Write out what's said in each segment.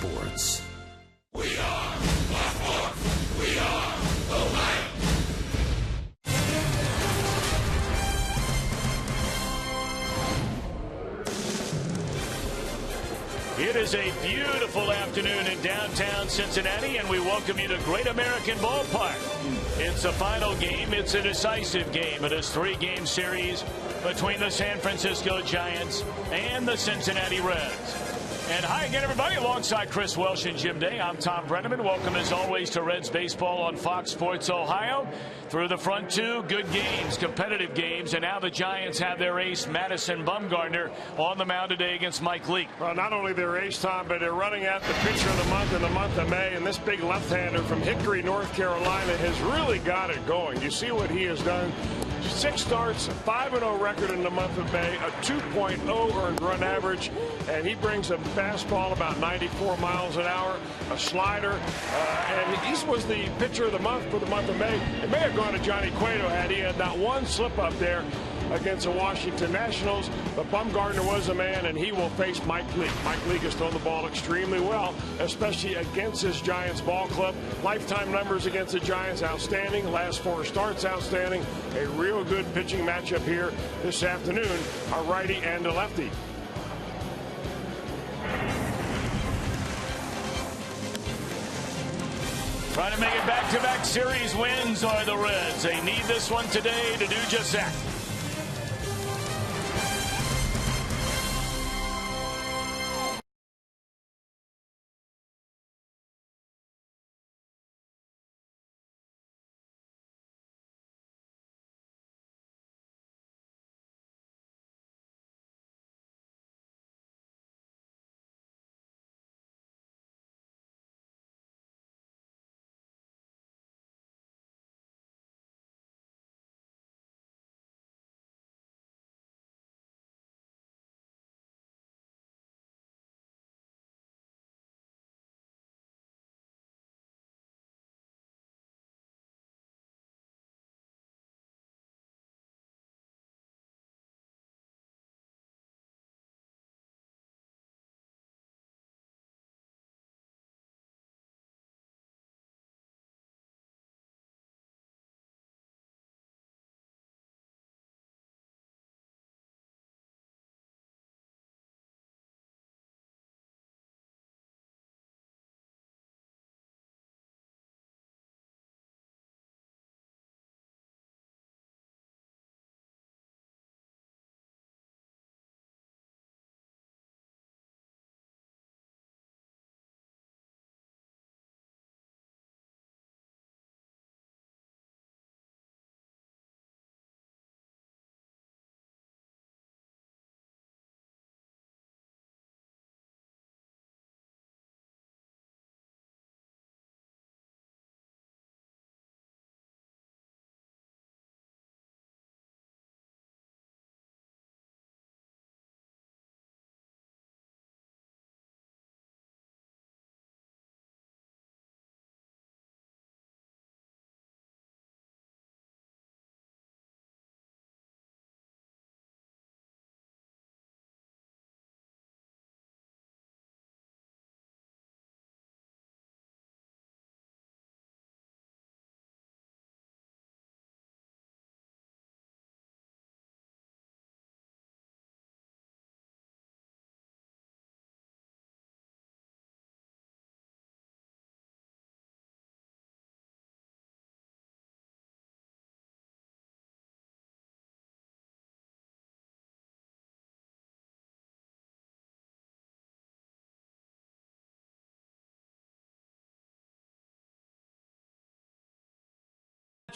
Sports. We are Baltimore. We are Ohio. It is a beautiful afternoon in downtown Cincinnati, and we welcome you to Great American Ballpark. It's a final game. It's a decisive game. It is a 3-game series between the San Francisco Giants and the Cincinnati Reds. And hi again, everybody. Alongside Chris Welsh and Jim Day, I'm Tom Brenneman. Welcome, as always, to Reds Baseball on Fox Sports Ohio. Through the front two, good games, competitive games, and now the Giants have their ace, Madison Bumgarner, on the mound today against Mike Leake. Well, not only their ace, Tom, but they're running out the pitcher of the month in the month of May, and this big left-hander from Hickory, North Carolina, has really got it going. You see what he has done. 6 starts, 5-0 record in the month of May, a 2.0 earned run average, and he brings a fastball about 94 miles an hour, a slider, and he was the pitcher of the month for the month of May. It may have gone to Johnny Cueto had he had not one slip up there against the Washington Nationals, but Bumgarner was a man, and he will face Mike Leake. Mike Leake has thrown the ball extremely well, especially against his Giants ball club. Lifetime numbers against the Giants, outstanding. Last 4 starts, outstanding. A real good pitching matchup here this afternoon, a righty and a lefty. Trying to make it back-to-back series wins are the Reds. They need this one today to do just that.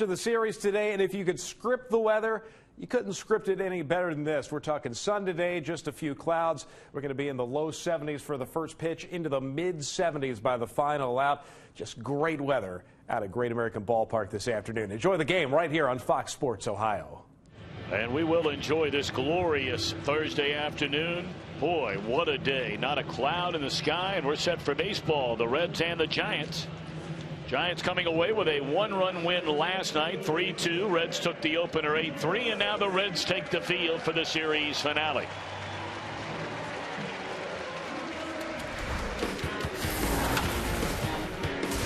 Of the series today, and if you could script the weather, you couldn't script it any better than this. We're talking sun today, just a few clouds. We're going to be in the low 70s for the first pitch, into the mid 70s by the final out. Just great weather out at Great American Ballpark this afternoon. Enjoy the game right here on Fox Sports Ohio. And we will enjoy this glorious Thursday afternoon. Boy, what a day. Not a cloud in the sky, and we're set for baseball. The Reds and the Giants. Giants coming away with a 1-run win last night, 3-2. Reds took the opener 8-3, and now the Reds take the field for the series finale.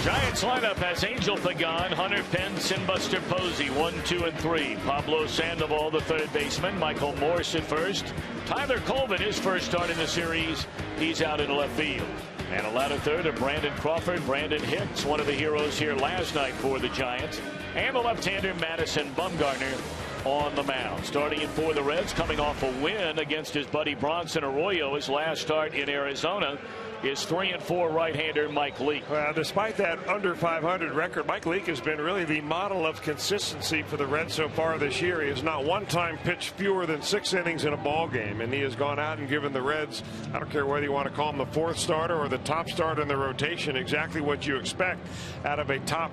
Giants lineup has Angel Pagan, Hunter Pence, and Buster Posey, 1, 2, and 3. Pablo Sandoval, the third baseman. Michael Morse at first. Tyler Colvin, his first start in the series. He's out in left field. And a ladder third of Brandon Crawford, Brandon Hicks, one of the heroes here last night for the Giants. And the left-hander Madison Bumgarner on the mound. Starting in for the Reds, coming off a win against his buddy Bronson Arroyo. His last start in Arizona is 3-4 right-hander Mike Leake. Well, despite that under 500 record, Mike Leake has been really the model of consistency for the Reds so far this year. He has not one time pitched fewer than 6 innings in a ball game, and he has gone out and given the Reds, I don't care whether you want to call him the fourth starter or the top starter in the rotation, exactly what you expect out of a top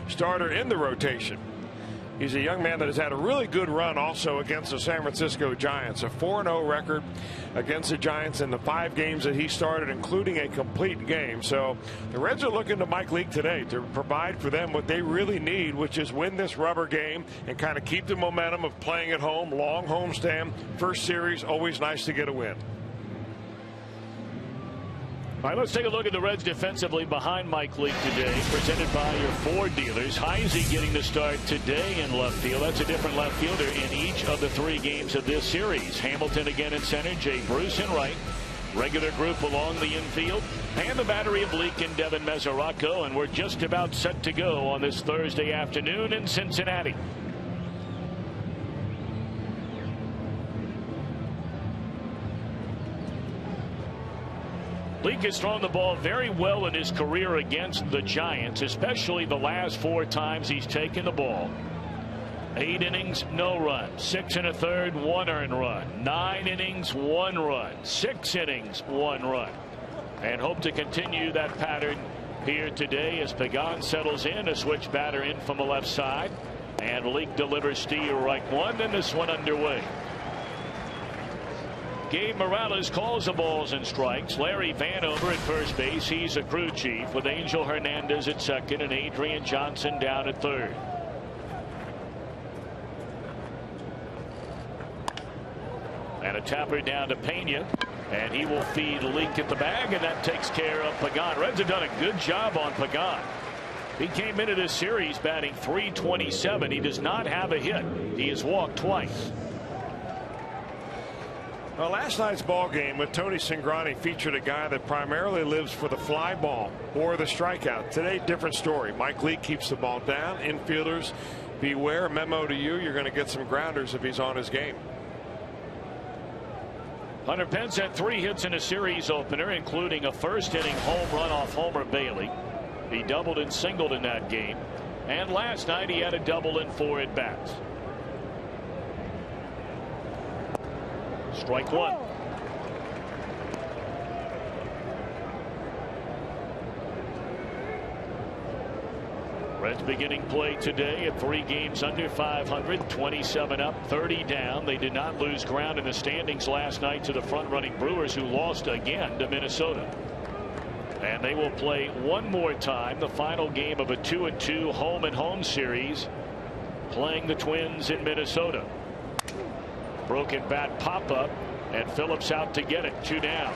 starter in the rotation. He's a young man that has had a really good run also against the San Francisco Giants. A 4-0 record against the Giants in the 5 games that he started, including a complete game. So the Reds are looking to Mike Leake today to provide for them what they really need, which is win this rubber game and kind of keep the momentum of playing at home. Long homestand. First series, always nice to get a win. All right, let's take a look at the Reds defensively behind Mike Leake today, presented by your Ford dealers. Heisey getting the start today in left field. That's a different left fielder in each of the 3 games of this series. Hamilton again in center, Jay Bruce in right. Regular group along the infield, and the battery of Leake and Devin Mesoraco, and we're just about set to go on this Thursday afternoon in Cincinnati. Leake has thrown the ball very well in his career against the Giants, especially the last 4 times he's taken the ball. 8 innings, no run. 6 1/3, 1 earned run. 9 innings, 1 run. 6 innings, 1 run. And hope to continue that pattern here today as Pagan settles in, a switch batter in from the left side. And Leake delivers Steele right one, and this one underway. Gabe Morales calls the balls and strikes. Larry Vanover at first base. He's a crew chief with Angel Hernandez at second and Adrian Johnson down at third. And a tapper down to Pena, and he will feed Leake at the bag, and that takes care of Pagan. Reds have done a good job on Pagan. He came into this series batting .327. He does not have a hit. He has walked twice. Well, last night's ball game with Tony Cingrani featured a guy that primarily lives for the fly ball or the strikeout. Today, different story. Mike Leake keeps the ball down. Infielders, beware. Memo to you, you're going to get some grounders if he's on his game. Hunter Pence had 3 hits in a series opener, including a first-inning home run off Homer Bailey. He doubled and singled in that game. And last night he had a double in 4 at-bats. Strike one. Reds beginning play today at 3 games under 500, 27 up, 30 down. They did not lose ground in the standings last night to the front-running Brewers, who lost again to Minnesota. And they will play one more time, the final game of a 2-2 home-and-home series, playing the Twins in Minnesota. Broken bat pop-up, and Phillips out to get it. 2 down.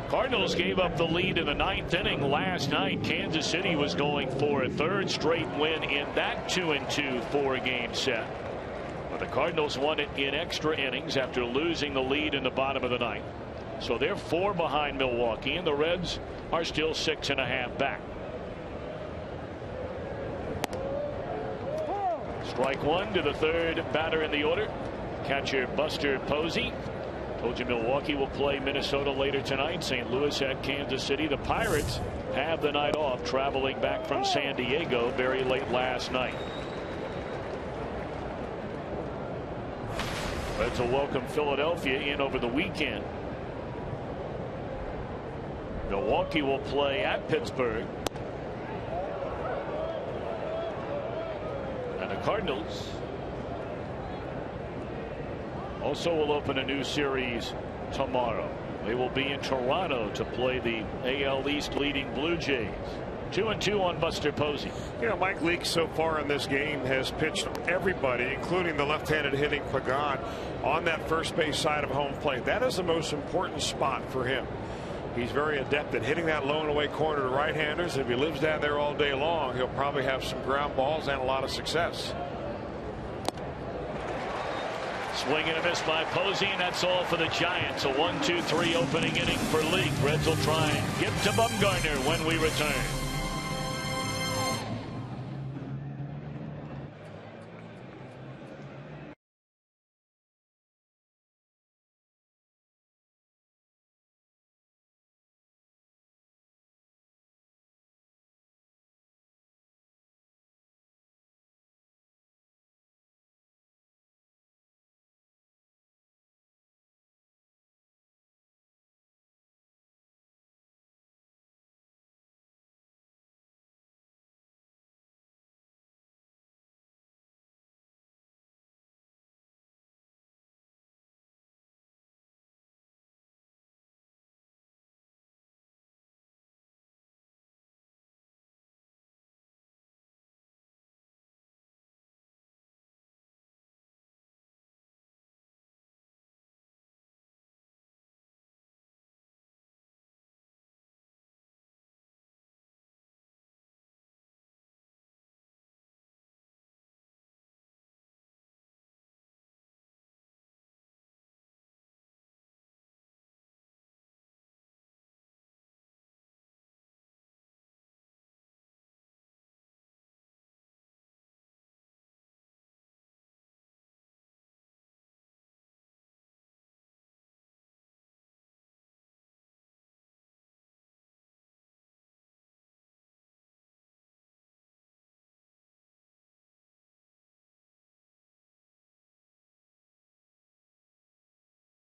Cardinals gave up the lead in the 9th inning last night. Kansas City was going for a 3rd straight win in that 2-2 4-game set. But the Cardinals won it in extra innings after losing the lead in the bottom of the 9th. So they're 4 behind Milwaukee, and the Reds are still 6.5 back. Strike one to the 3rd batter in the order, catcher Buster Posey. Told you Milwaukee will play Minnesota later tonight. St. Louis at Kansas City. The Pirates have the night off, traveling back from San Diego very late last night. Reds will welcome Philadelphia in over the weekend. Milwaukee will play at Pittsburgh. And the Cardinals also will open a new series tomorrow. They will be in Toronto to play the AL East leading Blue Jays. 2-2 on Buster Posey. You know, Mike Leake so far in this game has pitched everybody, including the left-handed hitting Pagan, on that first base side of home plate. That is the most important spot for him. He's very adept at hitting that low and away corner to right-handers. If he lives down there all day long, he'll probably have some ground balls and a lot of success. Swing and a miss by Posey, and that's all for the Giants. A 1-2-3 opening inning for Leake. Reds will try and get to Bumgarner when we return.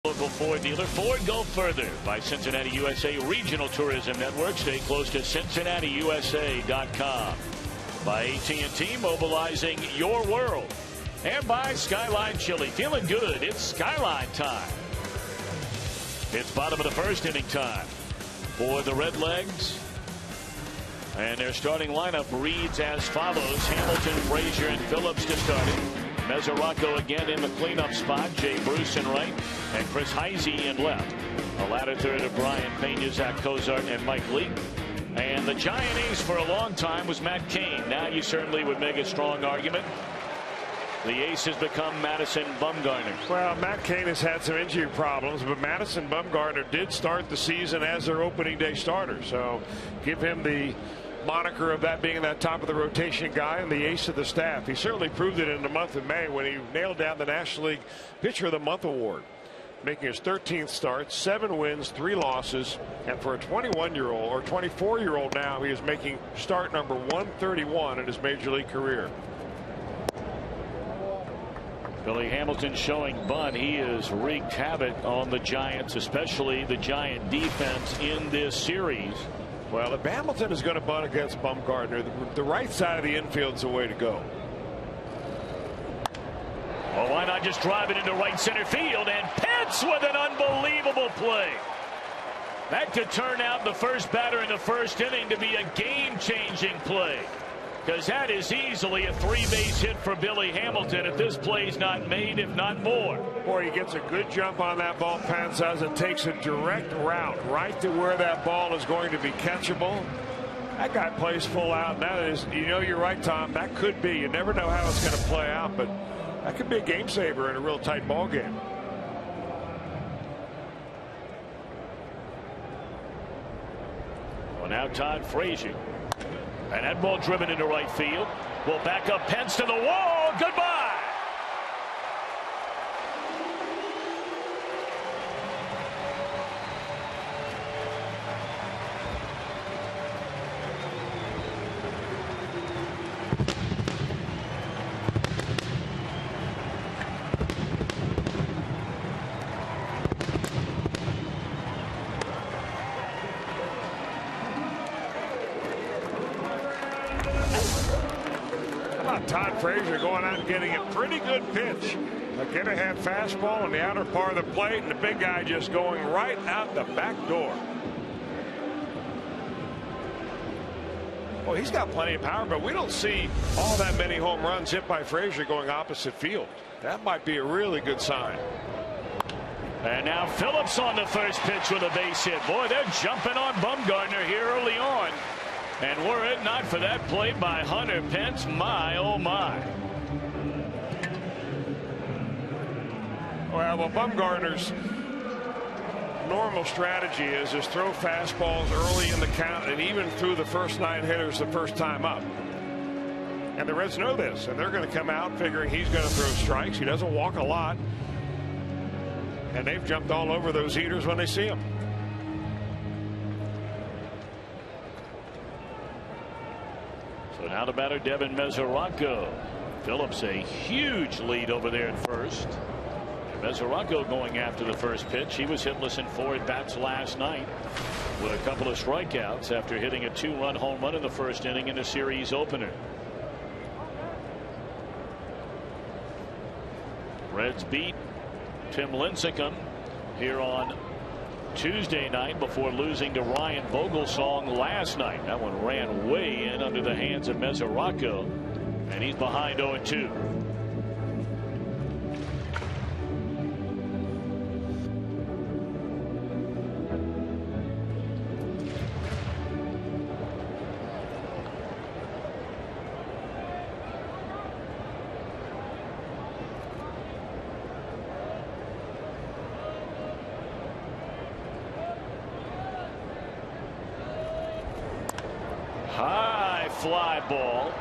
Local Ford dealer. Ford, go further by Cincinnati USA Regional Tourism Network. Stay close to CincinnatiUSA.com. By AT&T, mobilizing your world. And by Skyline Chili. Feeling good. It's Skyline time. It's bottom of the first inning time for the Redlegs. And their starting lineup reads as follows. Hamilton, Frazier, and Phillips to start it. Mesoraco again in the cleanup spot. Jay Bruce in right and Chris Heisey in left. A latter third of Brian Pena, Zach Cozart, and Mike Leake. And the giant ace for a long time was Matt Cain. Now you certainly would make a strong argument. The ace has become Madison Bumgarner. Well, Matt Cain has had some injury problems, but Madison Bumgarner did start the season as their opening day starter. So give him the moniker of that being that top of the rotation guy and the ace of the staff. He certainly proved it in the month of May when he nailed down the National League Pitcher of the Month award, making his 13th start, 7 wins, 3 losses, and for a 21-year-old or 24-year-old now, he is making start number 131 in his major league career. Billy Hamilton showing bunt. He has wreaked havoc on the Giants, especially the Giant defense in this series. Well, if Hamilton is going to bunt against Bumgarner, the right side of the infield is the way to go. Well, why not just drive it into right center field, and Pitts with an unbelievable play. That could turn out the first batter in the first inning to be a game-changing play, because that is easily a 3-base hit for Billy Hamilton if this play's not made, if not more. Boy, he gets a good jump on that ball, Panzas, and takes a direct route right to where that ball is going to be catchable. That guy plays full out. That is, you know, you're right, Tom. That could be. You never know how it's going to play out, but that could be a game saver in a real tight ball game. Well, now Todd Frazier. And that ball driven into right field. Will back up Pence to the wall. Goodbye. Todd Frazier going out and getting a pretty good pitch. A get-ahead fastball on the outer part of the plate, and the big guy just going right out the back door. Well, he's got plenty of power, but we don't see all that many home runs hit by Frazier going opposite field. That might be a really good sign. And now Phillips on the first pitch with a base hit. Boy, they're jumping on Bumgarner here early on. And were it not for that play by Hunter Pence, my oh my. Well, Bumgarner's normal strategy is throw fastballs early in the count and even through the first 9 hitters the first time up. And the Reds know this, and they're going to come out figuring he's going to throw strikes. He doesn't walk a lot. And they've jumped all over those heaters when they see him. So now the batter, Devin Mesoraco. Phillips a huge lead over there at first. Mesoraco going after the first pitch. He was hitless in 4 at-bats last night with a couple of strikeouts after hitting a 2-run home run in the first inning in a series opener. Reds beat Tim Lincecum here on Tuesday night before losing to Ryan Vogelsong last night. That one ran way in under the hands of Mesoraco, and he's behind 0-2. High fly ball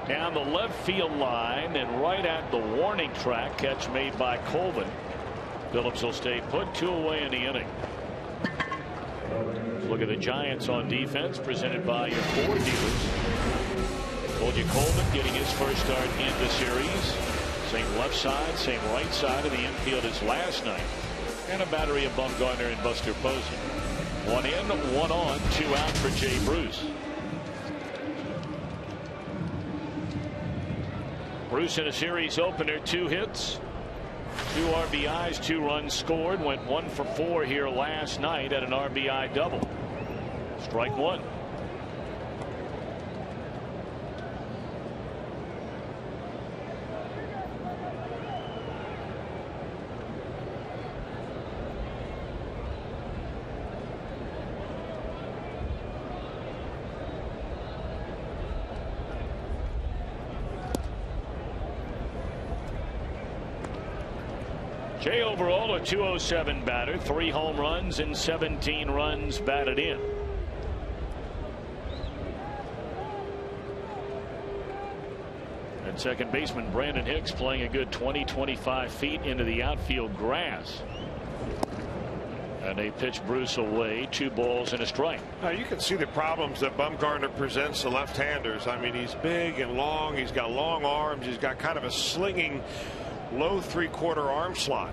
down the left field line and right at the warning track. Catch made by Colvin. Phillips will stay put, 2 away in the inning. Look at the Giants on defense, presented by your Ford dealers. Told you Colvin getting his first start in the series. Same left side, same right side of the infield as last night. And a battery of Bumgarner and Buster Posey. 1 in, 1 on, 2 out for Jay Bruce. Bruce in a series opener, 2 hits, 2 RBIs, 2 runs scored. Went 1 for 4 here last night at an RBI double. Strike 1. Jay overall a .207 batter, 3 home runs and 17 runs batted in. And second baseman Brandon Hicks playing a good 20-25 feet into the outfield grass. And they pitch Bruce away, 2 balls and a strike. Now you can see the problems that Bumgarner presents to left-handers. I mean, he's big and long. He's got long arms. He's got kind of a slinging low 3/4 arm slot,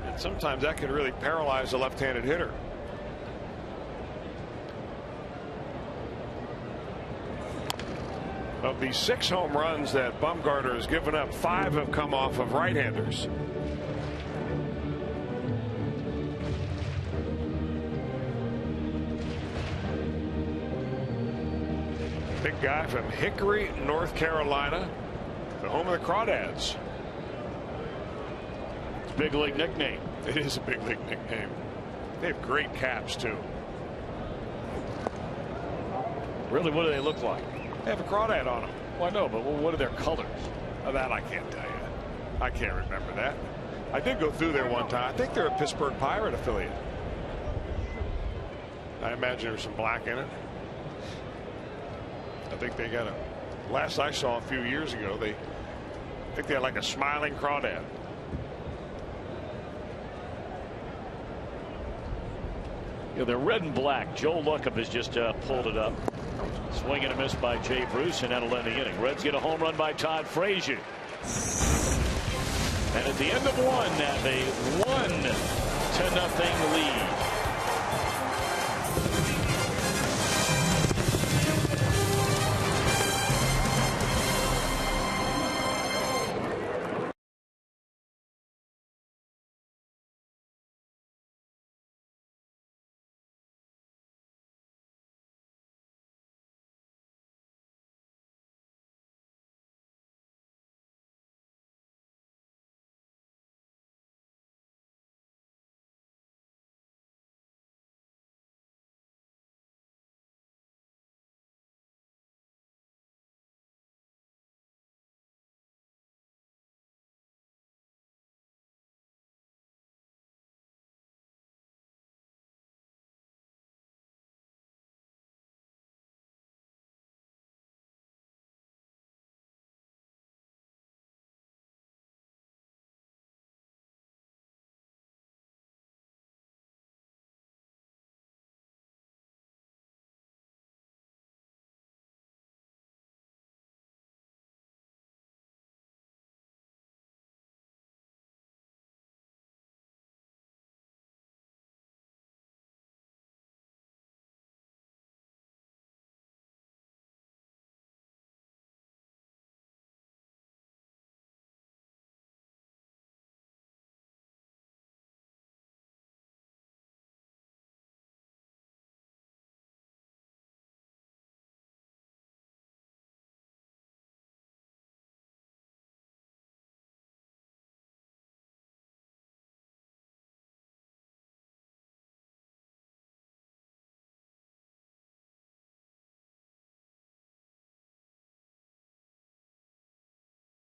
and sometimes that can really paralyze a left-handed hitter. Of the 6 home runs that Bumgarner has given up, 5 have come off of right-handers. Big guy from Hickory, North Carolina, the home of the Crawdads. Big league nickname. It is a big league nickname. They have great caps too. Really, what do they look like? They have a crawdad on them. Well, I know, but what are their colors? That I can't tell you. I can't remember that. I did go through there one time. I think they're a Pittsburgh Pirate affiliate. I imagine there's some black in it. I think they got a. Last I saw a few years ago, I think they had like a smiling crawdad. Yeah, they're red and black. Joe Luckham has just pulled it up. Swing and a miss by Jay Bruce, and that'll end the inning. Reds get a home run by Todd Frazier. And at the end of 1, have a 1-0 lead.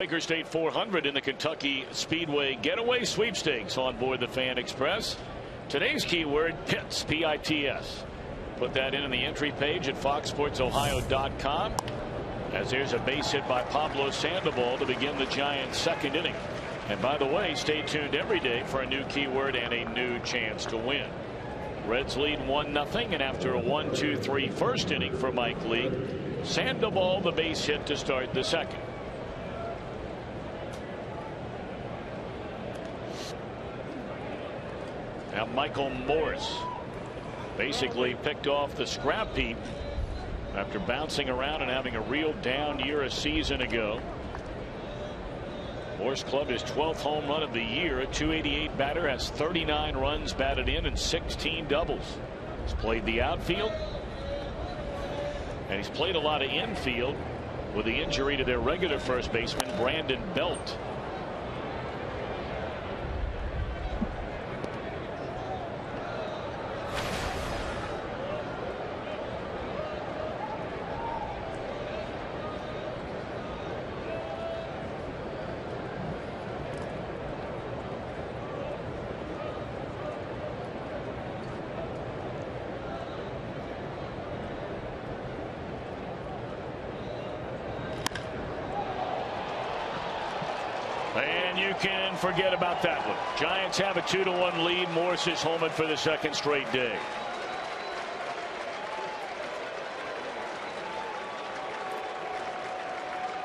Baker State 400 in the Kentucky Speedway Getaway Sweepstakes on board the Fan Express. Today's keyword, Pitts, P-I-T-S. Put that in the entry page at foxsportsohio.com. As there's a base hit by Pablo Sandoval to begin the Giants' second inning. And by the way, stay tuned every day for a new keyword and a new chance to win. Reds lead 1-0, and after a 1-2-3 first inning for Mike Lee, Sandoval the base hit to start the second. Now Michael Morse basically picked off the scrap heap after bouncing around and having a real down year a season ago. Morse clubbed his 12th home run of the year. A .288 batter, has 39 runs batted in and 16 doubles. He's played the outfield, and he's played a lot of infield with the injury to their regular first baseman Brandon Belt. And you can forget about that one. Giants have a 2-1 lead. Morse is homing for the second straight day.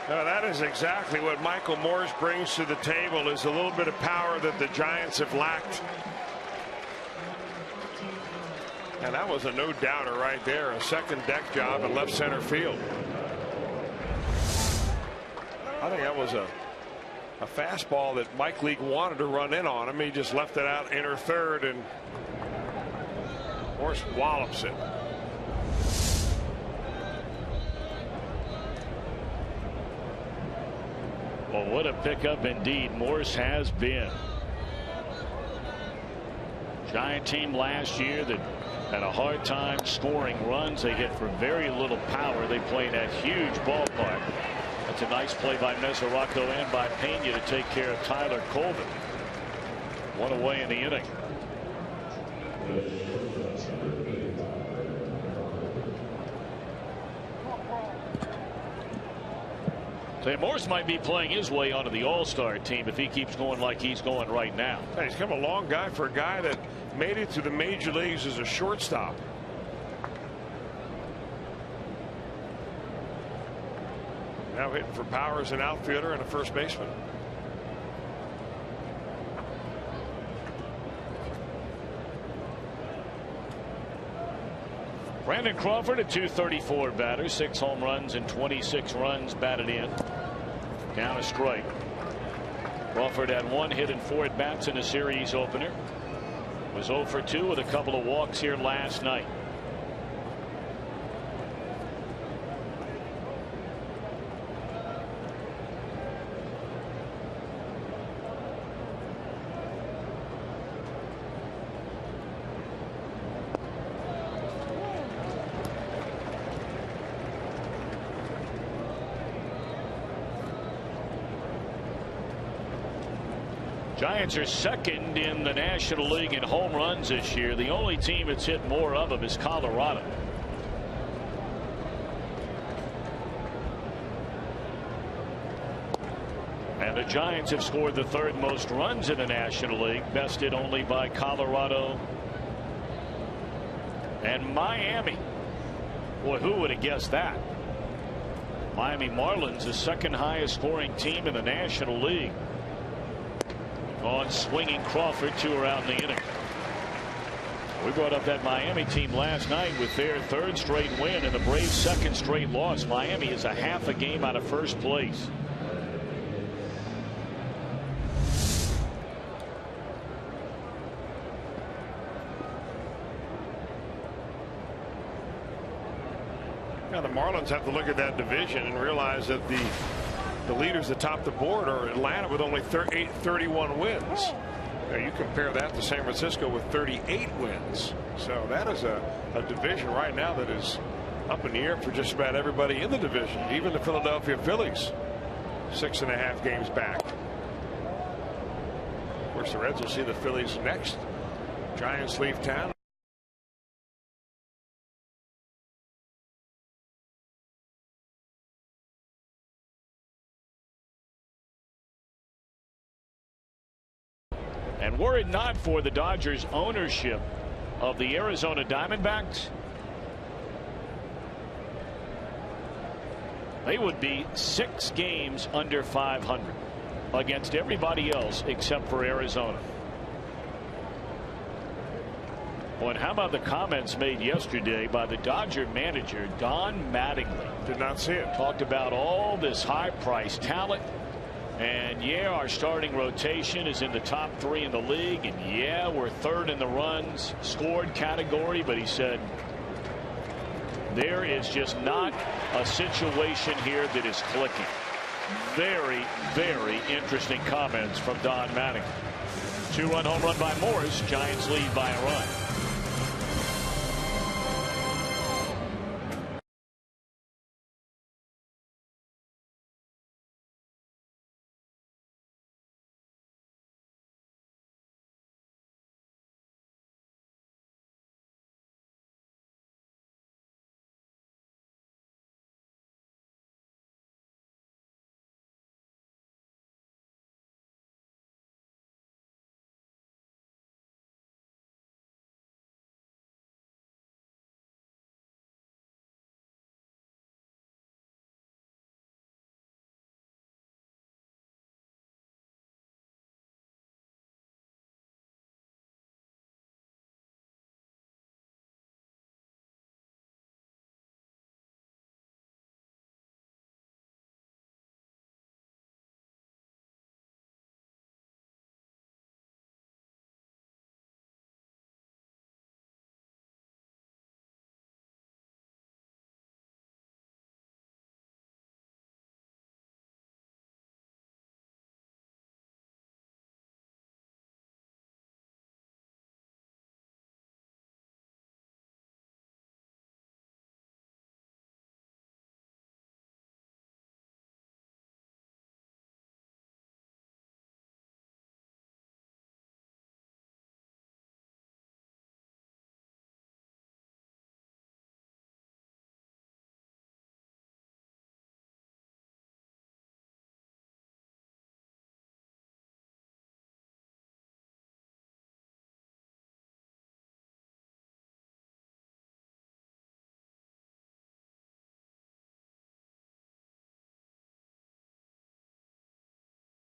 Now, that is exactly what Michael Morse brings to the table, is a little bit of power that the Giants have lacked. And that was a no-doubter right there. A second deck job in left center field. I think that was a fastball that Mike Leake wanted to run in on him. He just left it out inner third, and Morse wallops it. Well, what a pickup indeed Morse has been. Giant team last year that had a hard time scoring runs. They hit for very little power. They play in that huge ballpark. That's a nice play by Mesoraco and by Pena to take care of Tyler Colvin. One away in the inning. Say, Morse might be playing his way onto the All-Star team if he keeps going like he's going right now. Hey, he's come a long guy for a guy that made it to the major leagues as a shortstop. Now hitting for power as an outfielder and a first baseman. Brandon Crawford, a .234 batter, 6 home runs and 26 runs batted in. Down a strike. Crawford had 1 hit and 4 at bats in the series opener. Was 0 for 2 with a couple of walks here last night. Giants are second in the National League in home runs this year. The only team that's hit more of them is Colorado. And the Giants have scored the 3rd most runs in the National League, bested only by Colorado and Miami. Boy, who would have guessed that? Miami Marlins, the 2nd highest scoring team in the National League. On swinging Crawford, 2 are out in the inning. We brought up that Miami team last night with their 3rd straight win and the Braves' 2nd straight loss. Miami is a half a game out of first place. Now the Marlins have to look at that division and realize that the leaders atop the board are Atlanta with only 31 wins. Now you compare that to San Francisco with 38 wins. So that is a division right now that is up in the air for just about everybody in the division, even the Philadelphia Phillies. 6.5 games back. Of course, the Reds will see the Phillies next. Giants leave town. And were it not for the Dodgers' ownership of the Arizona Diamondbacks, they would be 6 games under 500 against everybody else except for Arizona. Well, and how about the comments made yesterday by the Dodger manager, Don Mattingly? Did not see it. Talked about all this high-priced talent. And yeah, our starting rotation is in the top 3 in the league. And yeah, we're 3rd in the runs scored category. But he said there is just not a situation here that is clicking. Very, very interesting comments from Don Mattingly. 2-run home run by Morris. Giants lead by a run.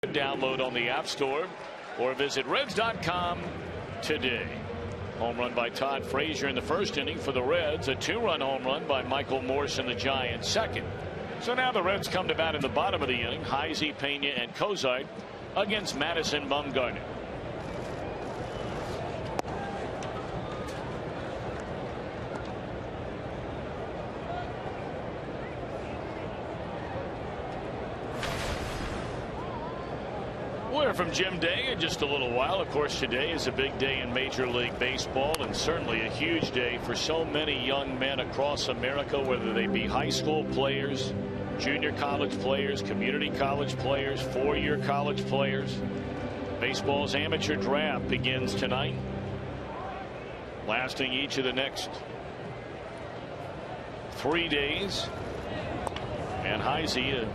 Download on the App Store or visit Reds.com today. Home run by Todd Frazier in the first inning for the Reds. A 2-run home run by Michael Morse in the Giants' second. So now the Reds come to bat in the bottom of the inning. Heisey, Pena, and Cozart against Madison, Bumgarner. From Jim Day in just a little while. Of course, today is a big day in Major League Baseball, and certainly a huge day for so many young men across America, whether they be high school players, junior college players, community college players, 4-year college players. Baseball's amateur draft begins tonight, lasting each of the next 3 days. And Heisey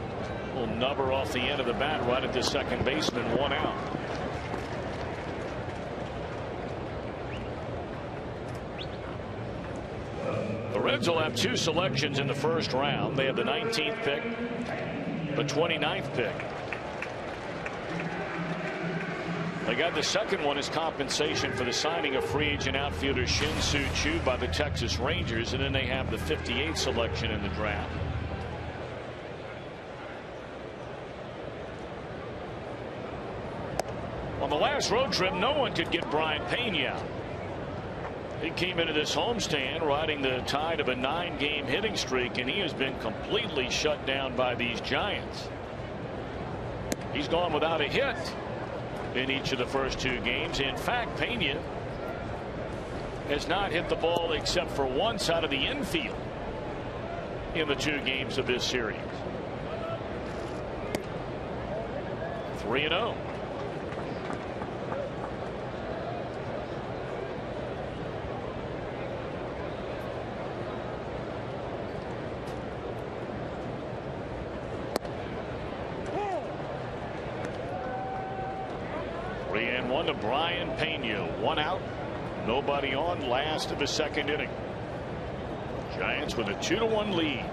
will nubber off the end of the bat right at the second baseman, 1 out. The Reds will have 2 selections in the first round. They have the 19th pick, the 29th pick. They got the second one as compensation for the signing of free agent outfielder Shin-Soo Choo by the Texas Rangers, and then they have the 58th selection in the draft. On the last road trip, no one could get Brian Pena out. He came into this homestand riding the tide of a 9-game hitting streak, and he has been completely shut down by these Giants. He's gone without a hit in each of the first 2 games. In fact, Pena has not hit the ball except for once out of the infield in the 2 games of this series. 3-0. To Brian Pena, 1 out, nobody on, last of the second inning. Giants with a 2-1 lead.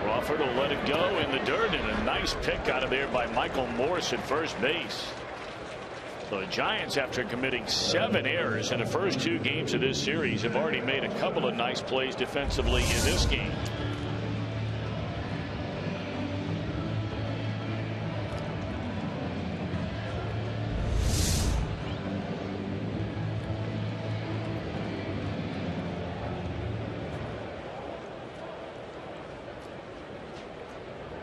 Crawford will let it go in the dirt, and a nice pick out of there by Michael Morse at first base. So the Giants, after committing 7 errors in the first 2 games of this series, have already made a couple of nice plays defensively in this game.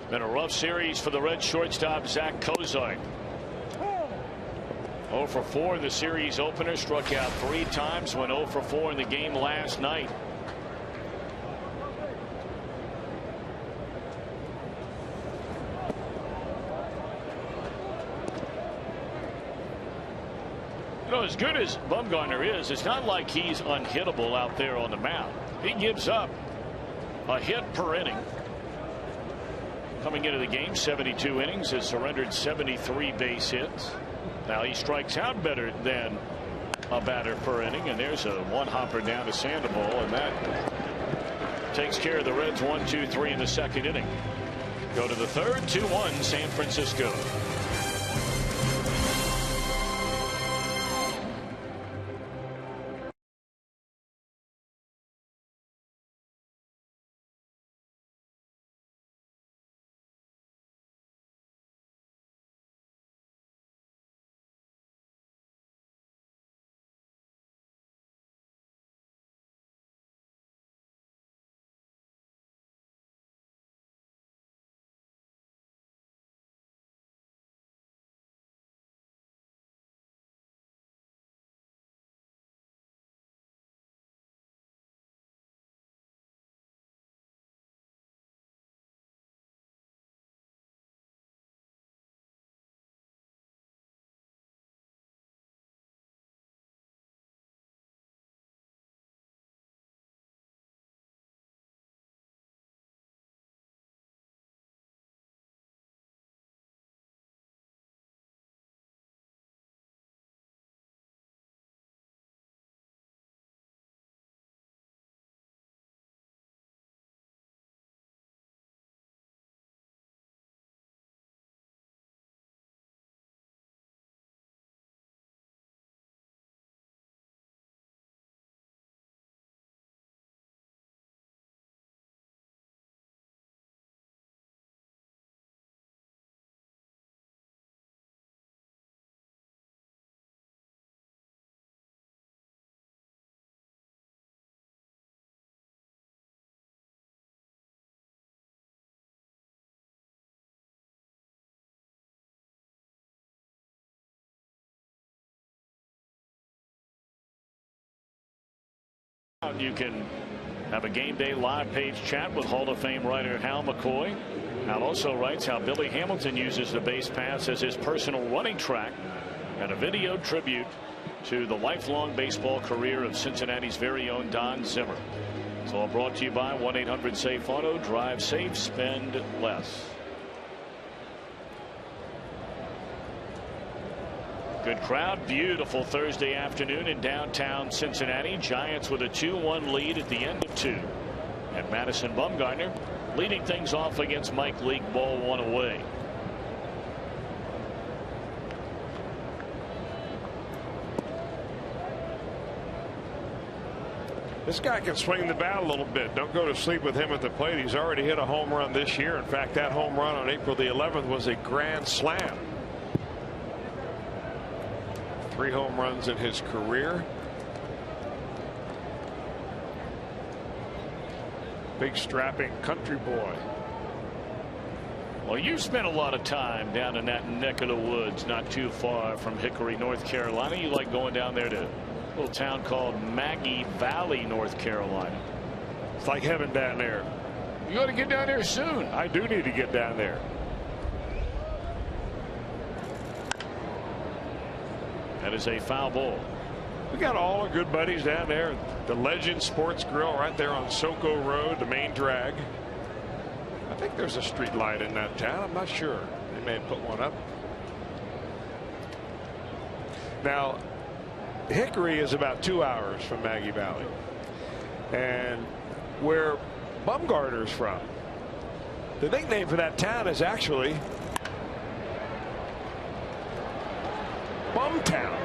Been a rough series for the Red shortstop Zach Cozart. 0 for 4 in the series opener, struck out 3 times, went 0 for 4 in the game last night. You know, as good as Bumgarner is, it's not like he's unhittable out there on the mound. He gives up a hit per inning. Coming into the game, 72 innings, has surrendered 73 base hits. Now he strikes out better than a batter per inning, and there's a one-hopper down to Sandoval, and that takes care of the Reds 1, 2, 3 in the second inning. Go to the third, 2-1 San Francisco. You can have a game day live page chat with Hall of Fame writer Hal McCoy. Hal also writes how Billy Hamilton uses the base paths as his personal running track, and a video tribute to the lifelong baseball career of Cincinnati's very own Don Zimmer. It's all brought to you by 1-800-SAFE-AUTO. Drive safe, spend less. Good crowd. Beautiful Thursday afternoon in downtown Cincinnati. Giants with a 2-1 lead at the end of 2. And Madison Bumgarner leading things off against Mike Leake, ball 1 away. This guy can swing the bat a little bit. Don't go to sleep with him at the plate. He's already hit a home run this year. In fact, that home run on April the 11th was a grand slam. 3 home runs in his career. Big strapping country boy. Well, you spent a lot of time down in that neck of the woods, not too far from Hickory, North Carolina. You like going down there to a little town called Maggie Valley, North Carolina. It's like heaven down there. You ought to get down there soon. I do need to get down there. That is a foul ball. We got all our good buddies down there. The Legend Sports Grill right there on Soco Road, the main drag. I think there's a street light in that town. I'm not sure. They may have put one up. Now, Hickory is about 2 hours from Maggie Valley. And where Bumgarner's from, the nickname for that town is actually Bumtown,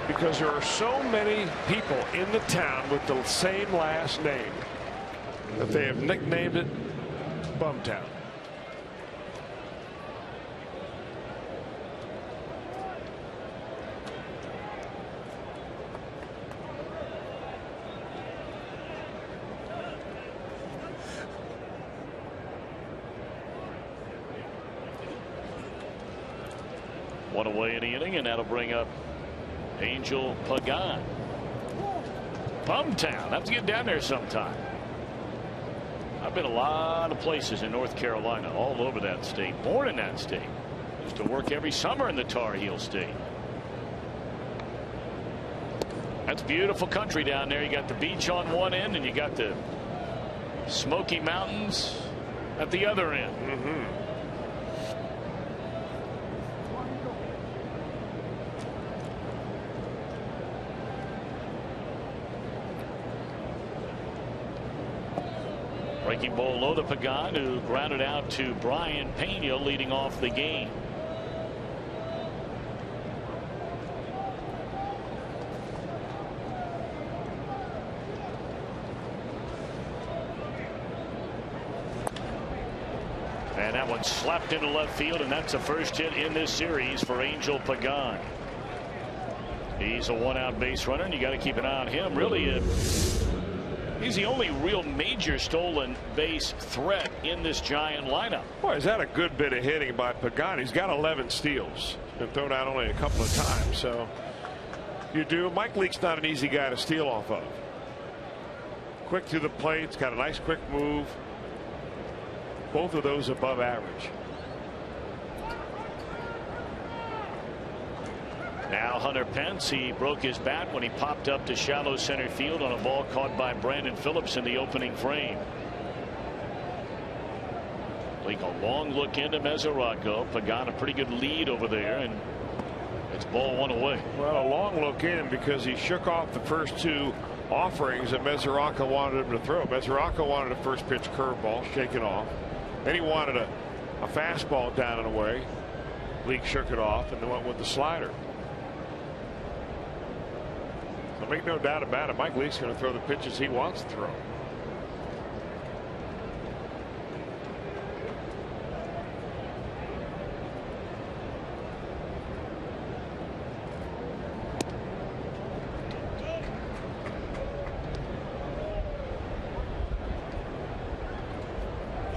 because there are so many people in the town with the same last name that they have nicknamed it Bumtown. One away in the inning, and that'll bring up Angel Pagan. Bumtown. I have to get down there sometime. I've been a lot of places in North Carolina, all over that state. Born in that state. Used to work every summer in the Tar Heel State. That's beautiful country down there. You got the beach on one end, and you got the Smoky Mountains at the other end. Breaking ball low to Pagan, who grounded out to Brian Pena, leading off the game. And that one slapped into left field, and that's the first hit in this series for Angel Pagan. He's a one-out base runner, and you got to keep an eye on him. Really, he's the only real major stolen base threat in this Giant lineup. Boy, is that a good bit of hitting by Pagan. He's got 11 steals. Been thrown out only a couple of times. So you do. Mike Leake's not an easy guy to steal off of. Quick to the plate. He's got a nice quick move. Both of those above average. Now Hunter Pence, he broke his bat when he popped up to shallow center field on a ball caught by Brandon Phillips in the opening frame. Take a long look into Mesoraco. Pagan a pretty good lead over there, and it's ball one away. Well, a long look in because he shook off the first two offerings that Mesoraco wanted him to throw. Mesoraco wanted a first pitch curveball, shake it off. Then he wanted a fastball down and away. Leake shook it off and then went with the slider. So make no doubt about it, Mike Leake's going to throw the pitches he wants to throw.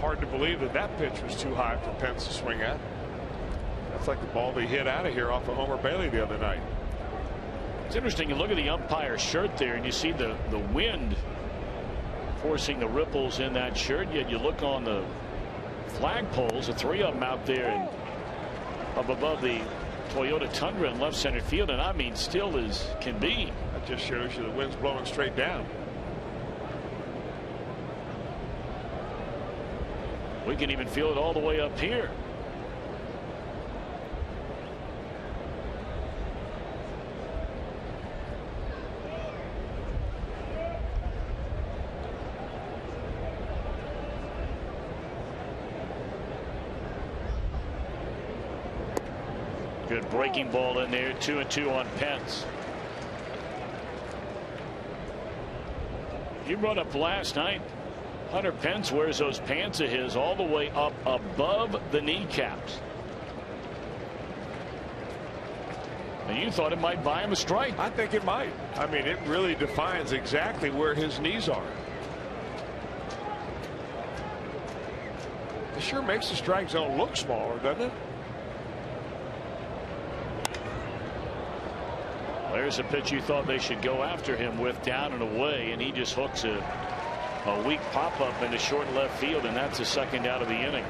Hard to believe that that pitch was too high for Pence to swing at. That's like the ball they hit out of here off of Homer Bailey the other night. It's interesting. You look at the umpire's shirt there, and you see the wind forcing the ripples in that shirt. Yet you look on the flagpoles, the three of them out there and up above the Toyota Tundra in left center field, and I mean still as can be. That just shows you the wind's blowing straight down. We can even feel it all the way up here. Good breaking ball in there. 2-2 on Pence. You brought up last night. Hunter Pence wears those pants of his all the way up above the kneecaps. And you thought it might buy him a strike. I think it might. I mean, it really defines exactly where his knees are. It sure makes the strike zone look smaller, doesn't it? There's a pitch you thought they should go after him with, down and away, and he just hooks a A weak pop-up into short left field, and that's a second out of the inning.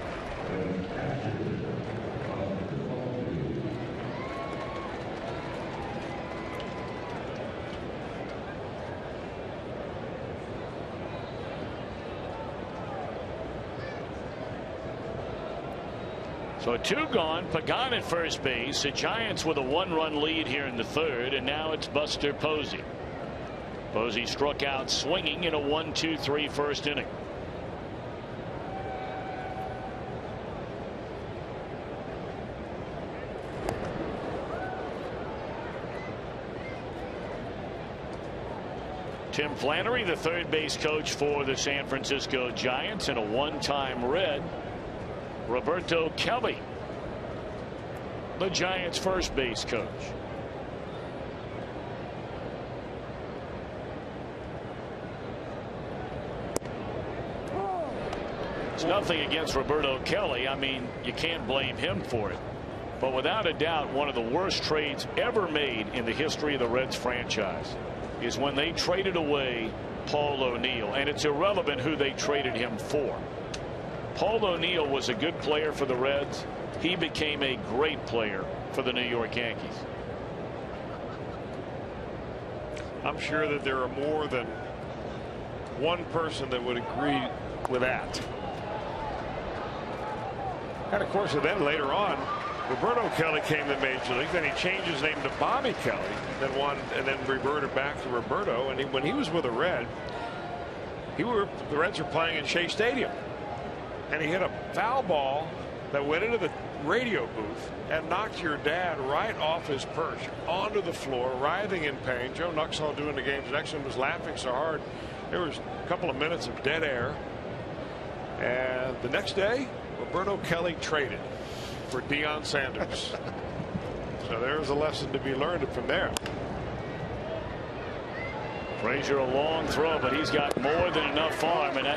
So 2 gone. Pagan at first base. The Giants with a 1-run lead here in the 3rd, and now it's Buster Posey. Posey struck out swinging in a 1-2-3 first inning. Tim Flannery, the third base coach for the San Francisco Giants, and a one-time Red. Roberto Kelly, the Giants' first base coach. It's nothing against Roberto Kelly. I mean, you can't blame him for it. But without a doubt, one of the worst trades ever made in the history of the Reds franchise is when they traded away Paul O'Neill. And it's irrelevant who they traded him for. Paul O'Neill was a good player for the Reds. He became a great player for the New York Yankees. I'm sure that there are more than one person that would agree with that. And of course, then later on, Roberto Kelly came to Major League. Then he changed his name to Bobby Kelly, and then reverted back to Roberto. And when he was with the Reds, the Reds were playing in Shea Stadium. And he hit a foul ball that went into the radio booth and knocked your dad right off his perch onto the floor, writhing in pain. Joe Nuxhall, doing the game's next one, was laughing so hard there was a couple of minutes of dead air. And the next day, Roberto Kelly traded for Deion Sanders. So there's a lesson to be learned from there. Frazier, a long throw, but he's got more than enough arm. And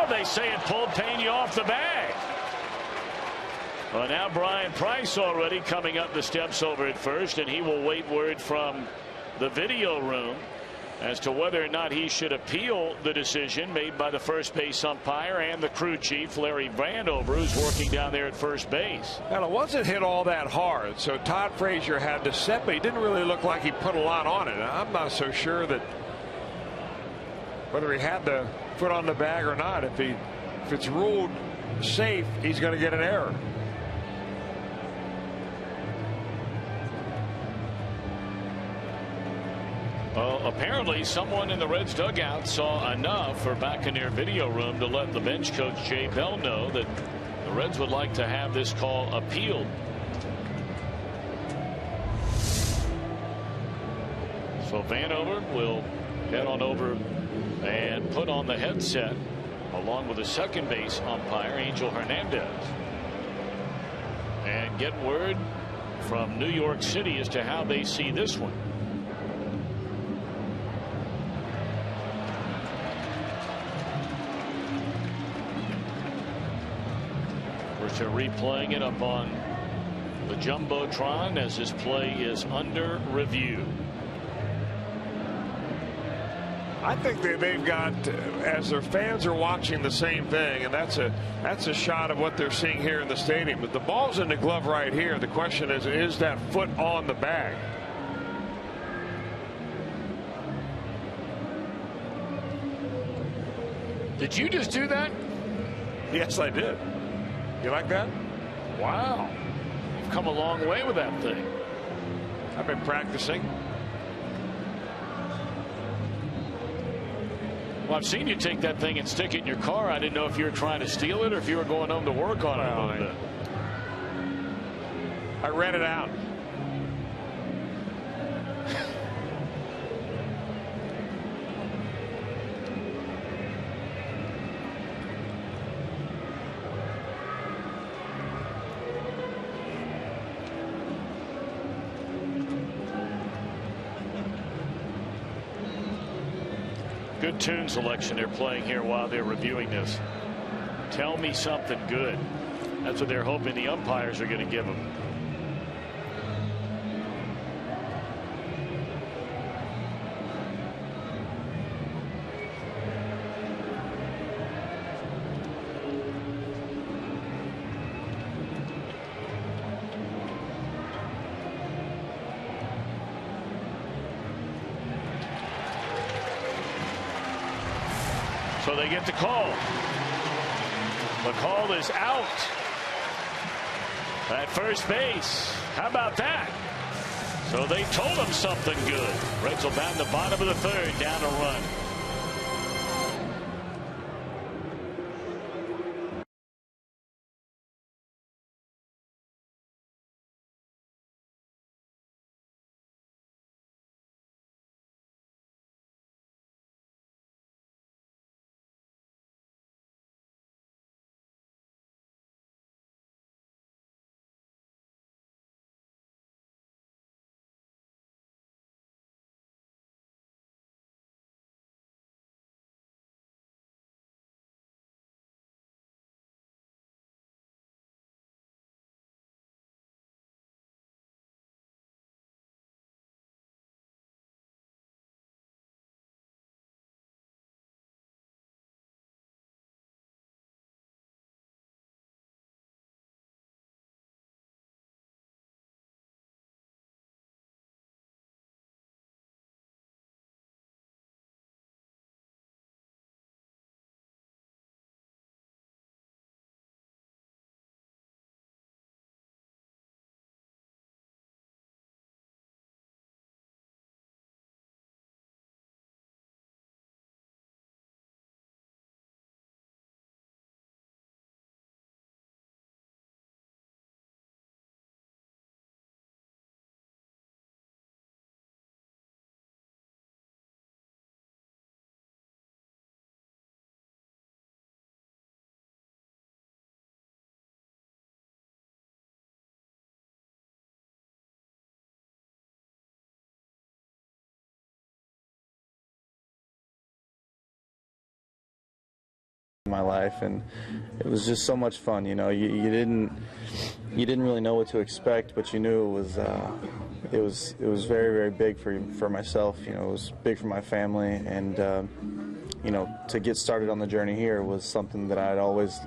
they say it pulled Pena off the bag. Well, now Brian Price already coming up the steps over at first, and he will wait word from the video room as to whether or not he should appeal the decision made by the first base umpire and the crew chief, Larry Brandover, who's working down there at first base. Now, it wasn't hit all that hard, so Todd Frazier had to set, but he didn't really look like he put a lot on it. I'm not so sure that whether he had the foot on the bag or not. If it's ruled safe, he's going to get an error. Well, apparently someone in the Reds dugout saw enough or back in their video room to let the bench coach Jay Bell know that the Reds would like to have this call appealed. So Vanover will head on over and put on the headset along with the second base umpire, Angel Hernandez, and get word from New York City as to how they see this one. We're replaying it up on the Jumbotron as this play is under review. I think they've got, as their fans are watching, the same thing, and that's a shot of what they're seeing here in the stadium. But the ball's in the glove right here. The question is that foot on the bag? Did you just do that? Yes, I did. You like that? Wow. You've come a long way with that thing. I've been practicing. Well, I've seen you take that thing and stick it in your car. I didn't know if you were trying to steal it or if you were going home to work on it a little bit. I read it out. Good tune selection they're playing here while they're reviewing this. Tell me something good. That's what they're hoping the umpires are going to give them. So they get the call. The call is out at first base. How about that? So they told him something good. Reds will bat in the bottom of the third, down a run. My life, and it was just so much fun. You know, you didn't really know what to expect, but you knew it was very, very big for myself. You know, it was big for my family, and you know, to get started on the journey here was something that I'd always,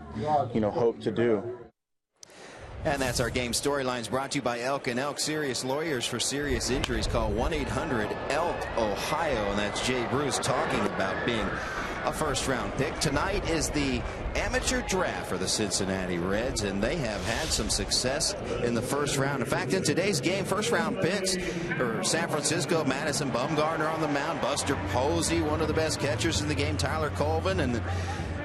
you know, hoped to do. And that's our game storylines, brought to you by Elk and Elk. Serious lawyers for serious injuries. Call 1-800-ELK-OHIO. And that's Jay Bruce talking about being a first-round pick. Tonight is the amateur draft for the Cincinnati Reds, and they have had some success in the first round. In fact, in today's game, first-round picks for San Francisco: Madison Bumgarner on the mound, Buster Posey, one of the best catchers in the game, Tyler Colvin, and the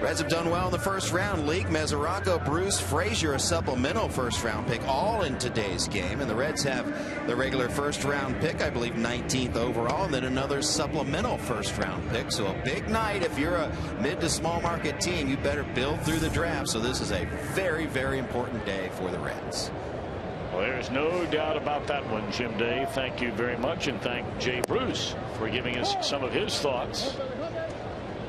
Reds have done well in the first round. League Mesoraco, Bruce Frazier, a supplemental first-round pick, all in today's game. And the Reds have the regular first-round pick, I believe 19th overall, and then another supplemental first-round pick. So a big night. If you're a mid to small market team, you better build through the draft. So this is a very, very important day for the Reds. Well, there's no doubt about that one, Jim Day. Thank you very much, and thank Jay Bruce for giving us some of his thoughts.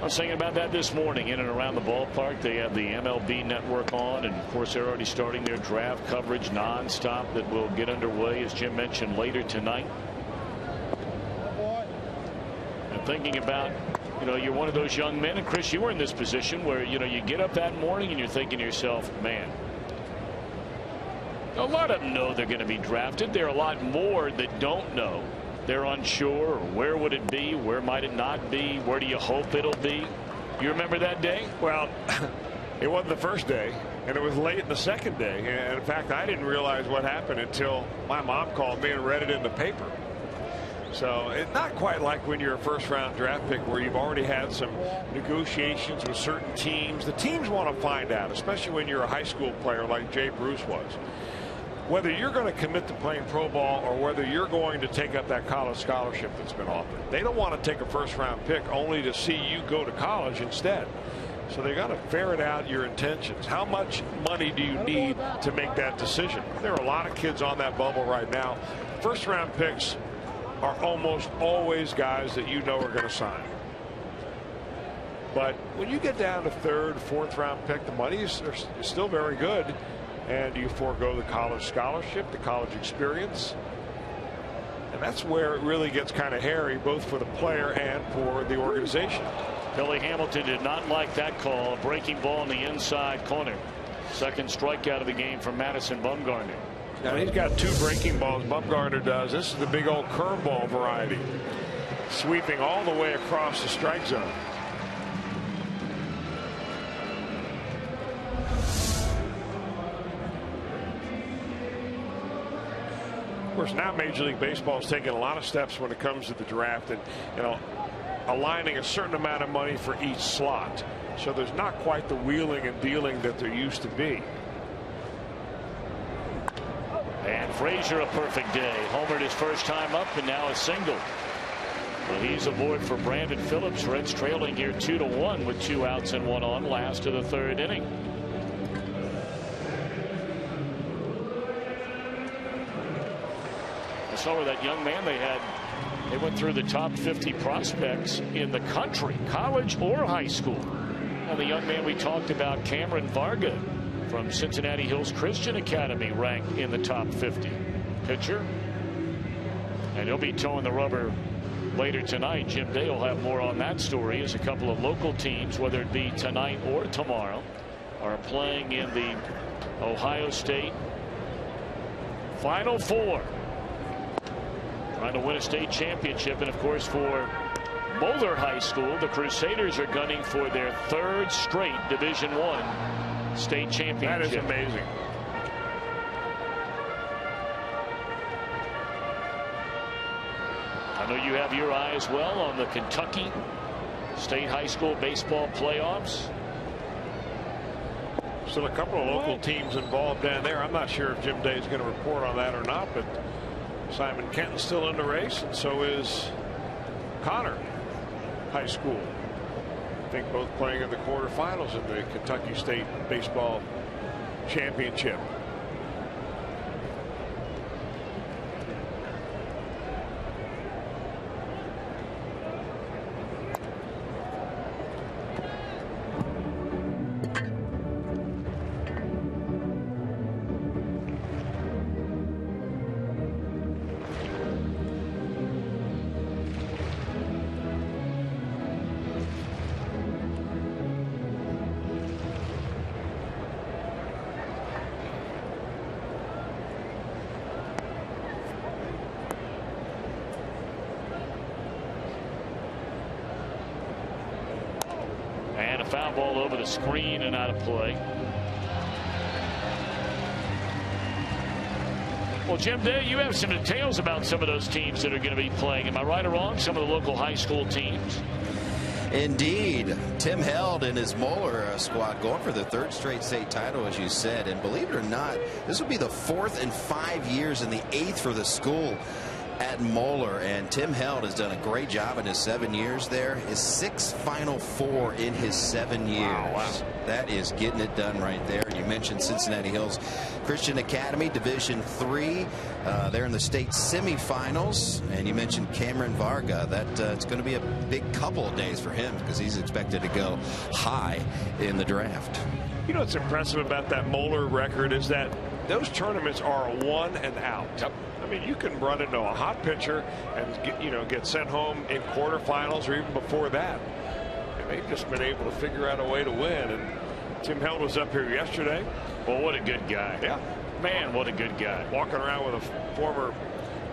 I was thinking about that this morning in and around the ballpark. They have the MLB network on, and of course they're already starting their draft coverage nonstop that will get underway, as Jim mentioned, later tonight. And thinking about, you know, you're one of those young men, and Chris, you were in this position where, you know, you get up that morning and you're thinking to yourself, man, a lot of them know they're going to be drafted. There are a lot more that don't know. They're unsure. Where would it be? Where might it not be? Where do you hope it'll be? You remember that day? Well, it wasn't the first day, and it was late in the second day. And in fact, I didn't realize what happened until my mom called me and read it in the paper. So it's not quite like when you're a first-round draft pick where you've already had some negotiations with certain teams. The teams want to find out, especially when you're a high school player like Jay Bruce was, whether you're going to commit to playing pro ball or whether you're going to take up that college scholarship that's been offered. They don't want to take a first-round pick only to see you go to college instead. So they got to ferret out your intentions. How much money do you need to make that decision? There are a lot of kids on that bubble right now. First-round picks are almost always guys that you know are going to sign. But when you get down to third, fourth-round pick, the money is still very good. And you forego the college scholarship, the college experience. And that's where it really gets kind of hairy, both for the player and for the organization. Billy Hamilton did not like that call. A breaking ball in the inside corner. Second strikeout of the game for Madison Bumgarner. Now he's got two breaking balls. Bumgarner does. This is the big old curveball variety, sweeping all the way across the strike zone. Of course, now Major League Baseball is taking a lot of steps when it comes to the draft, and aligning a certain amount of money for each slot. So there's not quite the wheeling and dealing that there used to be. And Frazier, a perfect day. Homered his first time up, and now a single. Well, he's aboard for Brandon Phillips. Reds trailing here 2-1 with 2 outs and 1 on, last of the 3rd inning. I saw where that young man they went through the top 50 prospects in the country, college or high school. And the young man we talked about, Cameron Varga from Cincinnati Hills Christian Academy, ranked in the top 50. Pitcher. And he'll be towing the rubber later tonight. Jim Day will have more on that story, as a couple of local teams, whether it be tonight or tomorrow, are playing in the Ohio State Final Four, trying to win a state championship. And of course, for Moeller High School, the Crusaders are gunning for their 3rd straight Division I state championship. That is amazing. I know you have your eye as well on the Kentucky State High School baseball playoffs. Still a couple of local teams involved down there. I'm not sure if Jim Day is going to report on that or not, but Simon Kenton's still in the race, and so is Connor High School. I think both playing in the quarterfinals in the Kentucky State Baseball Championship. Foul ball over the screen and out of play. Well, Jim Day, you have some details about some of those teams that are going to be playing. Am I right or wrong? Some of the local high school teams. Indeed. Tim Held and his Moeller squad going for their 3rd straight state title, as you said. And believe it or not, this will be the 4th in 5 years and the 8th for the school at Moeller. And Tim Held has done a great job in his 7 years there. His 6th Final Four in his 7 years. Wow. That is getting it done right there. And you mentioned Cincinnati Hills Christian Academy, Division III. They're in the state semifinals. And you mentioned Cameron Varga. It's going to be a big couple of days for him, because he's expected to go high in the draft. You know what's impressive about that Moeller record is that those tournaments are a 1 and out. Yep. I mean, you can run into a hot pitcher and get sent home in quarterfinals or even before that. And they've just been able to figure out a way to win. And Tim Held was up here yesterday. Well, what a good guy. Yeah. Man, what a good guy. Walking around with a former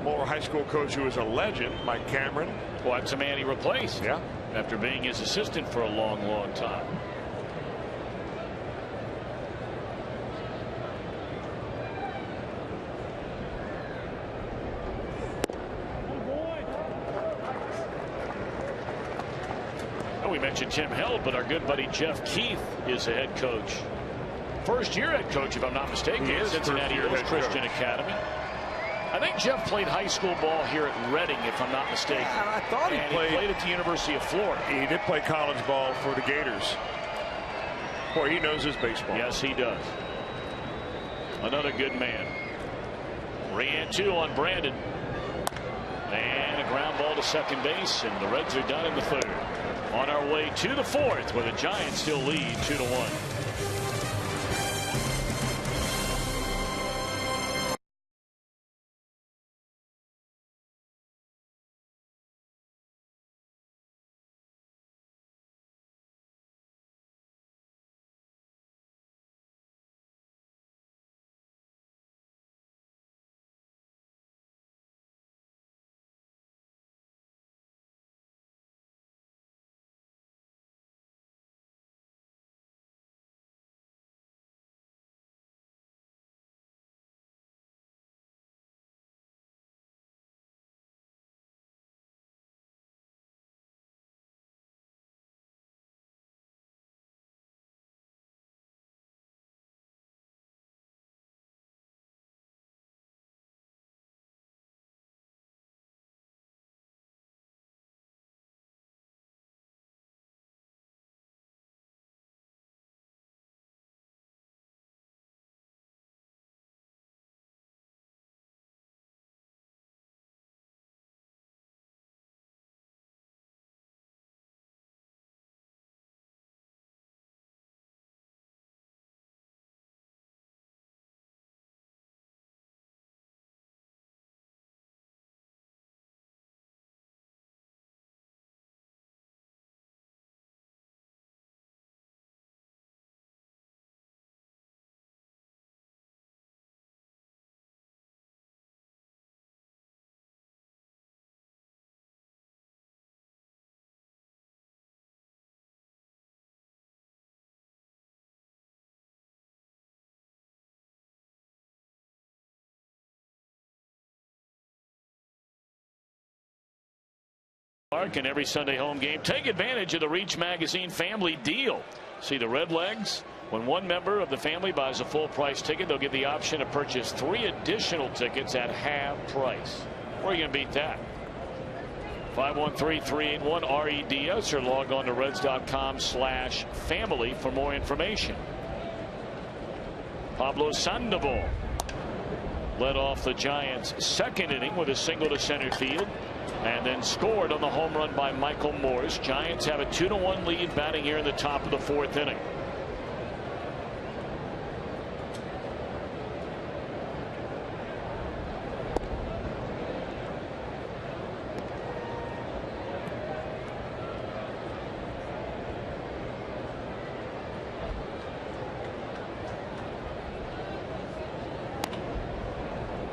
Moeller High School coach who is a legend, Mike Cameron. Well, that's a man he replaced. Yeah. After being his assistant for a long, long time. We mentioned Tim Held, but our good buddy Jeff Keith is the head coach. First year head coach, if I'm not mistaken, at Cincinnati Hills Christian Academy. I think Jeff played high school ball here at Reading, if I'm not mistaken. Yeah, I thought he played at the University of Florida. He did play college ball for the Gators. Boy, he knows his baseball. Yes, he does. Another good man. 3-2 on Brandon. And a ground ball to second base, and the Reds are done in the 3rd. On our way to the 4th, where the Giants still lead 2-1. Park and every Sunday home game. Take advantage of the Reach Magazine family deal. See the red legs? When one member of the family buys a full price ticket, they'll get the option to purchase 3 additional tickets at half price. Where are you going to beat that? 513-381-REDS or log on to Reds.com/family for more information. Pablo Sandoval led off the Giants' second inning with a single to center field and then scored on the home run by Michael Morse. Giants have a 2-1 lead batting here in the top of the 4th inning.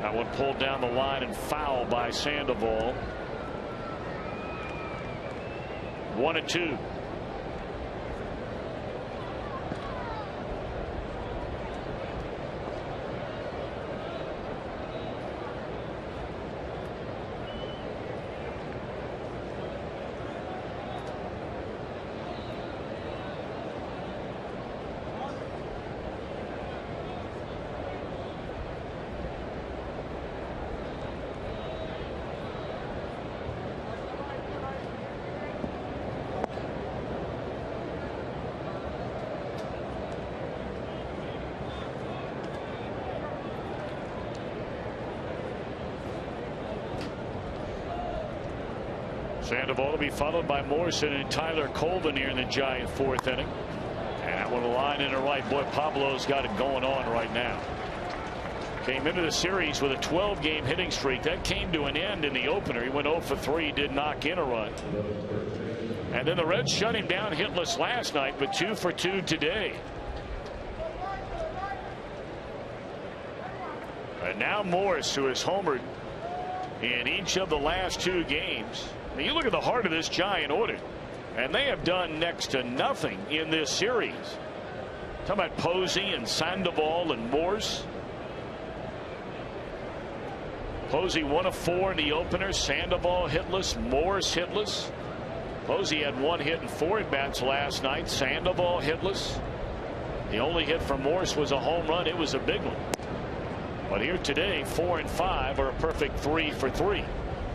That one pulled down the line and foul by Sandoval. 1-2. Sandoval to be followed by Morrison and Tyler Colvin here in the Giant 4th inning. And that one a line in the right. Boy, Pablo's got it going on right now. Came into the series with a 12-game hitting streak. That came to an end in the opener. He went 0 for 3, did knock in a run. And then the Reds shut him down hitless last night, but 2 for 2 today. And now Morse, who has homered in each of the last 2 games. Now you look at the heart of this Giant order, and they have done next to nothing in this series. Talking about Posey and Sandoval and Morse. Posey 1 of 4 in the opener. Sandoval hitless. Morse hitless. Posey had 1 hit and 4 at bats last night. Sandoval hitless. The only hit from Morse was a home run. It was a big one. But here today, 4 and 5 are a perfect 3 for 3.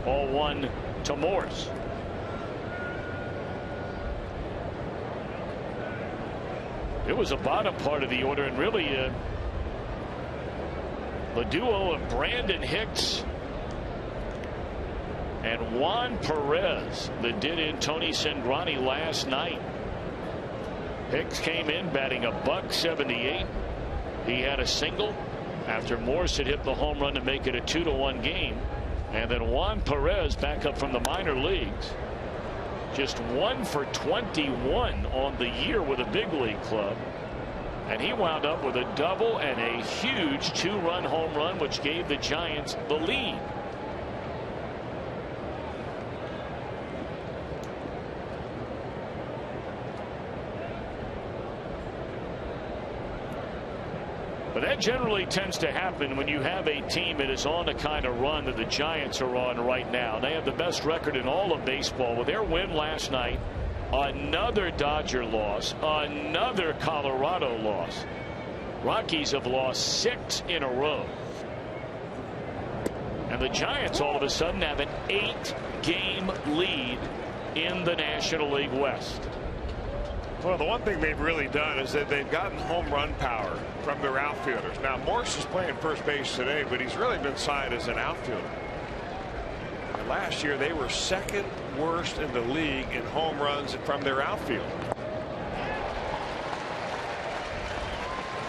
All 1 to Morse. It was a bottom part of the order, and really the duo of Brandon Hicks and Juan Perez that did in Tony Cingrani last night. Hicks came in batting .178. He had a single after Morse had hit the home run to make it a 2-1 game. And then Juan Perez back up from the minor leagues. Just 1 for 21 on the year with a big league club. And he wound up with a double and a huge 2-run home run, which gave the Giants the lead. But that generally tends to happen when you have a team that is on the kind of run that the Giants are on right now. They have the best record in all of baseball. With their win last night, another Dodger loss, another Colorado loss. Rockies have lost 6 in a row. And the Giants all of a sudden have an 8-game lead in the National League West. Well, the one thing they've really done is that they've gotten home run power from their outfielders. Now, Morse is playing first base today, but he's really been signed as an outfielder. And last year, they were 2nd worst in the league in home runs from their outfield.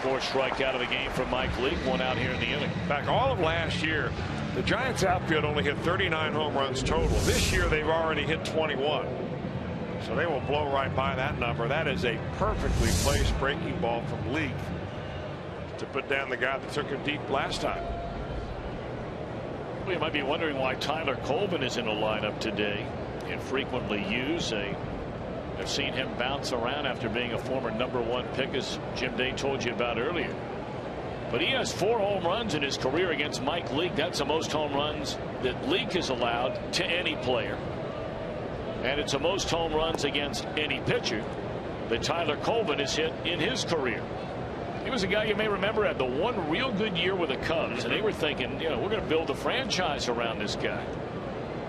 4th strikeout of the game from Mike Leake. 1 out here in the inning. In fact, all of last year, the Giants outfield only hit 39 home runs total. This year, they've already hit 21. So they will blow right by that number. That is a perfectly placed breaking ball from Leake to put down the guy that took him deep last time. Well, you might be wondering why Tyler Colvin is in the lineup today. Infrequently used. I've seen him bounce around after being a former #1 pick, as Jim Day told you about earlier. But he has 4 home runs in his career against Mike Leake. That's the most home runs that Leake has allowed to any player. And it's the most home runs against any pitcher that Tyler Colvin has hit in his career. He was a guy you may remember had the one real good year with the Cubs, and they were thinking, you know, we're going to build a franchise around this guy.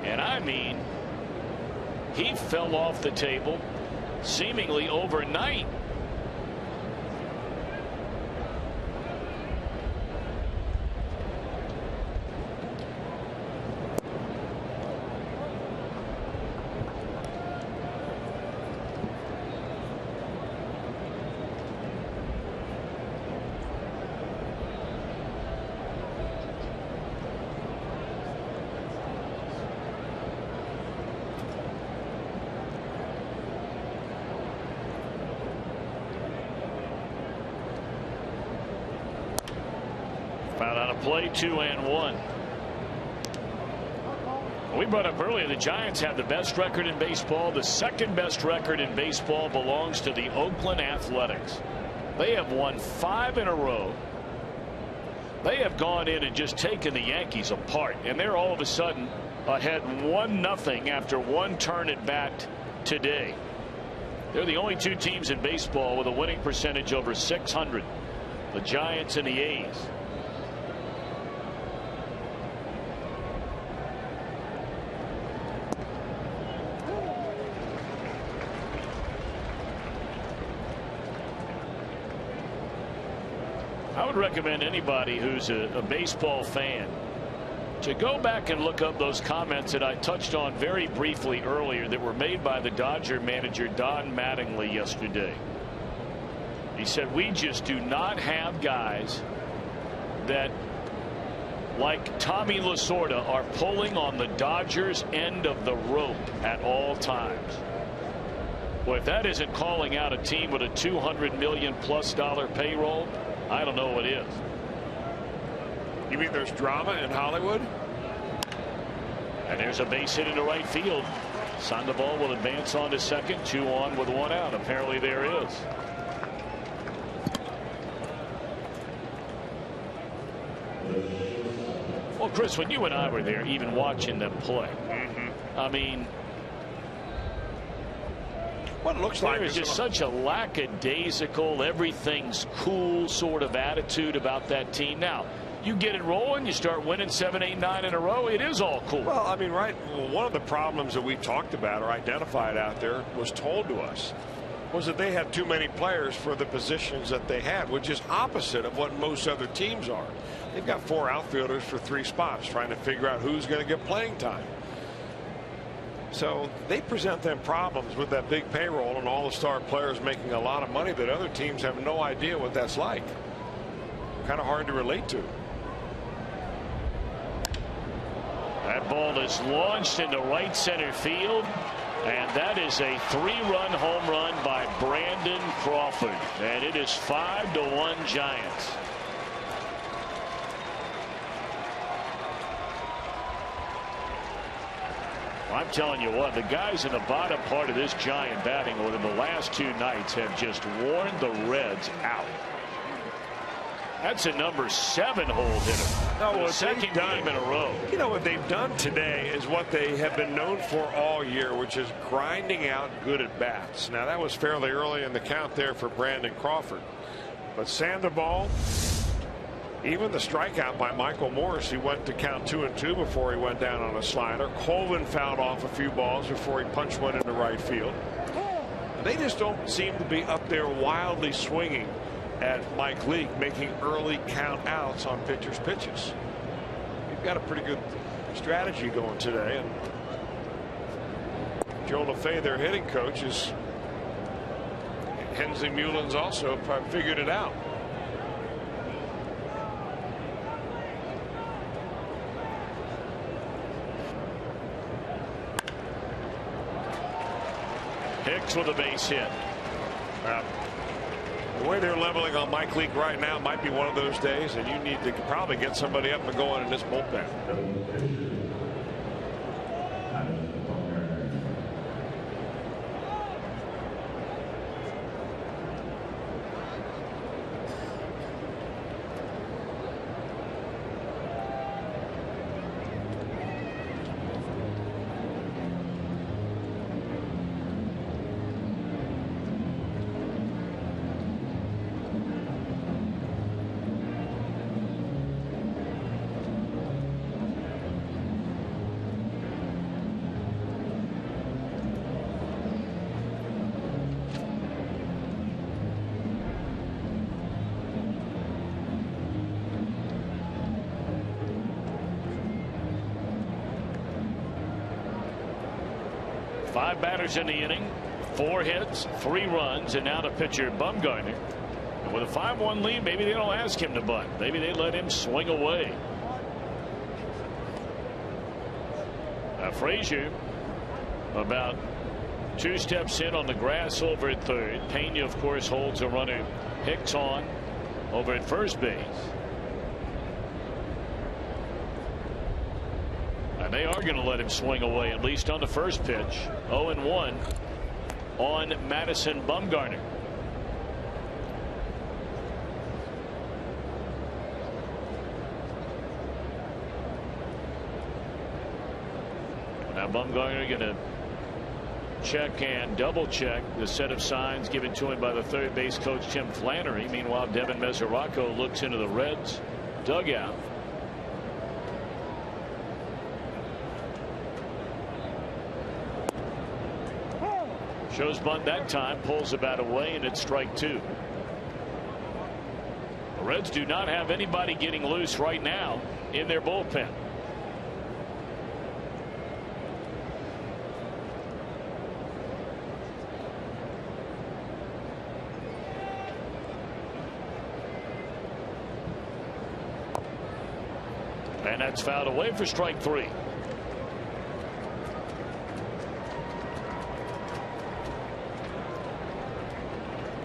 And I mean, he fell off the table seemingly overnight. Foul on a play, 2-1. We brought up earlier the Giants have the best record in baseball. The second best record in baseball belongs to the Oakland Athletics. They have won 5 in a row. They have gone in and just taken the Yankees apart, and they're all of a sudden ahead 1-0 after one turn at bat today. They're the only two teams in baseball with a winning percentage over .600. The Giants and the A's. I would recommend anybody who's a baseball fan to go back and look up those comments that I touched on very briefly earlier that were made by the Dodger manager Don Mattingly yesterday. He said, we just do not have guys that, like Tommy Lasorda, are pulling on the Dodgers end of the rope at all times. Well, if that isn't calling out a team with a $200 million+ payroll, I don't know what is. You mean there's drama in Hollywood? And there's a base hit into right field. Sandoval will advance on to second. 2 on with 1 out. Apparently there is. Well, Chris, when you and I were there, even watching them play, I mean, what it looks like there is just such a lackadaisical, everything's cool sort of attitude about that team. Now, you get it rolling, you start winning 7, 8, 9 in a row, it is all cool. Well, I mean, right. Well, one of the problems that we talked about or identified out there was told to us was that they had too many players for the positions that they had, which is opposite of what most other teams are. They've got 4 outfielders for 3 spots, trying to figure out who's going to get playing time. So they present them problems with that big payroll and all the star players making a lot of money that other teams have no idea what that's like. Kind of hard to relate to. That ball is launched into right center field, and that is a 3-run home run by Brandon Crawford, and it is 5-1 Giants. I'm telling you what, the guys in the bottom part of this Giant batting order the last 2 nights have just worn the Reds out. That's a number 7 hole hitter. No, the second game in a row. You know what they've done today is what they have been known for all year, which is grinding out good at bats. Now that was fairly early in the count there for Brandon Crawford, but Sandoval, even the strikeout by Michael Morris, he went to count 2-2 before he went down on a slider. Colvin fouled off a few balls before he punched one into right field. They just don't seem to be up there wildly swinging at Mike Leake, making early count outs on pitchers' pitches. You've got a pretty good strategy going today, and Joe LaFay, their hitting coach, is Hensley Mullins also probably figured it out. Hicks with a base hit. The way they're leveling on Mike Leake right now might be one of those days, and you need to probably get somebody up and going in this bullpen. 5 batters in the inning, 4 hits, 3 runs, and now the pitcher Bumgarner. And with a 5-1 lead, maybe they don't ask him to bunt. Maybe they let him swing away. Frazier about 2 steps in on the grass over at third. Pena, of course, holds a runner. Hicks on over at first base. And they are going to let him swing away, at least on the first pitch. 0-1 on Madison Bumgarner. Now Bumgarner going to check and double check the set of signs given to him by the third base coach Tim Flannery. Meanwhile, Devin Mesoraco looks into the Reds dugout. Shows bunt that time, pulls the bat away, and it's strike 2. The Reds do not have anybody getting loose right now in their bullpen. And that's fouled away for strike 3.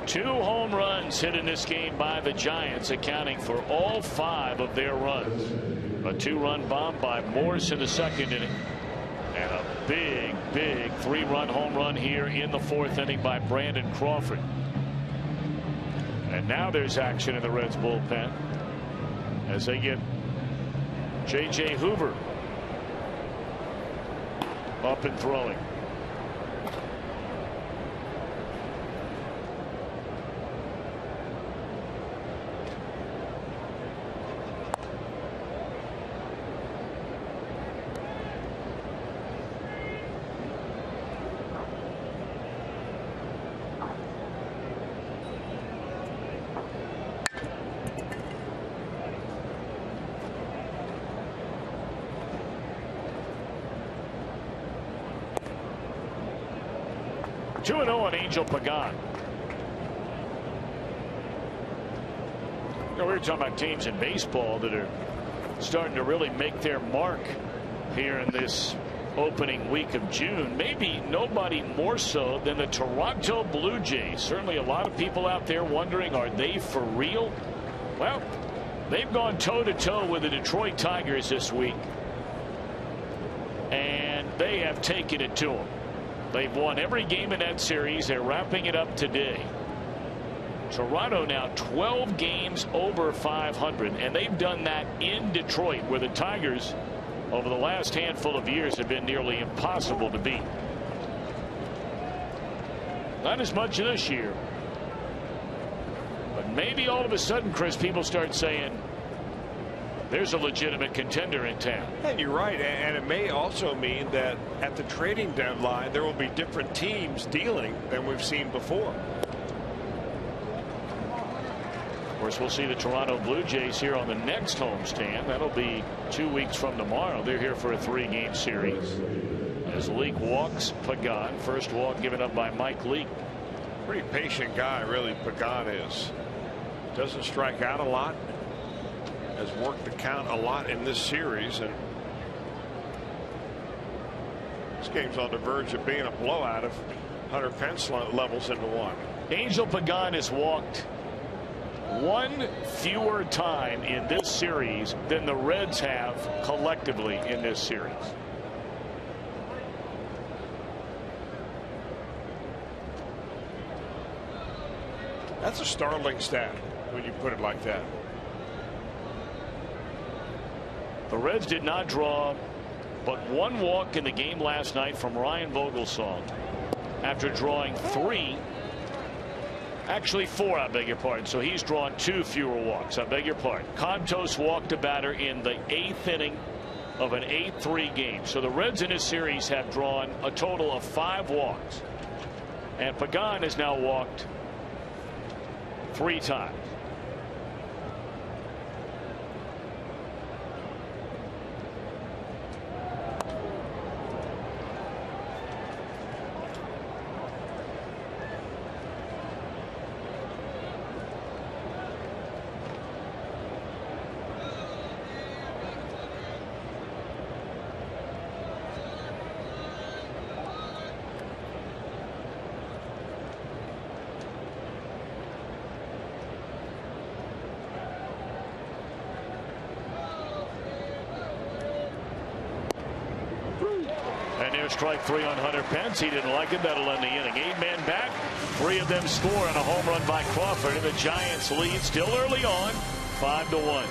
Two home runs hit in this game by the Giants, accounting for all 5 of their runs. A 2-run bomb by Morse in the second inning, and a big 3-run home run here in the 4th inning by Brandon Crawford. And now there's action in the Reds bullpen as they get J.J. Hoover up and throwing. Two 2-0 on Angel Pagan. We were talking about teams in baseball that are starting to really make their mark here in this opening week of June. Maybe nobody more so than the Toronto Blue Jays. Certainly a lot of people out there wondering, are they for real? Well, they've gone toe-to-toe with the Detroit Tigers this week, and they have taken it to them. They've won every game in that series. They're wrapping it up today. Toronto now 12 games over 500, and they've done that in Detroit, where the Tigers over the last handful of years have been nearly impossible to beat. Not as much this year, but maybe all of a sudden, Chris, people start saying there's a legitimate contender in town. And you're right, and it may also mean that at the trading deadline there will be different teams dealing than we've seen before. Of course, we'll see the Toronto Blue Jays here on the next homestand. That'll be 2 weeks from tomorrow. They're here for a 3-game series. As Leake walks Pagan, first walk given up by Mike Leake. Pretty patient guy, really, Pagan is. Doesn't strike out a lot. Has worked the count a lot in this series, and this game's on the verge of being a blowout if Hunter Pence levels into one. Angel Pagan has walked one fewer time in this series than the Reds have collectively in this series. That's a startling stat when you put it like that. The Reds did not draw but one walk in the game last night from Ryan Vogelsong after drawing 3. Actually 4, I beg your pardon. So he's drawn 2 fewer walks. I beg your pardon. Contos walked a batter in the 8th inning of an 8-3 game. So the Reds in this series have drawn a total of 5 walks. And Pagan has now walked 3 times. there, strike 3 on Hunter Pence. He didn't like it. That'll end the inning. 8 men back. 3 of them score on a home run by Crawford. And the Giants lead still early on, 5-1.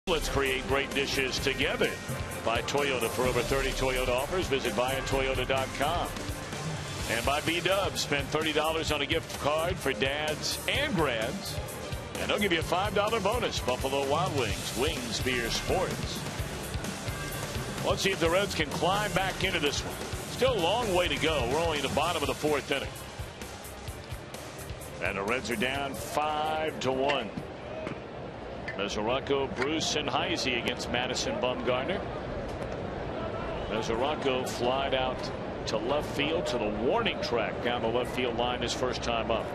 Let's create great dishes together. By Toyota. For over 30 Toyota offers, visit buyatoyota.com. And by B-Dubs, spend $30 on a gift card for dads and grads. And they'll give you a $5 bonus. Buffalo Wild Wings, Wings Beer Sports. Let's see if the Reds can climb back into this one. Still a long way to go. We're only in the bottom of the 4th inning. And the Reds are down 5-1. Mesoraco, Bruce, and Heisey against Madison, Bumgarner. Mesoraco flied out to left field to the warning track down the left field line his first time up.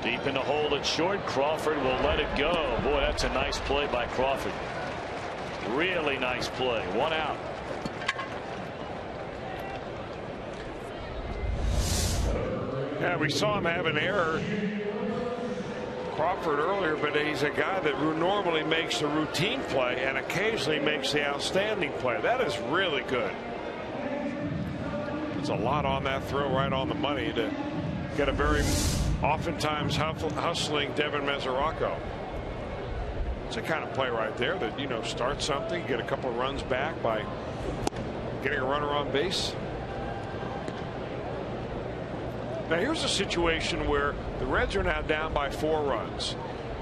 Deep in the hole at short. Crawford will let it go. Boy, that's a nice play by Crawford. Really nice play. 1 out. Yeah, we saw him have an error, Crawford, earlier, but he's a guy that normally makes the routine play and occasionally makes the outstanding play. That is really good. There's a lot on that throw, right on the money, to get a very oftentimes hustling Devin Mesoraco. It's a kind of play right there that, you know, start something, get a couple runs back by getting a runner on base. Now here's a situation where the Reds are now down by 4 runs.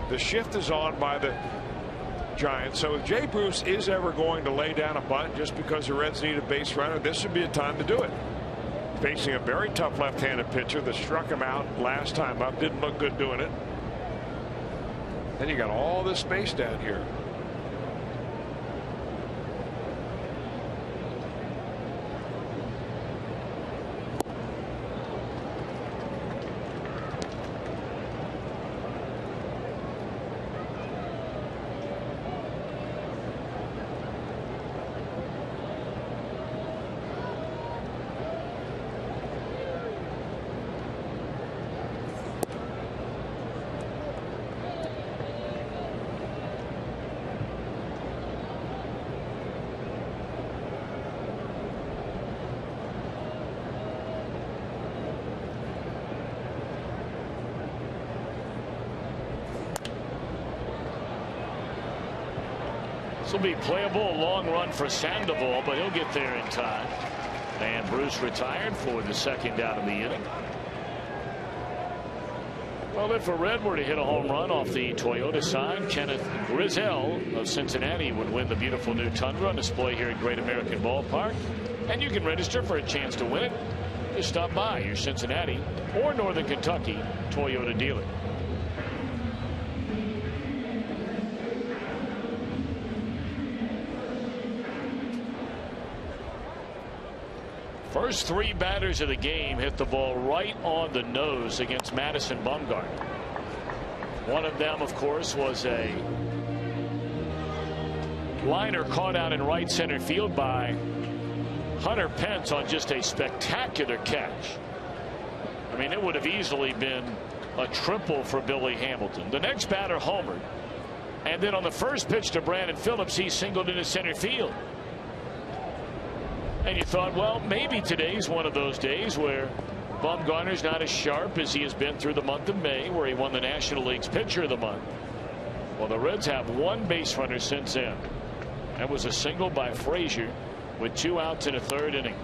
The shift is on by the Giants. So if Jay Bruce is ever going to lay down a bunt just because the Reds need a base runner, this would be a time to do it. Facing a very tough left-handed pitcher that struck him out last time up. Didn't look good doing it. Then you got all this space down here. This will be playable. A long run for Sandoval, but he'll get there in time. And Bruce retired for the 2nd out of the inning. Well, if a Red were to hit a home run off the Toyota side, Kenneth Grizzell of Cincinnati would win the beautiful new Tundra on display here at Great American Ballpark. And you can register for a chance to win it. Just stop by your Cincinnati or Northern Kentucky Toyota dealer. First 3 batters of the game hit the ball right on the nose against Madison Bumgarner. One of them, of course, was a liner caught out in right center field by Hunter Pence on just a spectacular catch. I mean, it would have easily been a triple for Billy Hamilton. The next batter homered, and then on the first pitch to Brandon Phillips, he singled into center field. And you thought, well, maybe today's one of those days where Bumgarner's not as sharp as he has been through the month of May, where he won the National League's Pitcher of the Month. Well, the Reds have 1 base runner since then. That was a single by Frazier with 2 outs in a 3rd inning.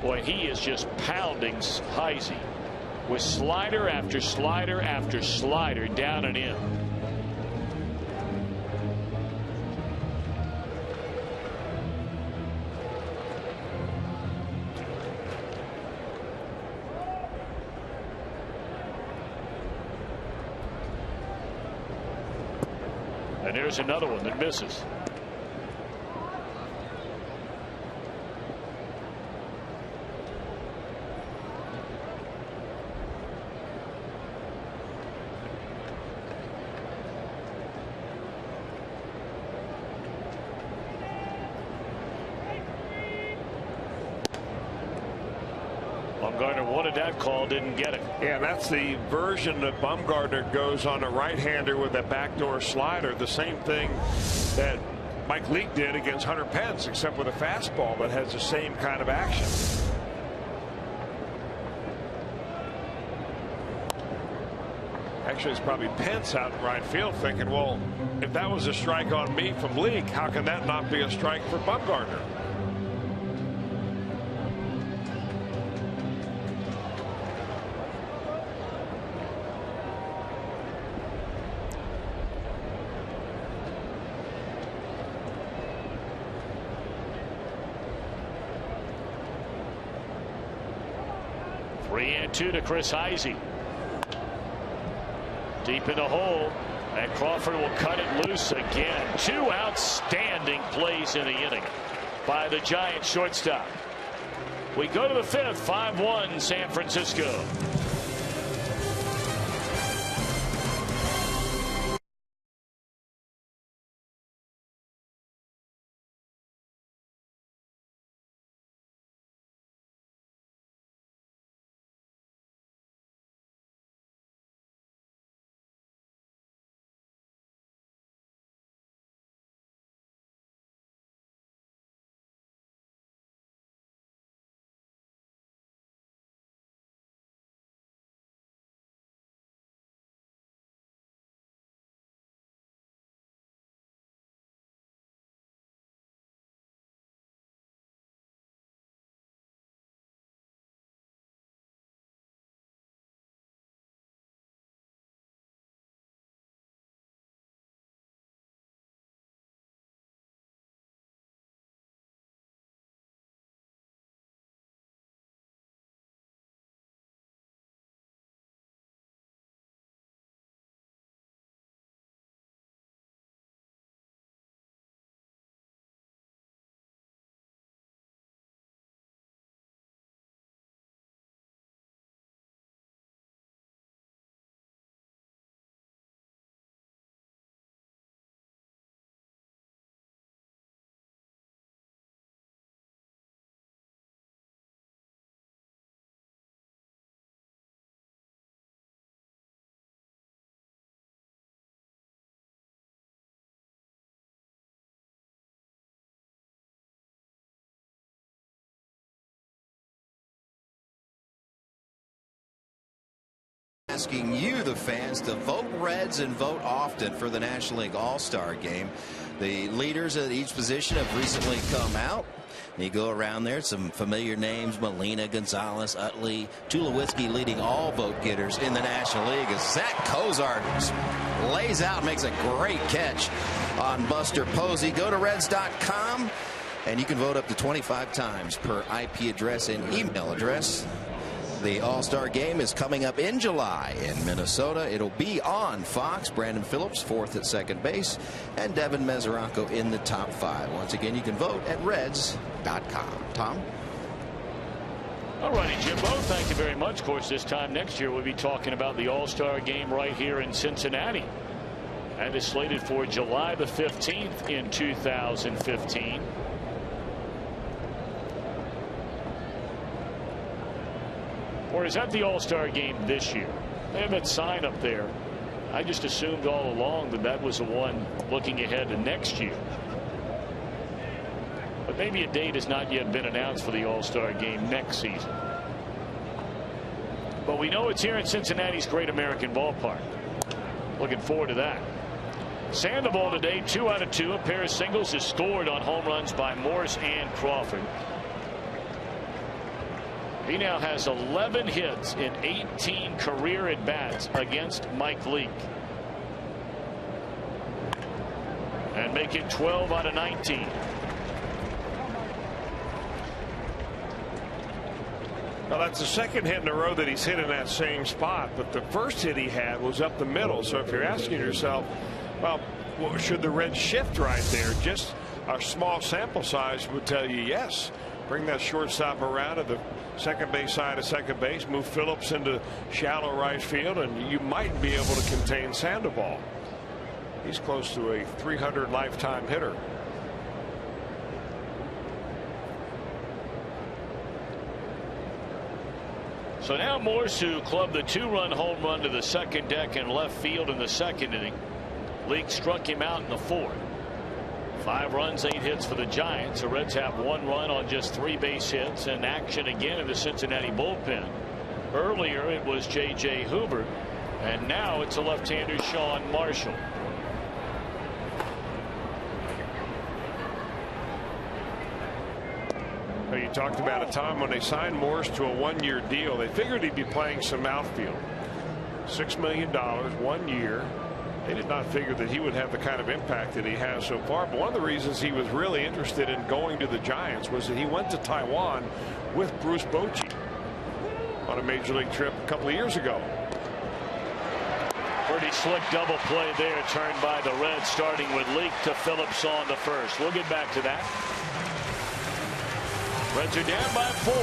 Boy, he is just pounding Heisey with slider after slider after slider down and in. And there's another one that misses. Bumgarner wanted that call, didn't get it. Yeah, that's the version that Bumgarner goes on a right-hander with a backdoor slider. The same thing that Mike Leake did against Hunter Pence, except with a fastball that has the same kind of action. Actually, it's probably Pence out in right field thinking, well, if that was a strike on me from Leake, how can that not be a strike for Bumgarner? Two to Chris Heisey. Deep in the hole, and Crawford will cut it loose again. 2 outstanding plays in the inning by the Giants shortstop. We go to the 5th, 5-1 San Francisco. Asking you, the fans, to vote Reds and vote often for the National League All-Star Game. The leaders at each position have recently come out. You go around there, some familiar names: Molina, Gonzalez, Utley, Tulowitzki leading all vote getters in the National League as Zach Cozart lays out, makes a great catch on Buster Posey. Go to Reds.com and you can vote up to 25 times per IP address and email address. The All-Star Game is coming up in July in Minnesota. It'll be on Fox. Brandon Phillips 4th at second base, and Devin Mesoraco in the top 5. Once again, you can vote at Reds.com. Tom? All righty, Jimbo, thank you very much. Of course, this time next year we'll be talking about the All-Star game right here in Cincinnati. And is slated for July the 15th in 2015. Or is that the All-Star game this year? They have that sign up there. I just assumed all along that that was the one looking ahead to next year. But maybe a date has not yet been announced for the All-Star game next season. But we know it's here in Cincinnati's Great American Ballpark. Looking forward to that. Sandoval today, 2 out of 2. A pair of singles is scored on home runs by Morse and Crawford. He now has 11 hits in 18 career at-bats against Mike Leake. And make it 12 out of 19. Now, that's the second hit in a row that he's hit in that same spot, but the first hit he had was up the middle. So if you're asking yourself, well, should the Reds shift right there? Just a small sample size would tell you yes. Bring that shortstop around to the second base side of second base, move Phillips into shallow right field, and you might be able to contain Sandoval. He's close to a 300 lifetime hitter. So now Morse, who clubbed the 2-run home run to the second deck in left field in the second inning. Leake struck him out in the fourth. 5 runs, 8 hits for the Giants. The Reds have 1 run on just 3 base hits, and action again in the Cincinnati bullpen. Earlier it was J.J. Hoover, and now it's a left-hander, Sean Marshall. You talked about a time when they signed Morse to a 1-year deal. They figured he'd be playing some outfield. $6 million, 1 year. They did not figure that he would have the kind of impact that he has so far. But one of the reasons he was really interested in going to the Giants was that he went to Taiwan with Bruce Bochy on a major league trip a couple of years ago. Pretty slick double play there, turned by the Reds, starting with Leake to Phillips on the first. We'll get back to that. Reds are down by 4.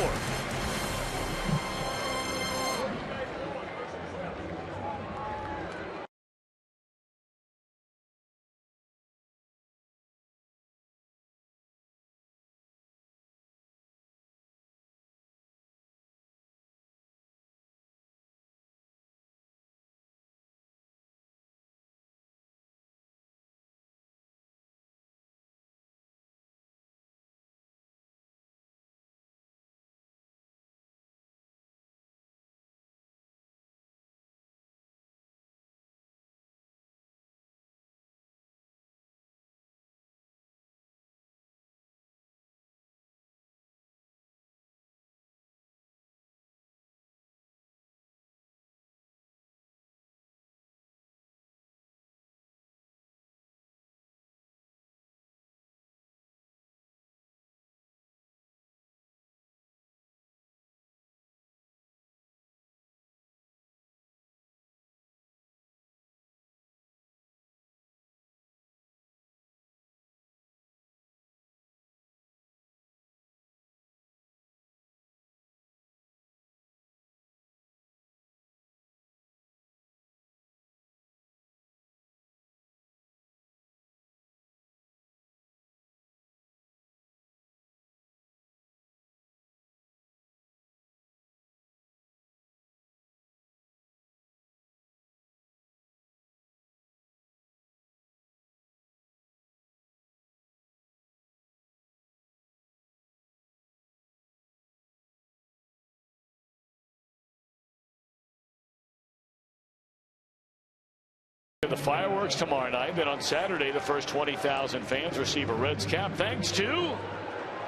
The fireworks tomorrow night. Then on Saturday, the first 20,000 fans receive a Reds cap thanks to,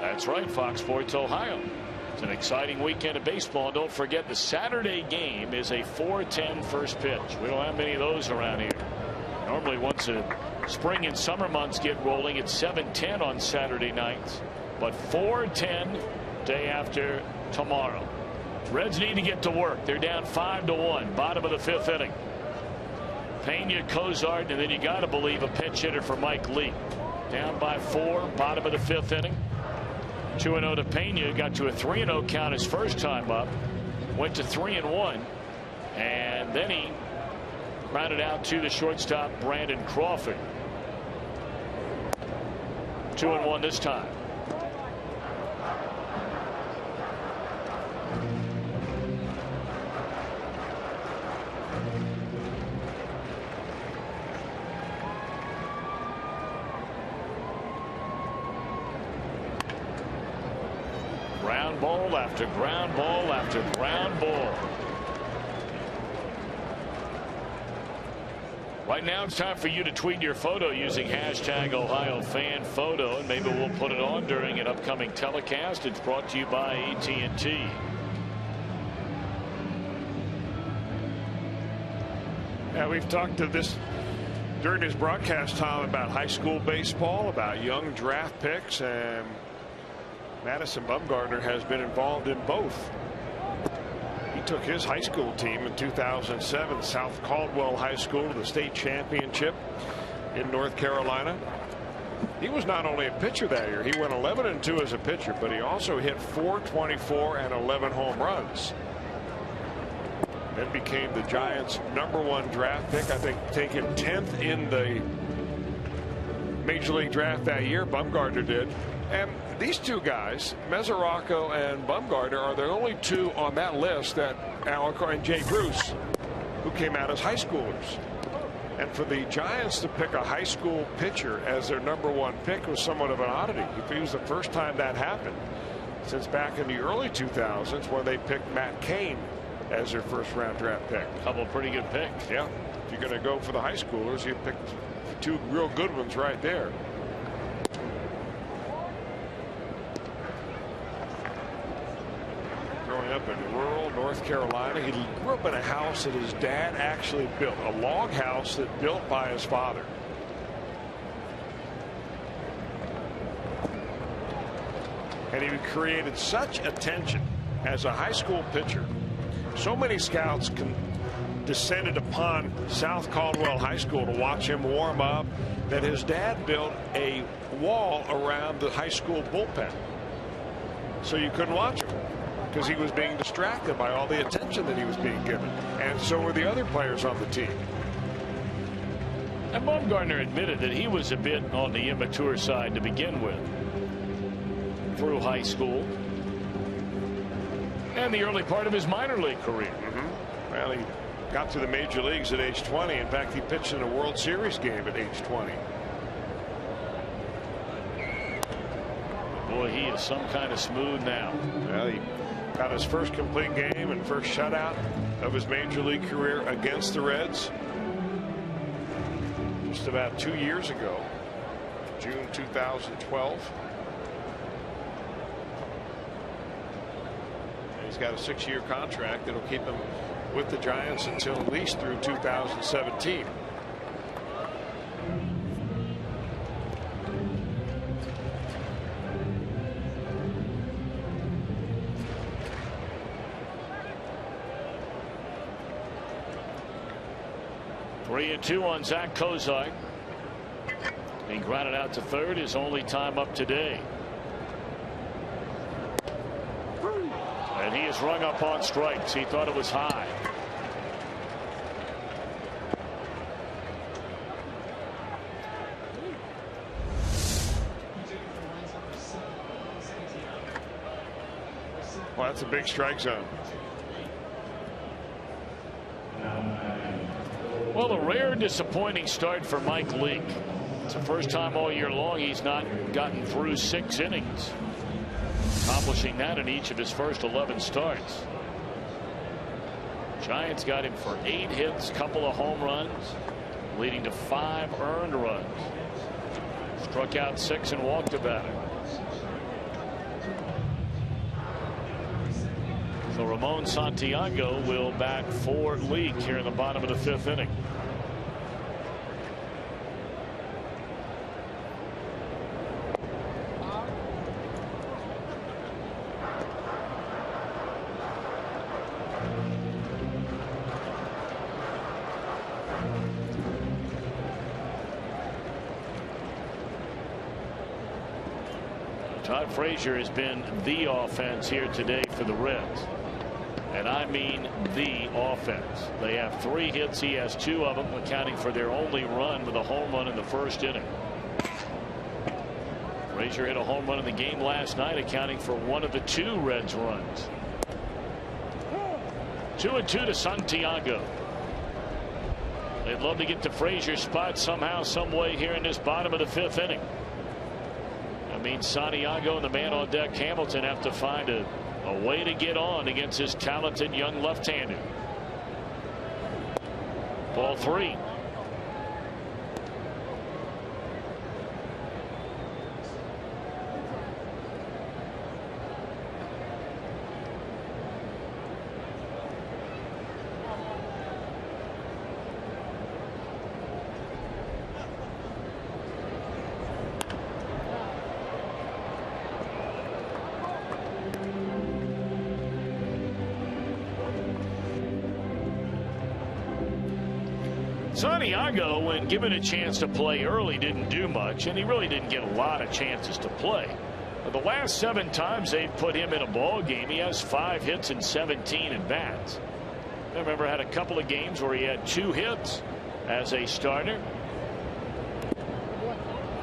that's right, Fox Sports Ohio. It's an exciting weekend of baseball. Don't forget the Saturday game is a 4:10 first pitch. We don't have many of those around here. Normally once the spring and summer months get rolling, it's 7:10 on Saturday nights. But 4:10 day after tomorrow. Reds need to get to work. They're down 5-1, bottom of the 5th inning. Pena, Cozart, and then you got to believe a pinch hitter for Mike Leake. Down by 4, bottom of the 5th inning. 2-0 to Pena. Got to a 3-0 count his first time up. Went to 3-1. And then he grounded out to the shortstop, Brandon Crawford. 2-1 this time. Ground ball after ground ball after ground ball. Right now it's time for you to tweet your photo using hashtag #OhioFanPhoto, and maybe we'll put it on during an upcoming telecast. It's brought to you by AT&T. Yeah, we've talked to this during his broadcast time about high school baseball, about young draft picks, and Madison Bumgarner has been involved in both. He took his high school team in 2007, South Caldwell High School, to the state championship in North Carolina. He was not only a pitcher that year. He went 11-2 as a pitcher, but he also hit .424 and 11 home runs. Then became the Giants' #1 draft pick, I think taken 10th in the Major League draft that year. Bumgarner did. And these two guys, Mesoraco and Bumgarner, are the only two on that list that Alacor and Jay Bruce, who came out as high schoolers. And for the Giants to pick a high school pitcher as their #1 pick was somewhat of an oddity. It was the first time that happened since back in the early 2000s when they picked Matt Cain as their first-round draft pick. A couple of pretty good picks. Yeah, if you're going to go for the high schoolers, you picked two real good ones right there. Growing up in rural North Carolina, he grew up in a house that his dad actually built, a log house that built by his father. And he created such attention as a high school pitcher. So many scouts descended upon South Caldwell High School to watch him warm up that his dad built a wall around the high school bullpen so you couldn't watch him because he was being distracted by all the attention that he was being given, and so were the other players on the team. And Bumgarner admitted that he was a bit on the immature side to begin with through high school and the early part of his minor league career. Well, he got to the major leagues at age 20. In fact, he pitched in a World Series game at age 20. Boy, he is some kind of smooth now. Well, he got his first complete game and first shutout of his major league career against the Reds just about 2 years ago, June 2012. He's got a 6-year contract that'll keep him with the Giants until at least through 2017. Three and 2 on Zach Kozak. He grounded out to third, his only time up today. And he is rung up on strikes. He thought it was high. Well, that's a big strike zone. Well, a rare disappointing start for Mike Leake. It's the first time all year long he's not gotten through 6 innings. Accomplishing that in each of his first 11 starts. Giants got him for 8 hits, couple of home runs, leading to 5 earned runs. Struck out 6 and walked about it. So Ramon Santiago will bat for Leake here in the bottom of the 5th inning. Todd Frazier has been the offense here today for the Reds. And I mean the offense. They have 3 hits. He has 2 of them, accounting for their only run with a home run in the first inning. Frazier hit a home run in the game last night, accounting for 1 of the 2 Reds runs. 2-2 to Santiago. They'd love to get to Frazier's spot somehow, some way here in this bottom of the 5th inning. I mean, Santiago and the man on deck, Hamilton, have to find a way to get on against this talented young left-hander. Ball 3. Santiago, when given a chance to play early, didn't do much, and he really didn't get a lot of chances to play. But the last 7 times they've put him in a ball game, he has 5 hits and 17 at bats. I remember had a couple of games where he had 2 hits as a starter.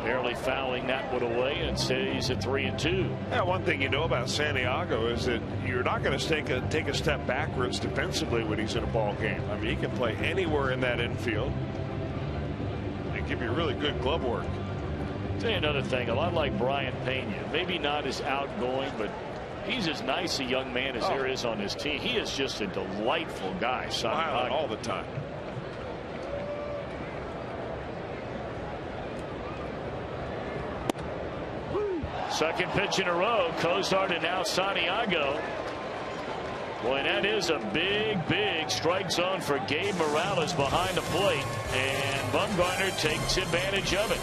Barely fouling that one away, and stays at 3-2. Yeah, one thing you know about Santiago is that you're not going to take a step backwards defensively when he's in a ball game. I mean, he can play anywhere in that infield and give you really good glove work. I'll tell you another thing, a lot like Brian Pena, maybe not as outgoing, but he's as nice a young man as there is on his team. He is just a delightful guy. Smiling all the time. Second pitch in a row. Cozart and now Santiago. Boy, that is a big strike zone for Gabe Morales behind the plate. And Bumgarner takes advantage of it.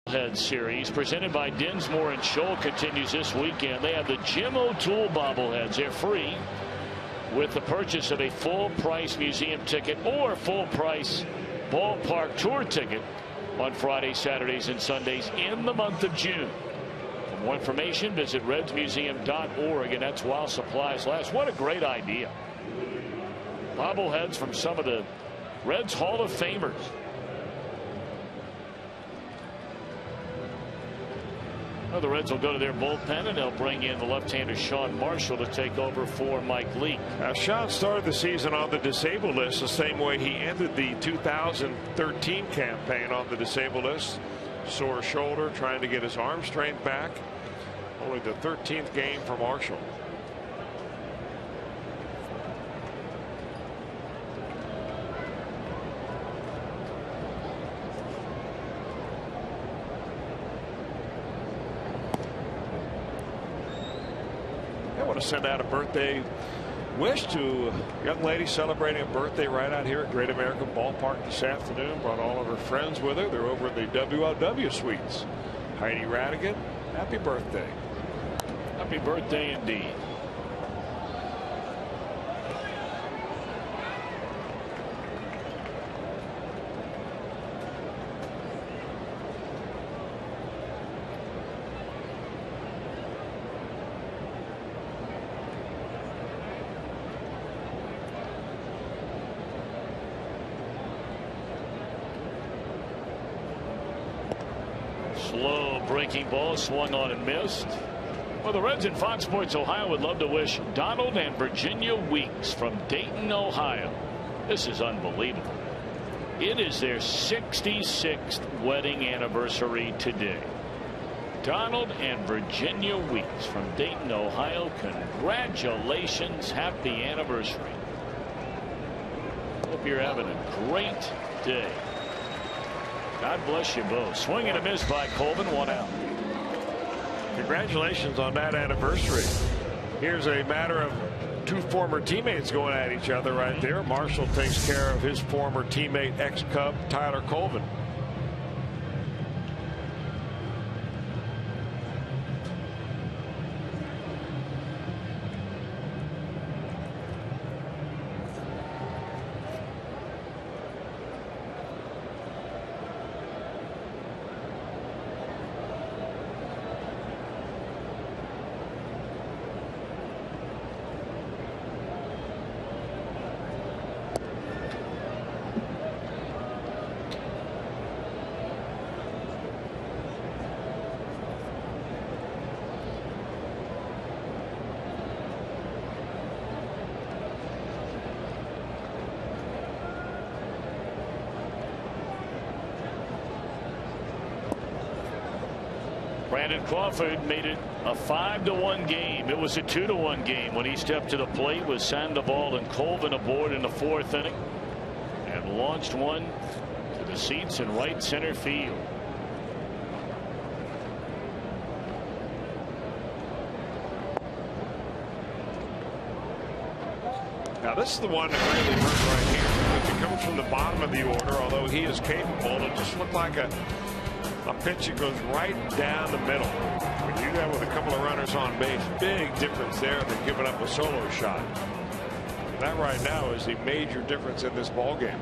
Head series presented by Dinsmore and Scholl continues this weekend. They have the Jim O'Toole bobbleheads. They're free with the purchase of a full price museum ticket or full price ballpark tour ticket on Fridays, Saturdays, and Sundays in the month of June. For more information, visit redsmuseum.org, and that's while supplies last. What a great idea. Bobbleheads from some of the Reds Hall of Famers. Well, the Reds will go to their bullpen, and they'll bring in the left-hander Sean Marshall to take over for Mike Leake. Now, Sean started the season on the disabled list the same way he ended the 2013 campaign on the disabled list. Sore shoulder, trying to get his arm strength back. Only the 13th game for Marshall. I want to send out a birthday wish to a young lady celebrating a birthday right out here at Great American Ballpark this afternoon. Brought all of her friends with her. They're over at the WLW Suites. Heidi Radigan, happy birthday. Happy birthday indeed. Slow breaking ball, swung on and missed. Well, the Reds in Fox Sports Ohio would love to wish Donald and Virginia Weeks from Dayton, Ohio. This is unbelievable. It is their 66th wedding anniversary today. Donald and Virginia Weeks from Dayton, Ohio, congratulations. Happy anniversary. Hope you're having a great day. God bless you both. Swing and a miss by Colvin, 1 out. Congratulations on that anniversary. Here's a matter of two former teammates going at each other right there. Marshall takes care of his former teammate, ex-Cub Tyler Colvin. Brandon Crawford made it a 5-1 game. It was a 2-1 game when he stepped to the plate with Sandoval and Colvin aboard in the 4th inning and launched one to the seats in right center field. Now this is the one that really hurt right here. If he comes from the bottom of the order, although he is capable, it just looked like a pitch that goes right down the middle. When you do that with a couple of runners on base, big difference there than giving up a solo shot. And that right now is the major difference in this ball game.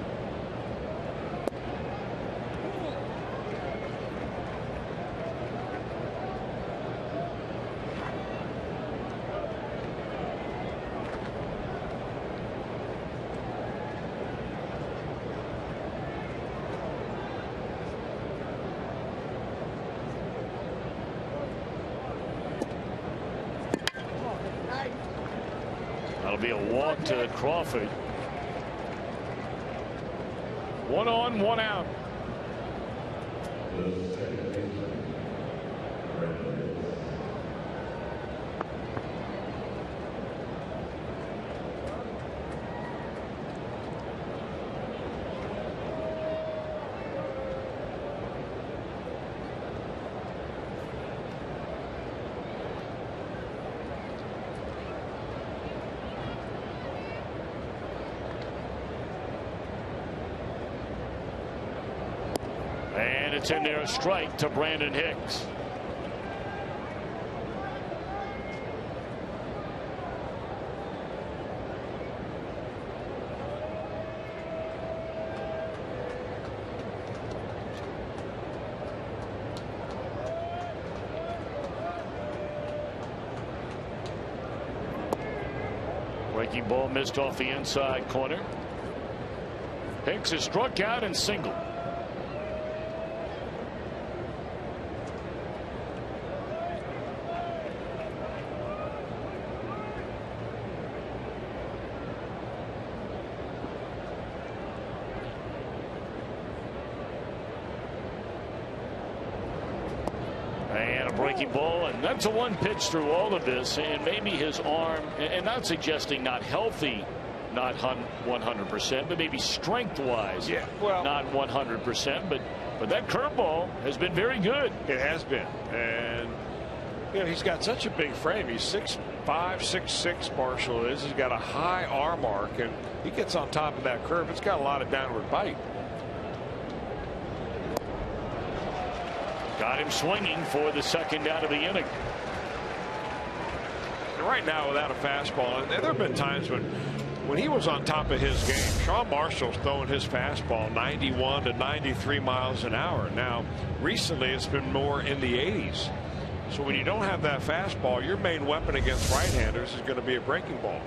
That'll be a walk to Crawford. 1 on, 1 out. And it's in there, a strike to Brandon Hicks. Breaking ball missed off the inside corner. Hicks is struck out and singled. And a breaking ball, and that's a one pitch through all of this, and maybe his arm, and not suggesting not healthy, not 100%, but maybe strength wise, yeah, well, not 100%, but that curveball has been very good. It has been, and you know, he's got such a big frame. He's 5'6" Marshall is. He's got a high arm arc, and he gets on top of that curve. It's got a lot of downward bite. Got him swinging for the second out of the inning. And right now, without a fastball, and there have been times when he was on top of his game. Sean Marshall's throwing his fastball 91 to 93 miles an hour. Now, recently it's been more in the 80s. So when you don't have that fastball, your main weapon against right-handers is going to be a breaking ball.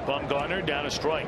Bumgarner down a strike.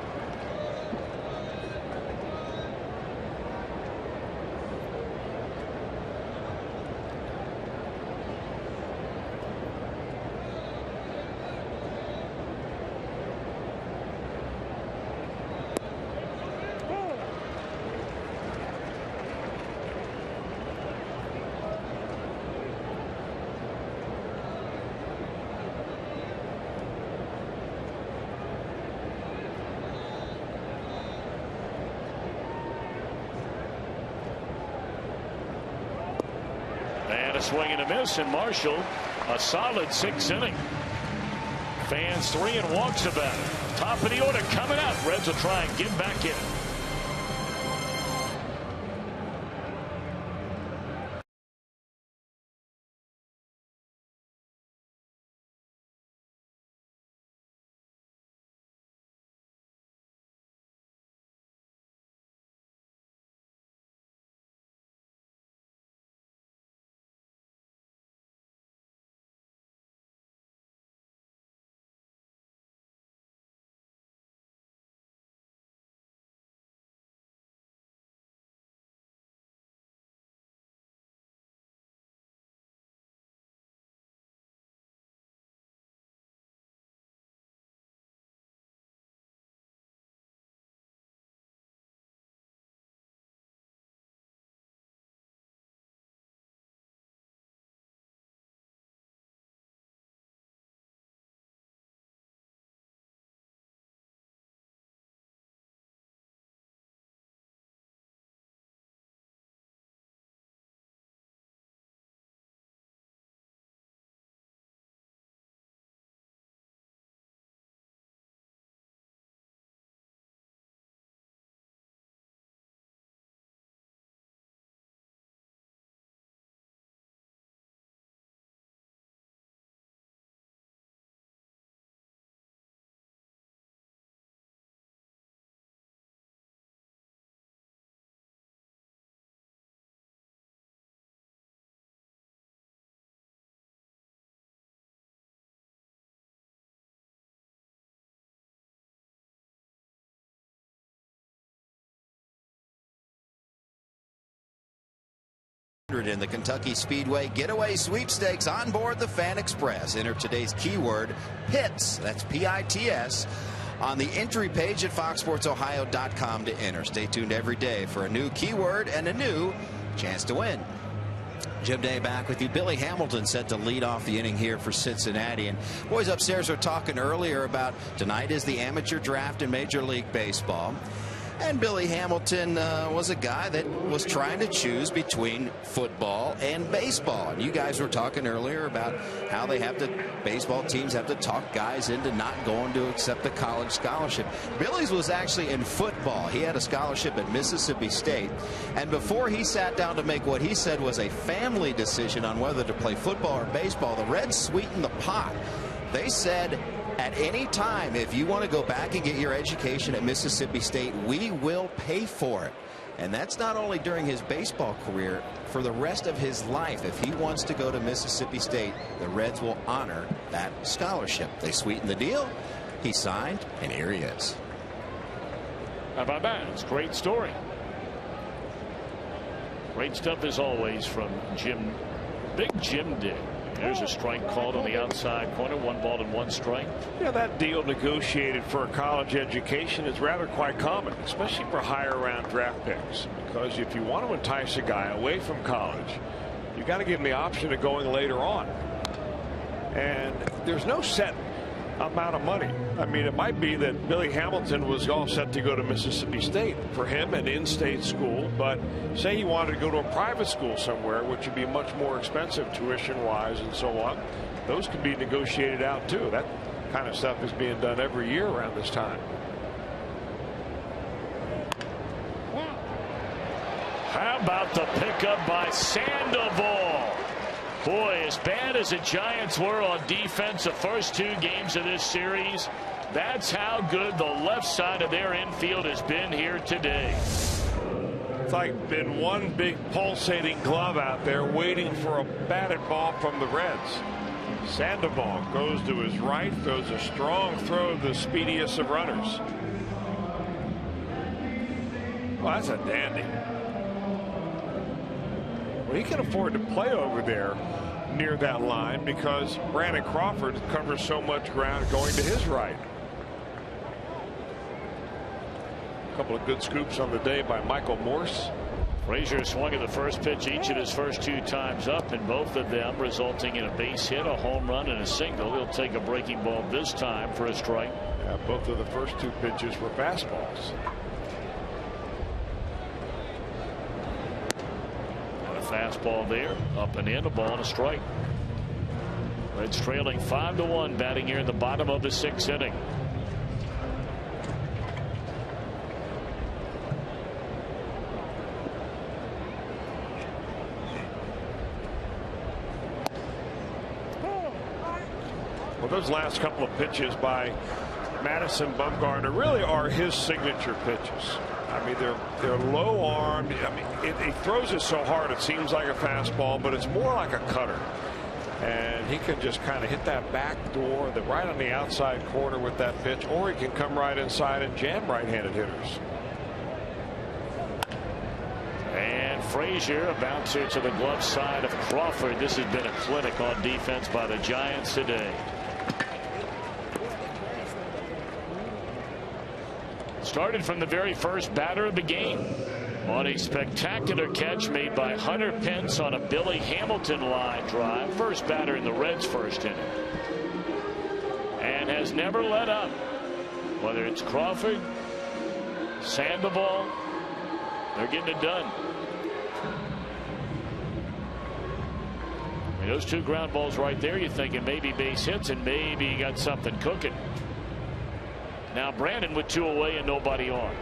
A swing and a miss, and Marshall a solid 6th inning. Fans 3 and walks about it. Top of the order coming up. Reds will try and get back in. In the Kentucky Speedway Getaway Sweepstakes on board the Fan Express. Enter today's keyword PITS. That's PITS on the entry page at foxsportsohio.com to enter. Stay tuned every day for a new keyword and a new chance to win. Jim Day back with you. Billy Hamilton set to lead off the inning here for Cincinnati. And boys upstairs are talking earlier about tonight is the amateur draft in Major League Baseball. And Billy Hamilton was a guy that was trying to choose between football and baseball. And you guys were talking earlier about how baseball teams have to talk guys into not going to accept a college scholarship. Billy's was actually in football. He had a scholarship at Mississippi State. And before he sat down to make what he said was a family decision on whether to play football or baseball, the Reds sweetened the pot. They said, at any time, if you want to go back and get your education at Mississippi State, we will pay for it. And that's not only during his baseball career, for the rest of his life. If he wants to go to Mississippi State, the Reds will honor that scholarship. They sweetened the deal. He signed, and here he is. How about that? It's a great story. Great stuff as always from Jim. Big Jim Day. There's a strike called on the outside corner. 1 ball and 1 strike. You know, that deal negotiated for a college education is rather quite common, especially for higher round draft picks. Because if you want to entice a guy away from college, you've got to give him the option of going later on. And there's no set amount of money. I mean, it might be that Billy Hamilton was all set to go to Mississippi State. For him, an in-state school, but say he wanted to go to a private school somewhere, which would be much more expensive tuition-wise and so on. Those could be negotiated out too. That kind of stuff is being done every year around this time. How about the pickup by Sandoval? Boy, as bad as the Giants were on defense the first 2 games of this series, that's how good the left side of their infield has been here today. It's like been one big pulsating glove out there waiting for a batted ball from the Reds. Sandoval goes to his right, throws a strong throw, the speediest of runners. Well, that's a dandy. Well, he can afford to play over there near that line because Brandon Crawford covers so much ground going to his right. A couple of good scoops on the day by Michael Morse. Frazier swung at the first pitch each of his first 2 times up, and both of them resulting in a base hit, a home run, and a single. He'll take a breaking ball this time for a strike. Yeah, both of the first 2 pitches were fastballs. Fastball there, up and in, a ball and a strike. Reds trailing 5-1, batting here in the bottom of the 6th inning. Well, those last couple of pitches by Madison Bumgarner really are his signature pitches. I mean, they're low armed. I mean, he throws it so hard it seems like a fastball, but it's more like a cutter. And he can just kind of hit that back door, right on the outside corner with that pitch, or he can come right inside and jam right-handed hitters. And Frazier, a bouncer to the glove side of Crawford. This has been a clinic on defense by the Giants today. Started from the very first batter of the game on a spectacular catch made by Hunter Pence on a Billy Hamilton line drive. First batter in the Reds' first inning. And has never let up. Whether it's Crawford, Sandoval, they're getting it done. I mean, those 2 ground balls right there, you're thinking maybe base hits and maybe you got something cooking. Now Brandon with 2 away and nobody on.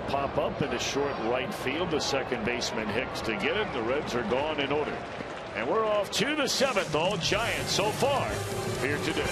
Pop up into short right field. The second baseman Hicks to get it. The Reds are gone in order. And we're off to the 7th. All Giants so far here today.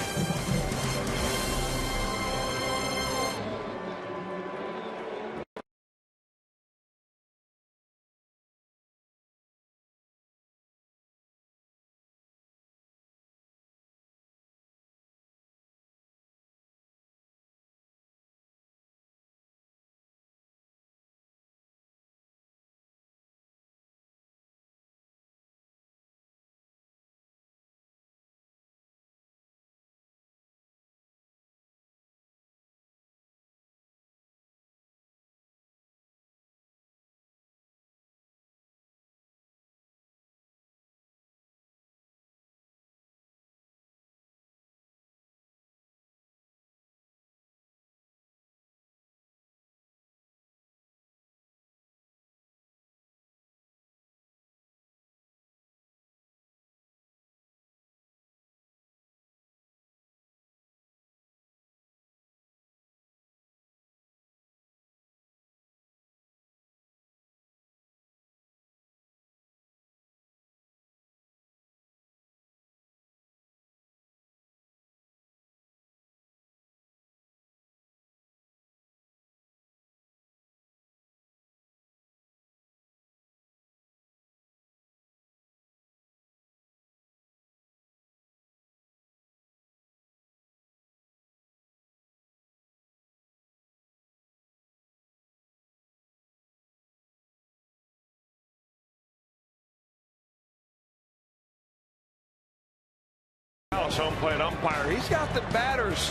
Gonzalez, home plate umpire. He's got the batters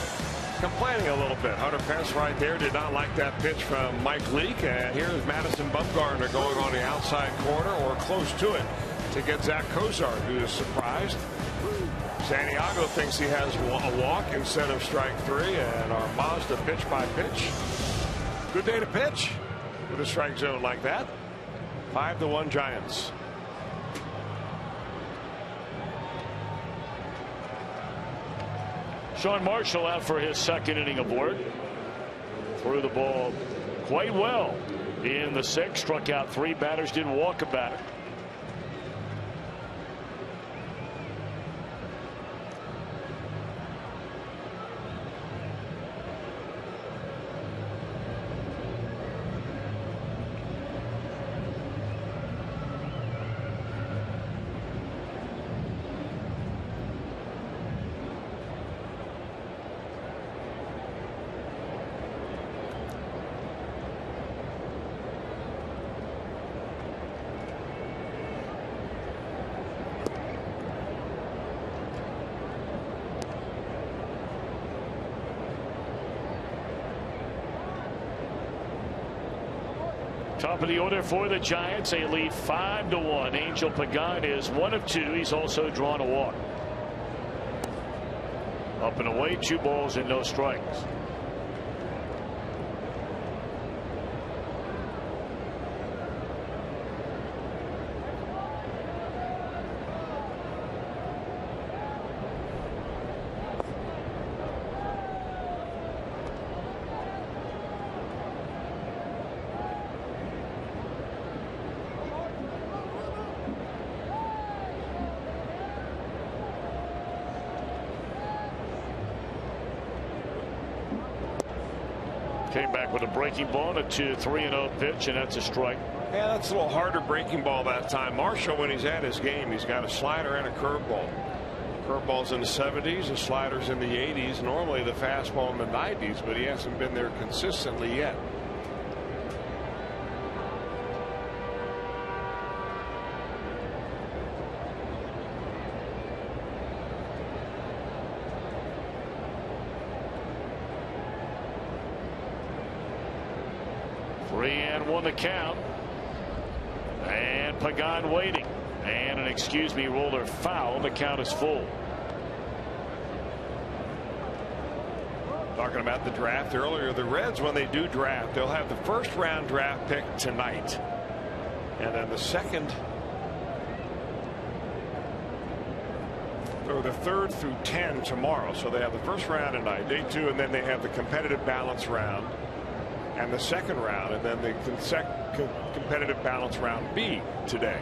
complaining a little bit. Hunter Pence right there did not like that pitch from Mike Leake. And here's Madison Bumgarner going on the outside corner or close to it to get Zach Kozar, who is surprised. Santiago thinks he has a walk instead of strike 3, and our Mazda pitch by pitch. Good day to pitch with a strike zone like that. 5-1 Giants. Sean Marshall out for his second inning of work. Threw the ball quite well in the 6th. Struck out 3 batters, didn't walk a batter. Top of the order for the Giants. They lead 5-1. Angel Pagan is 1 of 2. He's also drawn a walk. Up and away, 2 balls and no strikes. Came back with a breaking ball and a 2-3-0 pitch, and that's a strike. Yeah, that's a little harder breaking ball that time. Marshall, when he's at his game, he's got a slider and a curveball. Curveball's in the 70s, the slider's in the 80s, normally the fastball in the 90s, but he hasn't been there consistently yet. The count, and Pagan waiting, and an excuse me roller foul. The count is full. Talking about the draft earlier, the Reds, when they do draft, they'll have the first round draft pick tonight, and then the second or the 3rd through 10 tomorrow. So they have the first round tonight, day 2, and then they have the competitive balance round and the second round, and then the competitive balance round B today.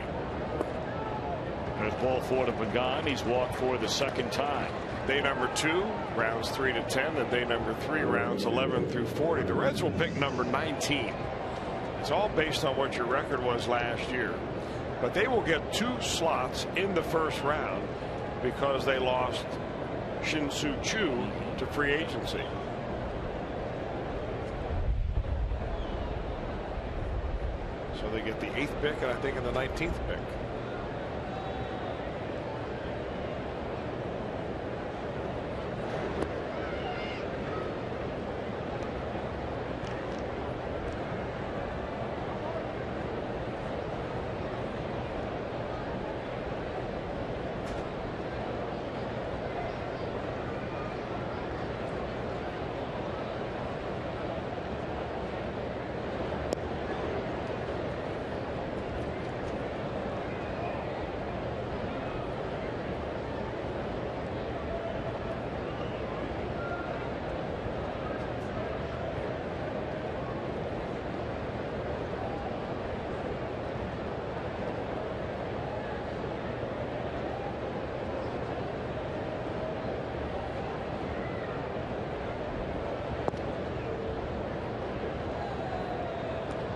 There's ball 4 to Pagan. He's walked for the 2nd time. Day number 2, rounds 3 to 10, and day number 3, rounds 11 through 40. The Reds will pick number 19. It's all based on what your record was last year, but they will get 2 slots in the first round because they lost Shin-Soo Choo to free agency. So they get the 8th pick, and I think in the 19th pick.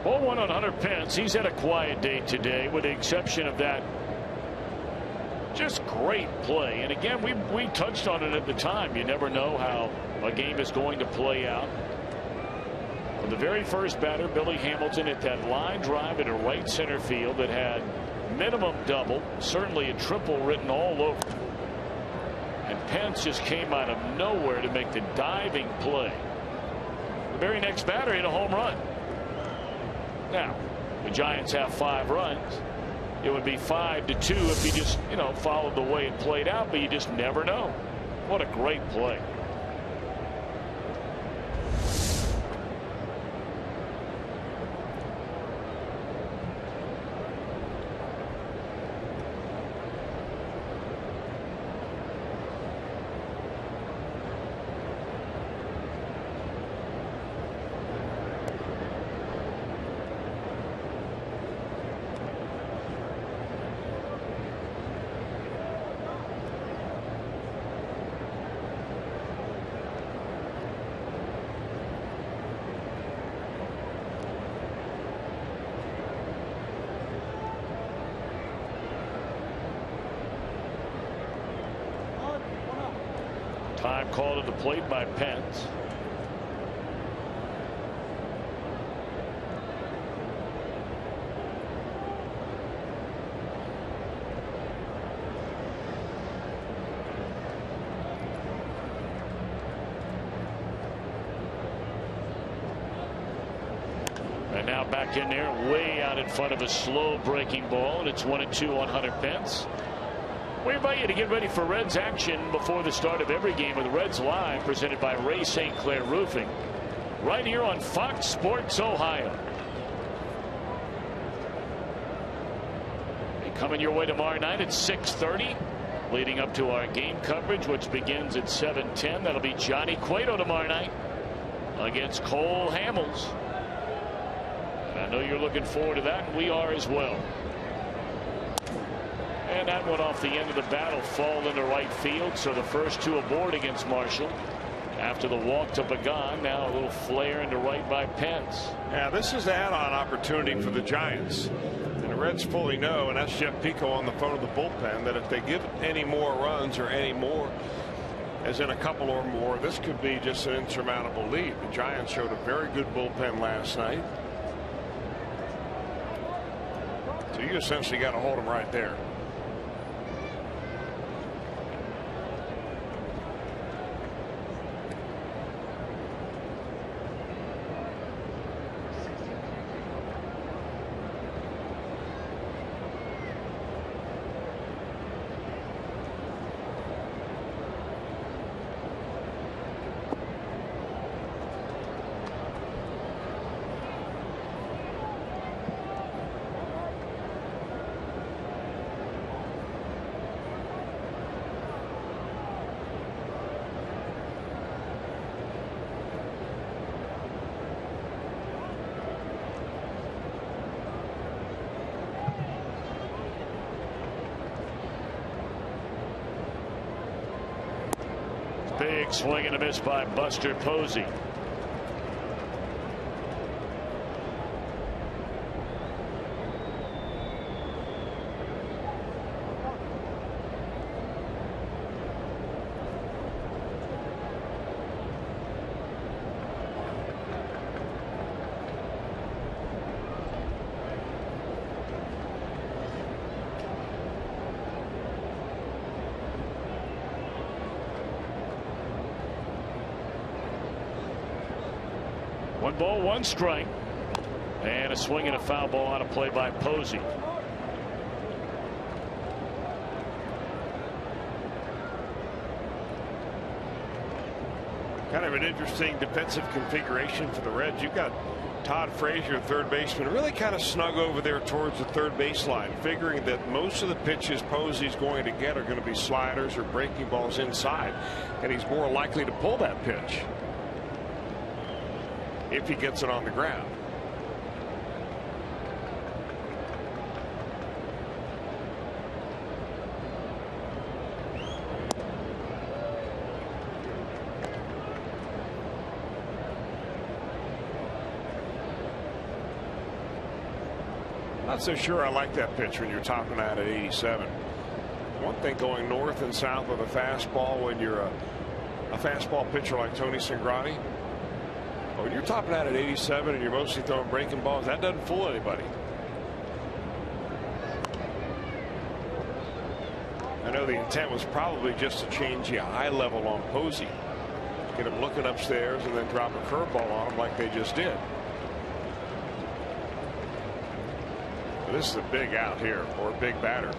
Ball 1 on Hunter Pence. He's had a quiet day today, with the exception of that just great play. And again, we touched on it at the time. You never know how a game is going to play out. But the very first batter, Billy Hamilton, hit that line drive into right center field that had minimum double, certainly a triple written all over. And Pence just came out of nowhere to make the diving play. The very next batter hit a home run. Now, the Giants have 5 runs. It would be 5-2 if you just, followed the way it played out, but you just never know. What a great play. Time called at the plate by Pence. And now back in there, way out in front of a slow breaking ball, and it's 1-2 on Hunter Pence. We invite you to get ready for Reds action before the start of every game with Reds Live, presented by Ray St. Clair Roofing, right here on Fox Sports Ohio. Coming your way tomorrow night at 6:30, leading up to our game coverage, which begins at 7:10. That'll be Johnny Cueto tomorrow night against Cole Hamels. And I know you're looking forward to that, and we are as well. And that one off the end of the battle, fall into right field. So the first 2 aboard against Marshall. After the walk to Pagan, now a little flare into right by Pence. Yeah, this is an add-on opportunity for the Giants. And the Reds fully know, and that's Jeff Pico on the phone of the bullpen, that if they give any more runs or any more, as in a couple or more, this could be just an insurmountable lead. The Giants showed a very good bullpen last night. So you essentially got to hold them right there. Big swing and a miss by Buster Posey. One ball, one strike, and a swing and a foul ball on a play by Posey. Kind of an interesting defensive configuration for the Reds. You've got Todd Frazier, third baseman, really kind of snug over there towards the third baseline, figuring that most of the pitches Posey's going to get are going to be sliders or breaking balls inside, and he's more likely to pull that pitch if he gets it on the ground. Not so sure I like that pitch when you're topping out at 87. One thing going north and south with a fastball when you're a fastball pitcher like Tony Cingrani. When you're topping out at 87 and you're mostly throwing breaking balls, that doesn't fool anybody. know the intent was probably just to change the eye level on Posey. Get him looking upstairs and then drop a curveball on him like they just did. But this is a big out here for a big batter.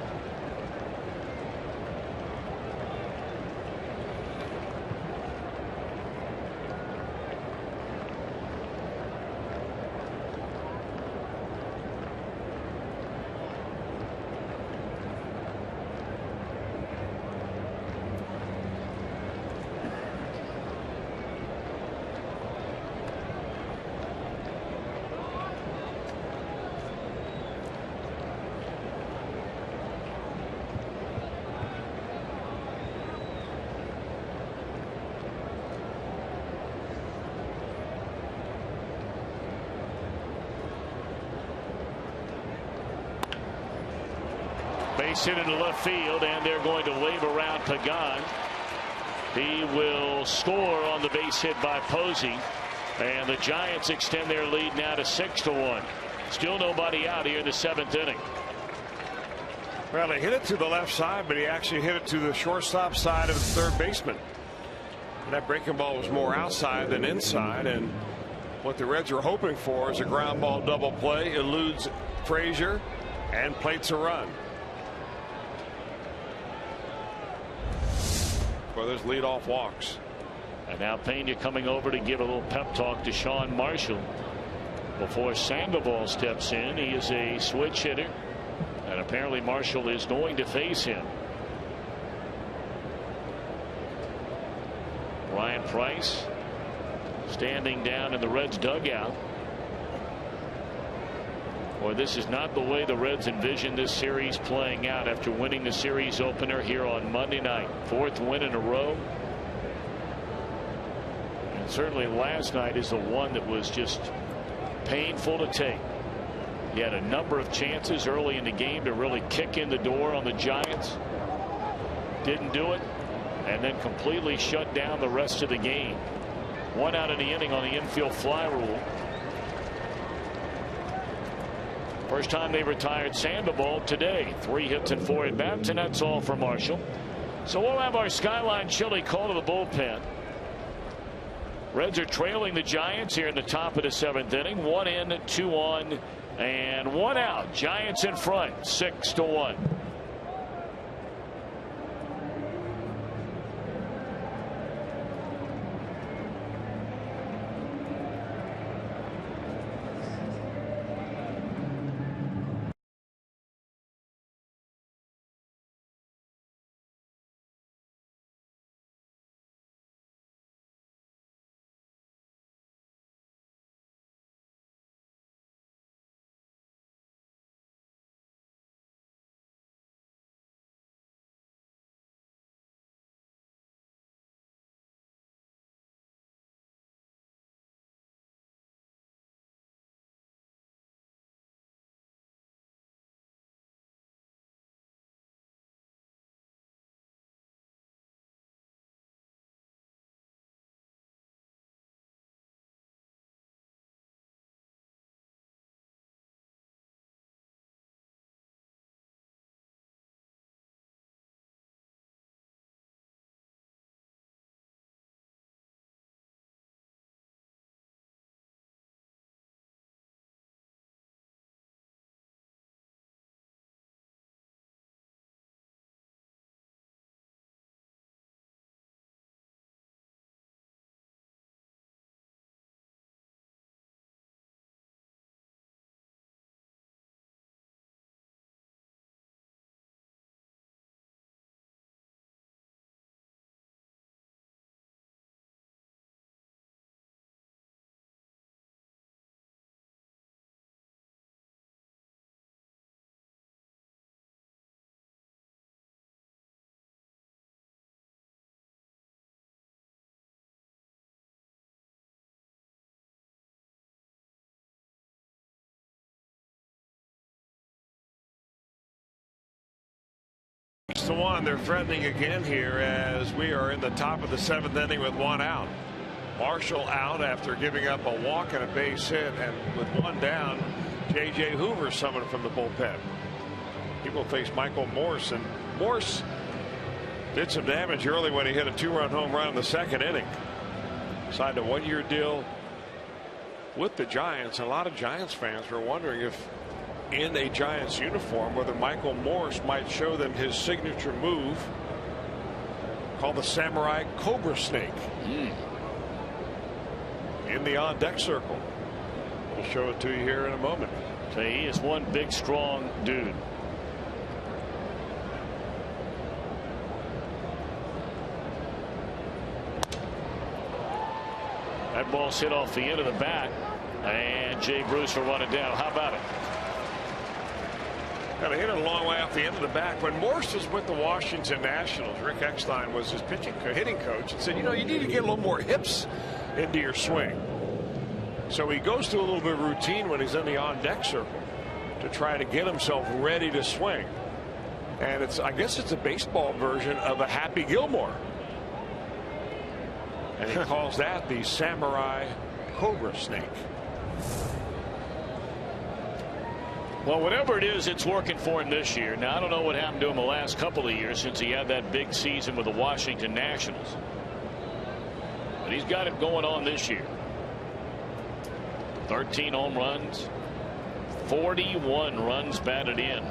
Base hit into left field, and they're going to wave around Pagan. He will score on the base hit by Posey, and the Giants extend their lead now to 6-1. Still nobody out here in the 7th inning. Well, they hit it to the left side, but he actually hit it to the shortstop side of the third baseman. And that breaking ball was more outside than inside, and what the Reds are hoping for is a ground ball double play, eludes Frazier, and plates a run. Well, there's leadoff walks. And now Pena coming over to give a little pep talk to Sean Marshall before Sandoval steps in. He is a switch hitter, and apparently Marshall is going to face him. Ryan Price standing down in the Reds dugout. Boy, this is not the way the Reds envisioned this series playing out after winning the series opener here on Monday night. 4th win in a row. And certainly last night is the one that was just painful to take. He had a number of chances early in the game to really kick in the door on the Giants. Didn't do it, and then completely shut down the rest of the game. 1 out in the inning on the infield fly rule. First time they retired Sandoval today. 3 hits and 4 at bats, and that's all for Marshall. So we'll have our Skyline Chili call to the bullpen. Reds are trailing the Giants here in the top of the 7th inning. 1 in, 2 on, and 1 out. Giants in front, 6-1. To 1, they're threatening again here as we are in the top of the 7th inning with 1 out. Marshall out after giving up a walk and a base hit, and with 1 down, J.J. Hoover summoned from the bullpen. He will face Michael Morse, and Morse Did some damage early when he hit a 2-run home run in the second inning. Signed a 1-year deal with the Giants. A lot of Giants fans were wondering if in a Giants uniform whether Michael Morse might show them his signature move called the Samurai Cobra Snake in the on-deck circle. We'll show it to you here in a moment. So he is one big strong dude. That ball's hit off the end of the bat, and Jay Bruce will run it down. How about it? Got to hit it a long way off the end of the bat. When Morse was with the Washington Nationals, Rick Eckstein was his hitting coach, and said, you know, you need to get a little more hips into your swing. So he goes through a little bit of routine when he's in the on-deck circle to try to get himself ready to swing. And I guess it's a baseball version of a Happy Gilmore. And he calls that the Samurai Cobra Snake. Well, whatever it is, it's working for him this year. Now, I don't know what happened to him the last couple of years since he had that big season with the Washington Nationals. But he's got it going on this year. 13 home runs, 41 runs batted in.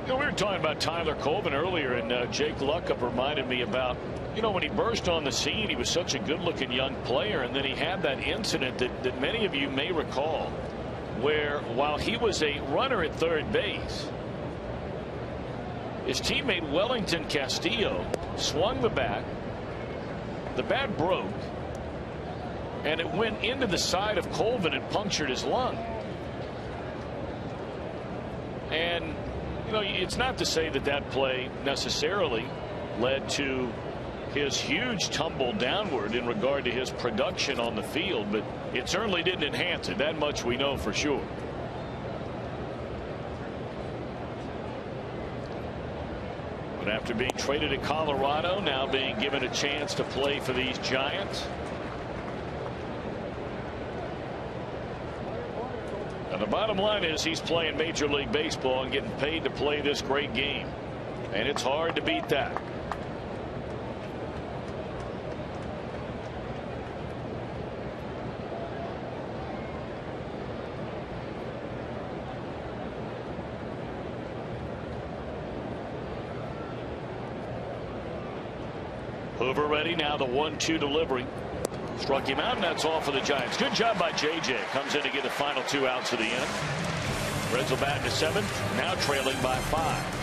We were talking about Tyler Colvin earlier, and Jake Luckup reminded me about, you know, when he burst on the scene, he was such a good-looking young player, and then he had that incident that many of you may recall, where while he was a runner at third base, his teammate Wellington Castillo swung the bat broke, and it went into the side of Colvin and punctured his lung. And you know, it's not to say that play necessarily led to his huge tumble downward in regard to his production on the field, but it certainly didn't enhance it. That much we know for sure. But after being traded to Colorado, now being given a chance to play for these Giants. And the bottom line is he's playing Major League Baseball and getting paid to play this great game. And it's hard to beat that. Hoover ready now, the 1-2 delivery. Struck him out, and that's all for the Giants. Good job by JJ. Comes in to get the final 2 outs of the inning. Reds will bat in the 7th, now trailing by 5.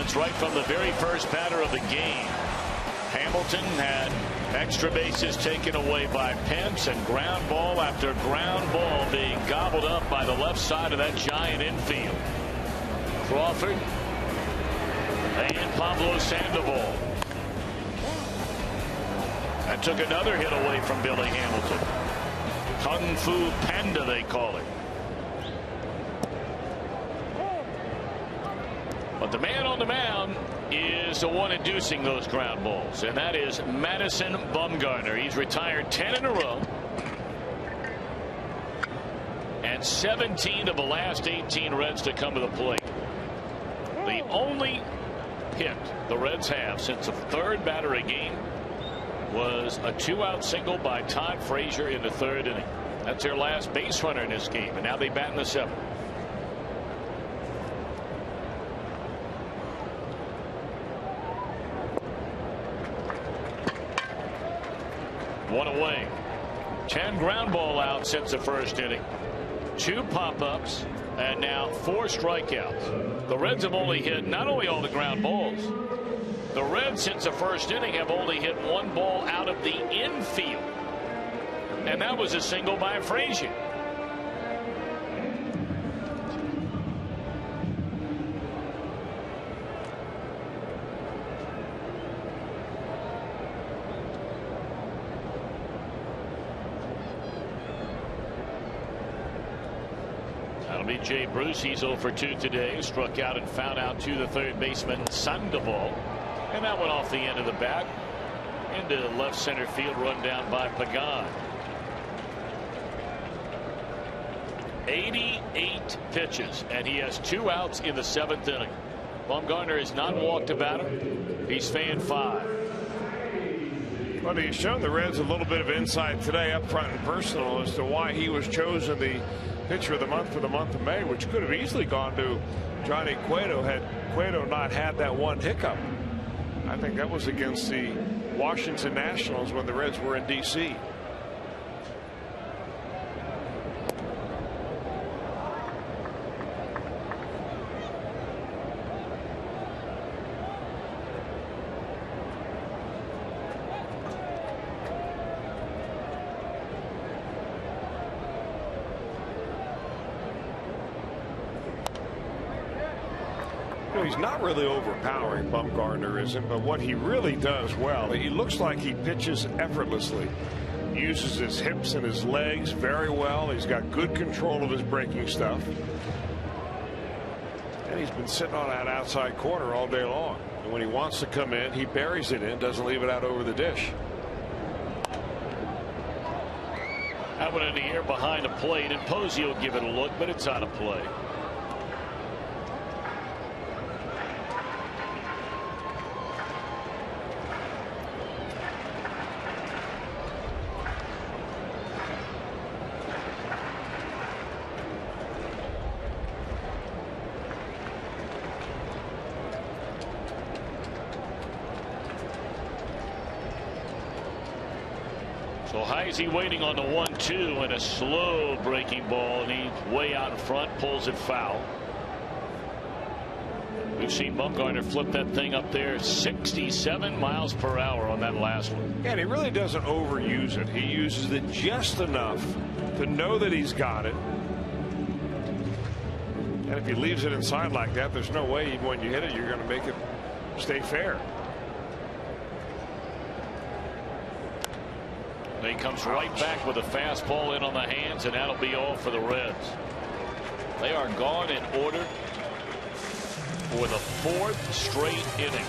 That's right from the very first batter of the game. Hamilton had extra bases taken away by Pence, and ground ball after ground ball being gobbled up by the left side of that giant infield. Crawford and Pablo Sandoval. That took another hit away from Billy Hamilton. Kung Fu Panda, they call it. But the man on the mound is the one inducing those ground balls, and that is Madison Bumgarner. He's retired 10 in a row, and 17 of the last 18 Reds to come to the plate. The only hit the Reds have since the third batter a game was a 2-out single by Todd Frazier in the third inning. That's their last base runner in this game, and now they bat in the seventh. One away. 10 ground ball outs since the first inning. 2 pop-ups and now 4 strikeouts. The Reds have only hit not only all the ground balls, the Reds since the first inning have only hit 1 ball out of the infield, and that was a single by Frazier. That'll be Jay Bruce. He's 0 for 2 today. Struck out and fouled out to the third baseman Sandoval. And that went off the end of the bat into left center field, run down by Pagan. 88 pitches, and he has 2 outs in the 7th inning. Bumgarner has not walked a batter. He's fanned 5. Well, he's shown the Reds a little bit of insight today, up front and personal, as to why he was chosen the pitcher of the month for the month of May, which could have easily gone to Johnny Cueto had Cueto not had that one hiccup. I think that was against the Washington Nationals when the Reds were in D.C. He's not really overpowering, Bumgarner isn't, but what he really does well, he looks like he pitches effortlessly. He uses his hips and his legs very well. He's got good control of his breaking stuff. And he's been sitting on that outside corner all day long. And when he wants to come in, he buries it in, doesn't leave it out over the dish. That one in the air behind the plate, and Posey will give it a look, but it's out of play. So Heisey waiting on the 1-2 and a slow breaking ball, and he's way out in front, pulls it foul. We've seen Bumgarner flip that thing up there 67 miles per hour on that last one. Yeah, and he really doesn't overuse it. He uses it just enough to know that he's got it. And if he leaves it inside like that, there's no way even when you hit it you're going to make it stay fair. He comes right back with a fastball in on the hands, and that'll be all for the Reds. They are gone in order for the 4th straight inning.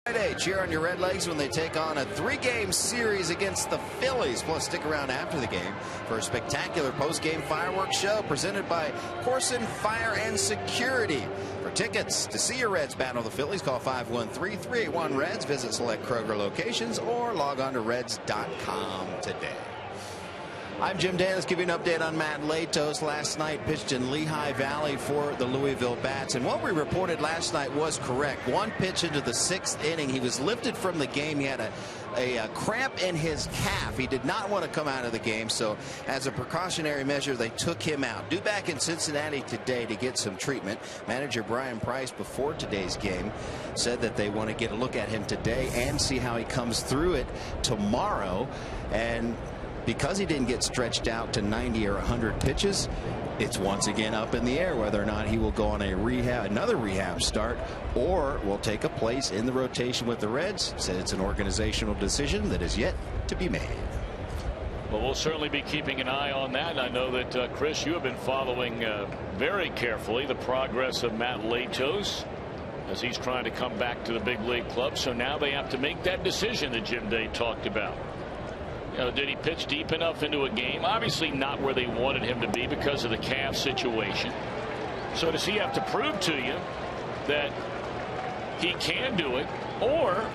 Friday, cheer on your Red Legs when they take on a 3-game series against the Phillies. Plus, stick around after the game for a spectacular post-game fireworks show presented by Corson Fire and Security. For tickets to see your Reds battle the Phillies, call 513-381-REDS. Visit select Kroger locations or log on to Reds.com today. I'm Jim Dan. Let's give you an update on Matt Latos. Last night pitched in Lehigh Valley for the Louisville Bats. And what we reported last night was correct. One pitch into the 6th inning. He was lifted from the game. He had a cramp in his calf. He did not want to come out of the game. So as a precautionary measure, they took him out. Due back in Cincinnati today to get some treatment. Manager Brian Price, before today's game, said that they want to get a look at him today and see how he comes through it tomorrow. And because he didn't get stretched out to 90 or 100 pitches, it's once again up in the air whether or not he will go on another rehab start or will take a place in the rotation with the Reds. Said it's an organizational decision that is yet to be made. Well, we'll certainly be keeping an eye on that. I know that, Chris, you have been following very carefully the progress of Matt Latos as he's trying to come back to the big league club. So now they have to make that decision that Jim Day talked about. Did he pitch deep enough into a game? Obviously not where they wanted him to be because of the calf situation. So does he have to prove to you that he can do it, or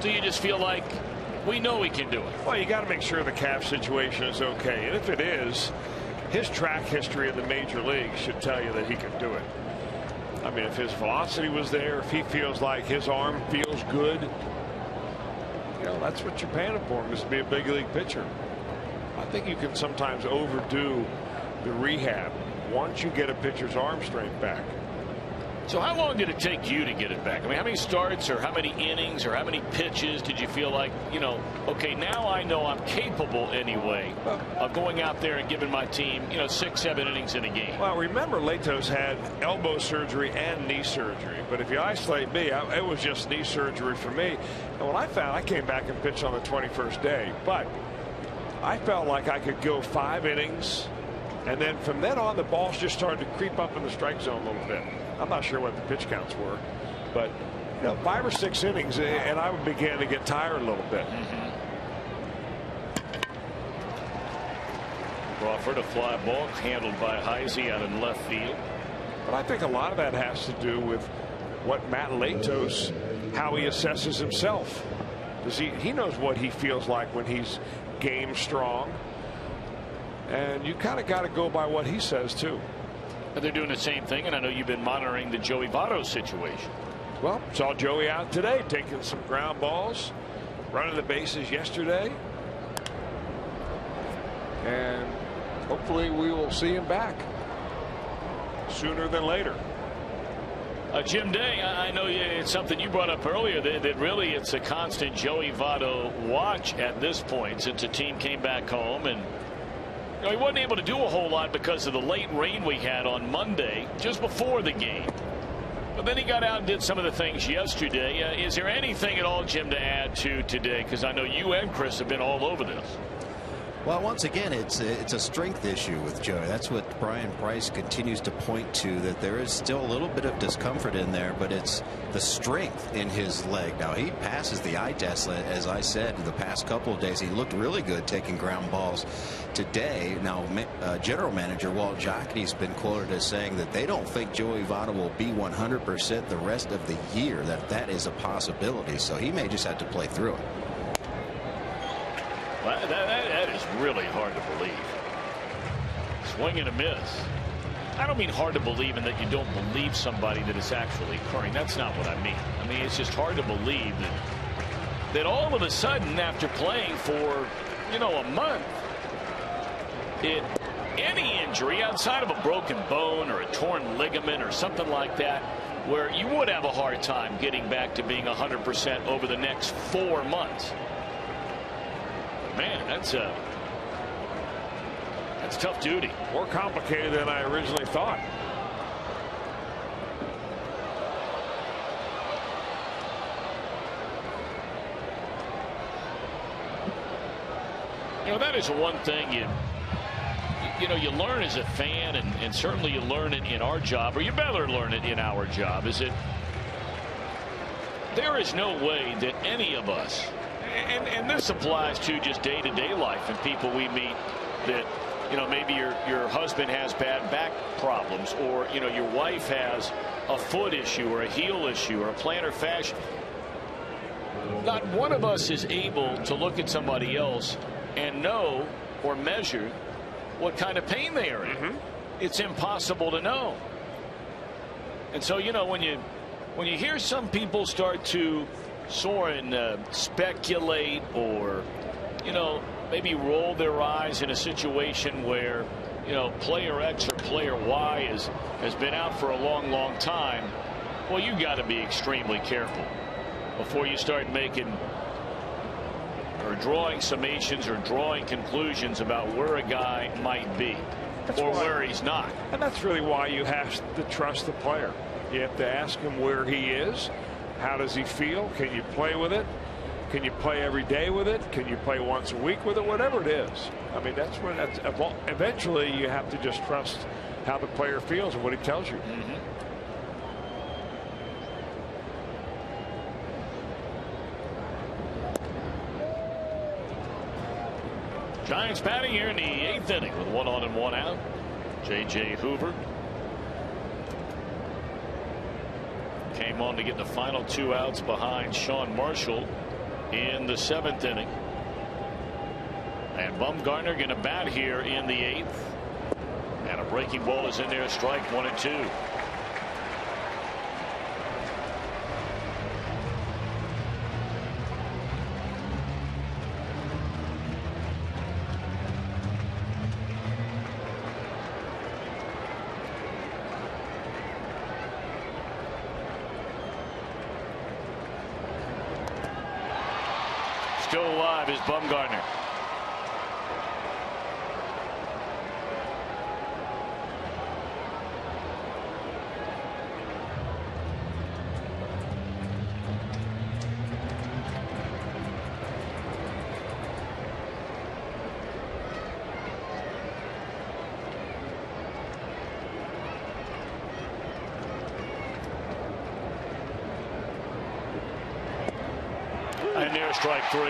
do you just feel like we know he can do it? Well, you got to make sure the calf situation is okay. And if it is, his track history in the major leagues should tell you that he can do it. I mean, if his velocity was there, if he feels like his arm feels good, that's what you're paying him for, is to be a big league pitcher. I think you can sometimes overdo the rehab once you get a pitcher's arm strength back. So how long did it take you to get it back? I mean, how many starts or how many innings or how many pitches did you feel like, okay, now I know I'm capable anyway of going out there and giving my team, 6, 7 innings in a game? Well, remember, Latos had elbow surgery and knee surgery. But if you isolate me, it was just knee surgery for me. And what I found, I came back and pitched on the 21st day. But I felt like I could go 5 innings. And then from then on, the balls just started to creep up in the strike zone a little bit. I'm not sure what the pitch counts were, but 5 or 6 innings, and I began to get tired a little bit. Crawford, a fly ball handled by Heisey out in left field. But I think a lot of that has to do with what Matt Latos, how he assesses himself. He knows what he feels like when he's game strong, and you kind of got to go by what he says too. They're doing the same thing, and I know you've been monitoring the Joey Votto situation. Well, saw Joey out today taking some ground balls, running the bases yesterday, and hopefully we will see him back sooner than later. Jim Day, I know it's something you brought up earlier that really it's a constant Joey Votto watch at this point since the team came back home, and he wasn't able to do a whole lot because of the late rain we had on Monday just before the game. But then he got out and did some of the things yesterday. Is there anything at all, Jim, to add to today? Because I know you and Chris have been all over this. Well, once again, it's a strength issue with Joey. That's what Brian Price continues to point to, that there is still a little bit of discomfort in there, but it's the strength in his leg. Now, he passes the eye test, as I said, the past couple of days. He looked really good taking ground balls today. Now, General Manager Walt Jocketty's been quoted as saying that they don't think Joey Votto will be 100% the rest of the year, that is a possibility. So he may just have to play through it. Well, that is really hard to believe. Swing and a miss. I don't mean hard to believe in that you don't believe somebody that it's actually occurring. That's not what I mean. I mean, it's just hard to believe that all of a sudden, after playing for, a month, any injury outside of a broken bone or a torn ligament or something like that, where you would have a hard time getting back to being 100% over the next 4 months. Man, that's tough duty. More complicated than I originally thought. That is one thing you learn as a fan, and certainly you learn it in our job, or you better learn it in our job, is that there is no way that any of us, and this applies to just day-to-day life and people we meet, that maybe your husband has bad back problems, or your wife has a foot issue or a heel issue or a plantar fascia. Not one of us is able to look at somebody else and know or measure what kind of pain they are in. It's impossible to know. And so when you hear some people start to sort and speculate, or maybe roll their eyes in a situation where player X or player Y has been out for a long time, well, you got to be extremely careful before you start making or drawing summations or drawing conclusions about where a guy might be or where he's not. And that's really why you have to trust the player. You have to ask him where he is. How does he feel? Can you play with it? Can you play every day with it? Can you play once a week with it? Whatever it is. I mean, eventually you have to just trust how the player feels and what he tells you. Giants batting here in the 8th inning with 1 on and 1 out. J.J. Hoover came on to get the final 2 outs behind Sean Marshall in the 7th inning. And Bumgarner going to bat here in the 8th. And a breaking ball is in there. Strike 1 and 2. Still alive is Bumgarner. And there's strike 3.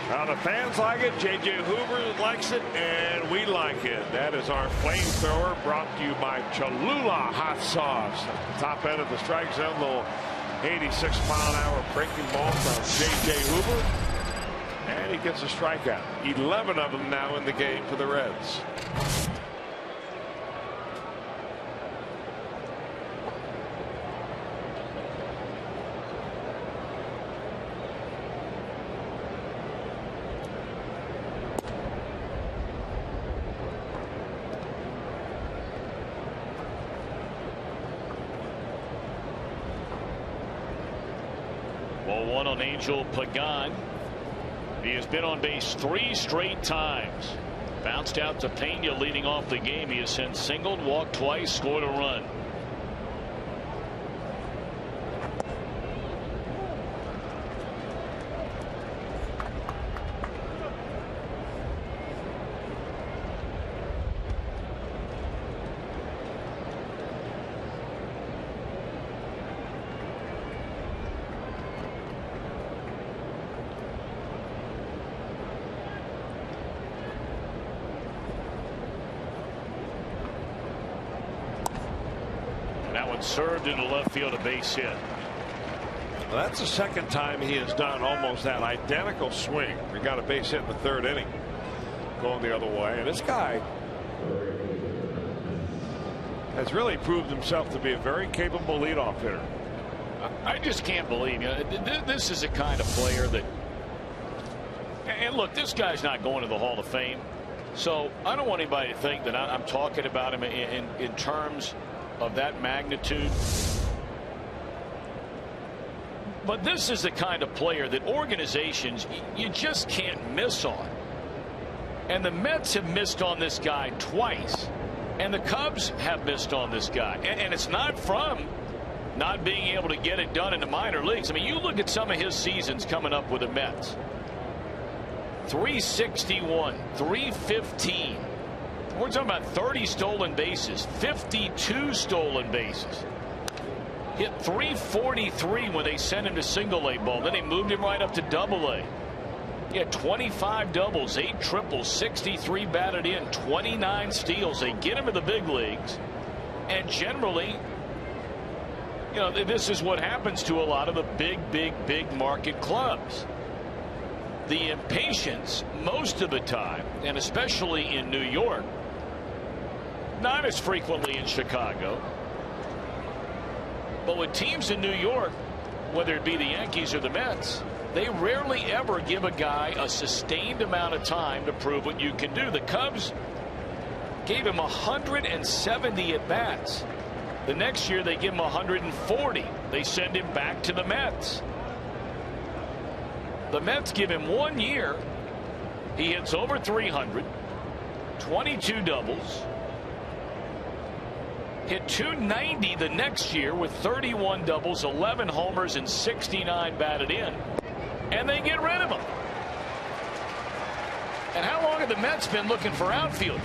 Now the fans like it, J.J. Hoover likes it, and we like it. That is our flamethrower, brought to you by Cholula Hot Sauce. At the top end of the strike zone, little 86-mile-an-hour breaking ball from J.J. Hoover. And he gets a strikeout. 11 of them now in the game for the Reds. Ball 1 on Angel Pagan. He has been on base 3 straight times. Bounced out to Pena leading off the game. He has since singled, walked twice, scored a run. That one served into left field, a base hit. Well, that's the second time he has done almost that identical swing. He got a base hit in the 3rd inning going the other way. And this guy has really proved himself to be a very capable leadoff hitter. I just can't believe, this is the kind of player that, and look, this guy's not going to the Hall of Fame, so I don't want anybody to think that I'm talking about him in terms of that magnitude. But this is the kind of player that organizations, you just can't miss on. And the Mets have missed on this guy twice. And the Cubs have missed on this guy. And it's not from not being able to get it done in the minor leagues. I mean, you look at some of his seasons coming up with the Mets. 361, 315, We're talking about 30 stolen bases, 52 stolen bases. Hit .343 when they sent him to single-A ball. Then they moved him right up to double-A. He had 25 doubles, 8 triples, 63 batted in, 29 steals. They get him to the big leagues. And generally, you know, this is what happens to a lot of the big market clubs. The impatience most of the time, and especially in New York, not as frequently in Chicago, but with teams in New York, whether it be the Yankees or the Mets, they rarely ever give a guy a sustained amount of time to prove what you can do. The Cubs gave him 170 at bats. The next year they give him 140. They send him back to the Mets. The Mets give him 1 year. He hits over 300, 22 doubles. Hit .290 the next year with 31 doubles, 11 homers, and 69 batted in. And they get rid of him. And how long have the Mets been looking for outfielders?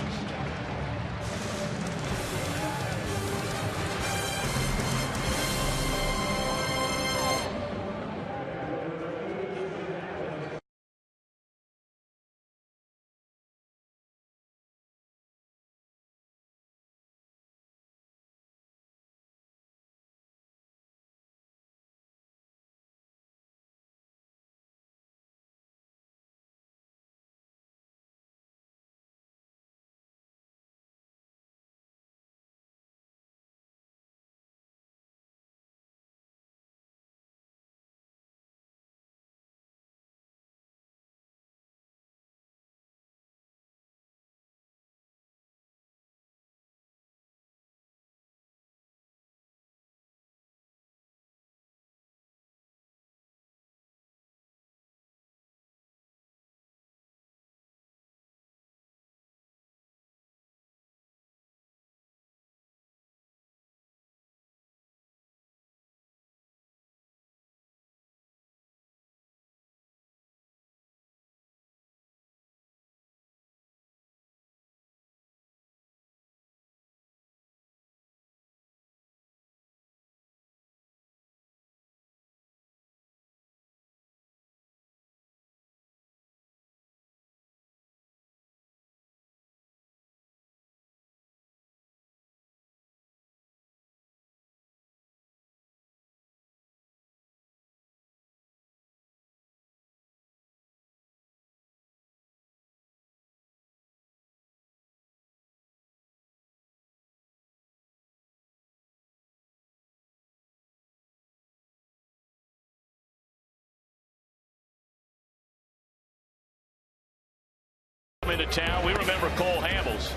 Into town. We remember Cole Hamels.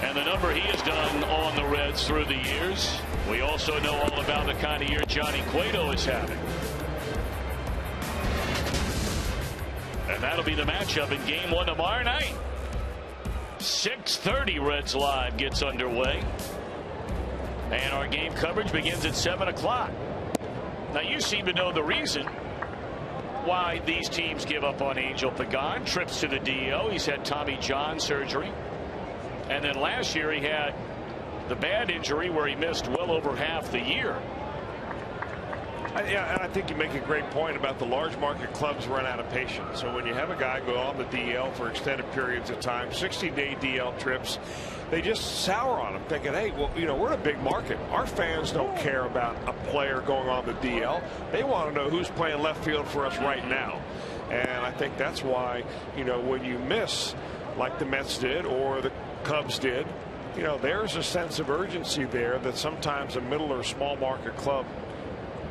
And the number he has done on the Reds through the years. We also know all about the kind of year Johnny Cueto is having. And that'll be the matchup in Game 1 tomorrow night. 6:30 Reds Live gets underway. And our game coverage begins at 7 o'clock. Now you seem to know the reason why these teams give up on Angel Pagan. Trips to the DL. He's had Tommy John surgery. And then last year he had the bad injury where he missed well over half the year. Yeah, and I think you make a great point about the large market clubs run out of patience. So when you have a guy go on the DL for extended periods of time, 60-day DL trips, they just sour on him, thinking, hey, well, you know, we're in a big market. Our fans don't care about a player going on the DL. They want to know who's playing left field for us right now. And I think that's why, you know, when you miss like the Mets did or the Cubs did, you know, there's a sense of urgency there that sometimes a middle or small market club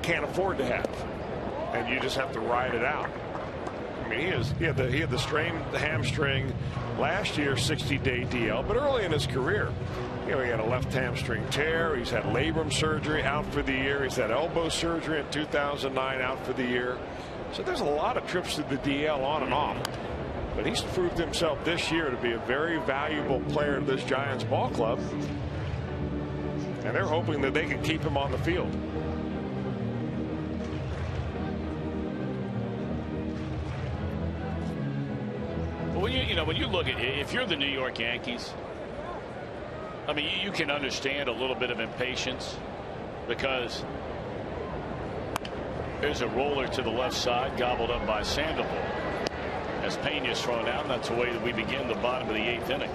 can't afford to have, and you just have to ride it out. I mean, he had the strained hamstring last year, 60-day DL, but early in his career, you know, he had a left hamstring tear. He's had labrum surgery, out for the year. He's had elbow surgery in 2009, out for the year. So there's a lot of trips to the DL on and off. But he's proved himself this year to be a very valuable player to this Giants ball club, and they're hoping that they can keep him on the field. you know, when you look at, if you're the New York Yankees, I mean, you can understand a little bit of impatience because there's a roller to the left side gobbled up by Sandoval. As Pena's thrown out, that's the way that we begin the bottom of the 8th inning.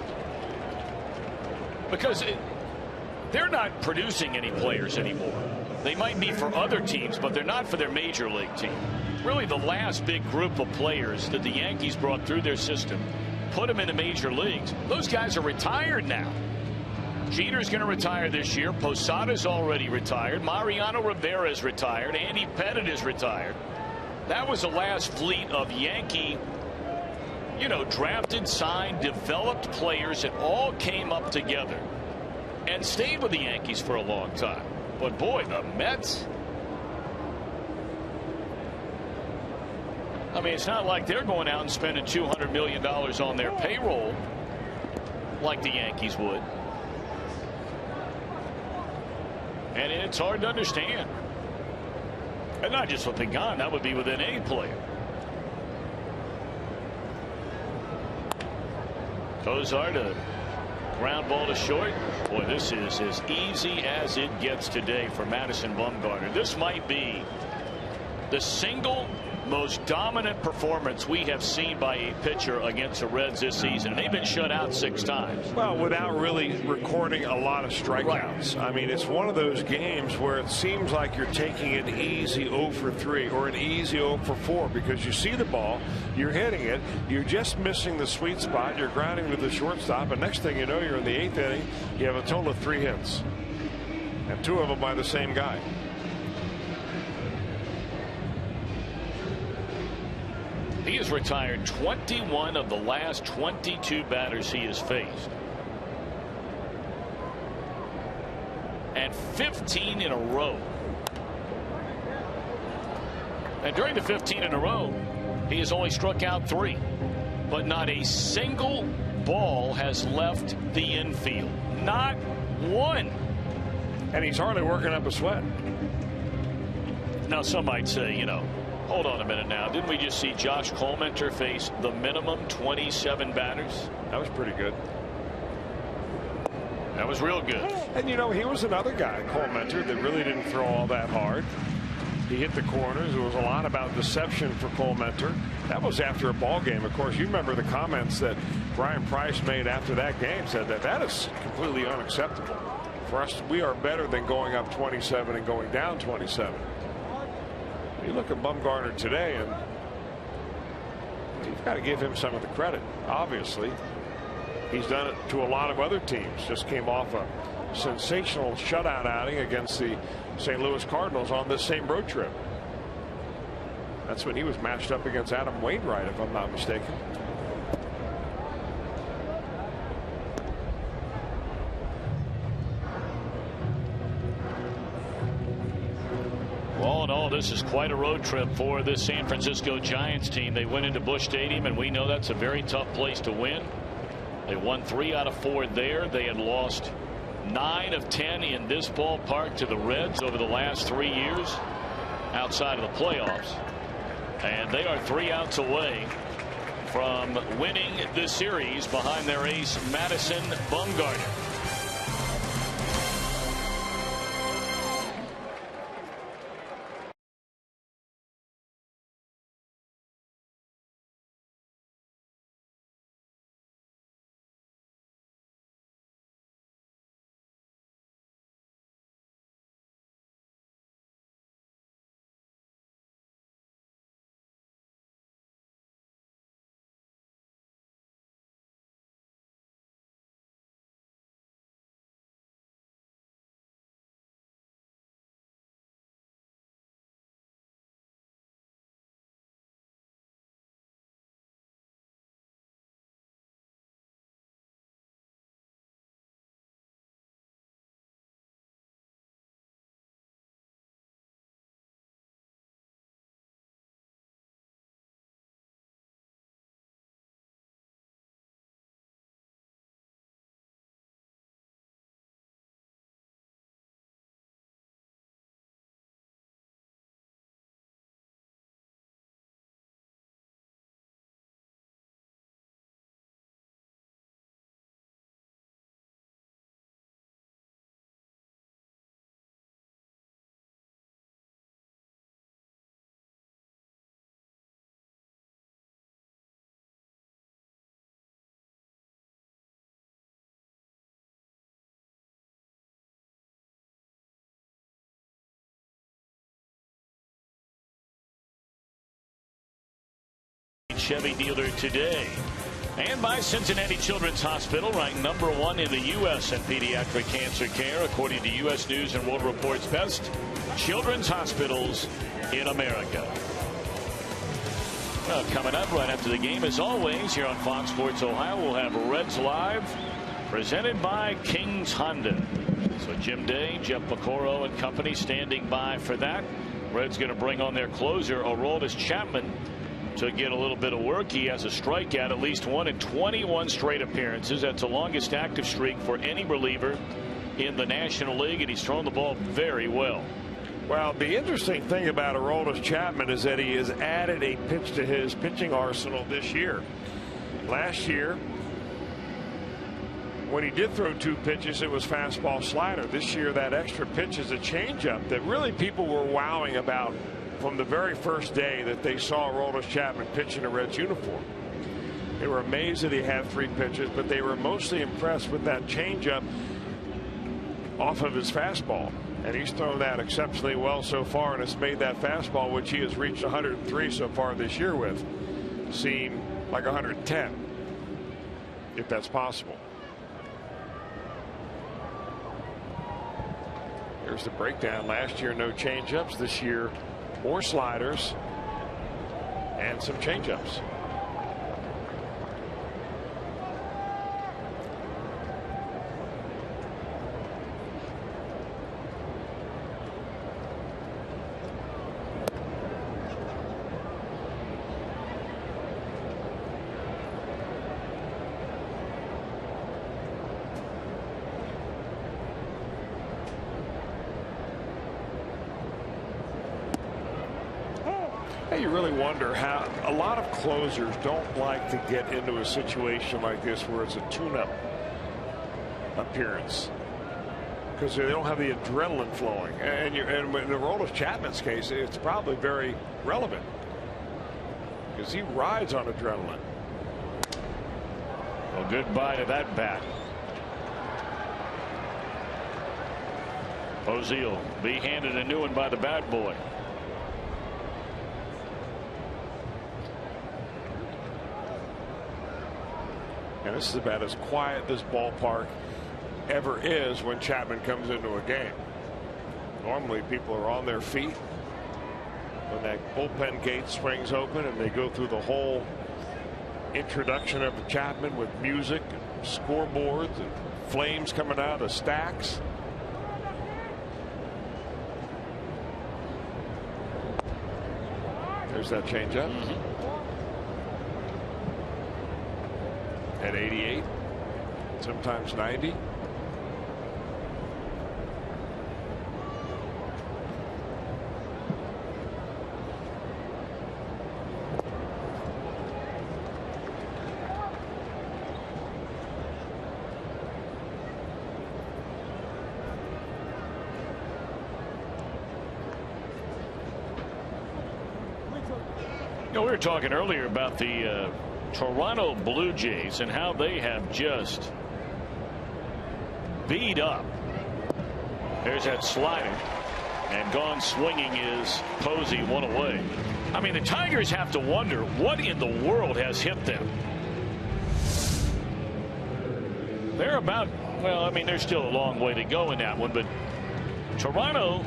Because they're not producing any players anymore. They might be for other teams, but they're not for their major league team. Really, the last big group of players that the Yankees brought through their system, put them in the major leagues. Those guys are retired now. Jeter's going to retire this year. Posada's already retired. Mariano Rivera's retired. Andy Pettitte is retired. That was the last fleet of Yankee, you know, drafted, signed, developed players that all came up together and stayed with the Yankees for a long time. But boy, the Mets, I mean, it's not like they're going out and spending $200 million on their payroll like the Yankees would. And it's hard to understand. And not just with Pagan, that would be with any player. Cozart, a ground ball to short. Boy, this is as easy as it gets today for Madison Bumgarner. This might be the single most dominant performance we have seen by a pitcher against the Reds this season. And they've been shut out 6 times. Well, without really recording a lot of strikeouts. Right. I mean, it's one of those games where it seems like you're taking an easy 0 for 3 or an easy 0 for 4 because you see the ball, you're hitting it, you're just missing the sweet spot, you're grounding to the shortstop, and next thing you know, you're in the 8th inning, you have a total of 3 hits. And 2 of them by the same guy. He has retired 21 of the last 22 batters he has faced. And 15 in a row. And during the 15 in a row, he has only struck out 3. But not a single ball has left the infield. Not one. And he's hardly working up a sweat. Now, some might say, you know, hold on a minute now. Didn't we just see Josh Colmenter face the minimum 27 batters? That was pretty good. That was real good. And, you know, he was another guy, Colmenter, that really didn't throw all that hard. He hit the corners. There was a lot about deception for Colmenter. That was after a ball game. Of course, you remember the comments that Brian Price made after that game, said that that is completely unacceptable. For us, we are better than going up 27 and going down 27. You look at Bumgarner today, and you've got to give him some of the credit. Obviously, he's done it to a lot of other teams. Just came off a sensational shutout outing against the St. Louis Cardinals on this same road trip. That's when he was matched up against Adam Wainwright, if I'm not mistaken. All in all, this is quite a road trip for this San Francisco Giants team. They went into Busch Stadium, and we know that's a very tough place to win. They won 3 out of 4 there. They had lost 9 of 10 in this ballpark to the Reds over the last 3 years outside of the playoffs. And they are 3 outs away from winning this series behind their ace, Madison Bumgarner. Street Chevy dealer today. And by Cincinnati Children's Hospital, ranked #1 in the U.S. in pediatric cancer care, according to U.S. News and World Report's best children's hospitals in America. Well, coming up right after the game, as always, here on Fox Sports Ohio, we'll have Reds Live, presented by King's Honda. So Jim Day, Jeff Pecoro and company standing by for that. Reds going to bring on their closer, Aroldis Chapman, to get a little bit of work. He has a strikeout, at least one in 21 straight appearances. That's the longest active streak for any reliever in the National League, and he's thrown the ball very well. Well, the interesting thing about Aroldis Chapman is that he has added a pitch to his pitching arsenal this year. Last year, when he did throw 2 pitches, it was fastball slider. This year, that extra pitch is a changeup that really people were wowing about from the very first day that they saw Aroldis Chapman pitch in a Reds uniform. They were amazed that he had 3 pitches, but they were mostly impressed with that changeup off of his fastball. And he's thrown that exceptionally well so far, and it's made that fastball, which he has reached 103 so far this year with, seem like 110, if that's possible. Here's the breakdown. Last year, no changeups. This year, more sliders and some changeups. You really wonder how a lot of closers don't like to get into a situation like this where it's a tune-up appearance because they don't have the adrenaline flowing. And in Aroldis Chapman's case, it's probably very relevant because he rides on adrenaline. Well, goodbye to that bat. Posey will be handed a new one by the bad boy. And this is about as quiet this ballpark ever is when Chapman comes into a game. Normally people are on their feet when that bullpen gate swings open and they go through the whole introduction of Chapman with music and scoreboards and flames coming out of stacks. There's that changeup. At 88, sometimes 90. We were talking earlier about the Toronto Blue Jays and how they have just beat up. There's that slider, and gone swinging is Posey, one away. I mean, the Tigers have to wonder what in the world has hit them. They're about, well, I mean, there's still a long way to go in that one, but Toronto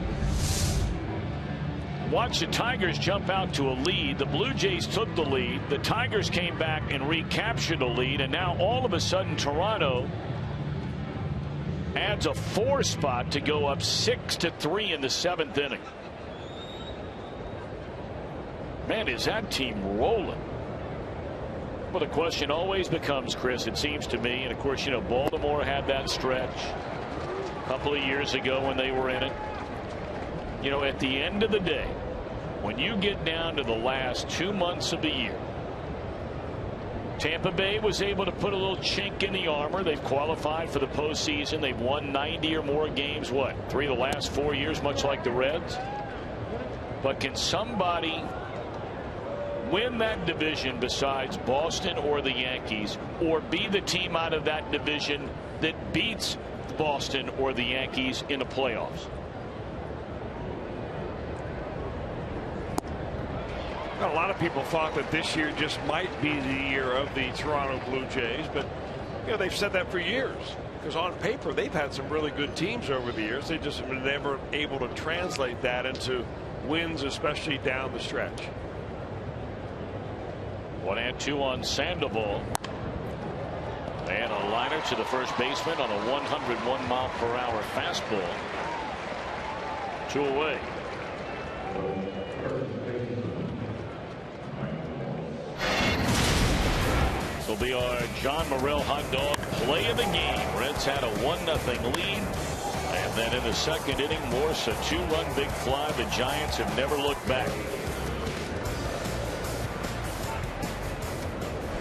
watched the Tigers jump out to a lead. The Blue Jays took the lead. The Tigers came back and recaptured the lead. And now all of a sudden Toronto adds a 4 spot to go up 6-3 in the 7th inning. Man, is that team rolling? Well, the question always becomes, Chris, it seems to me, and of course, you know, Baltimore had that stretch a couple of years ago when they were in it. You know, at the end of the day, when you get down to the last 2 months of the year, Tampa Bay was able to put a little chink in the armor. They've qualified for the postseason. They've won 90 or more games, what, 3 of the last 4 years, much like the Reds. But can somebody win that division besides Boston or the Yankees, or be the team out of that division that beats Boston or the Yankees in the playoffs? A lot of people thought that this year just might be the year of the Toronto Blue Jays, but you know, they've said that for years, because on paper they've had some really good teams over the years. They just have been never able to translate that into wins, especially down the stretch. 1-2 on Sandoval. And a liner to the first baseman on a 101-mile-per-hour fastball. 2 away. Will be our John Morrell hot dog play of the game. Reds had a 1-0 lead, and then in the second inning, Morse a 2-run big fly. The Giants have never looked back.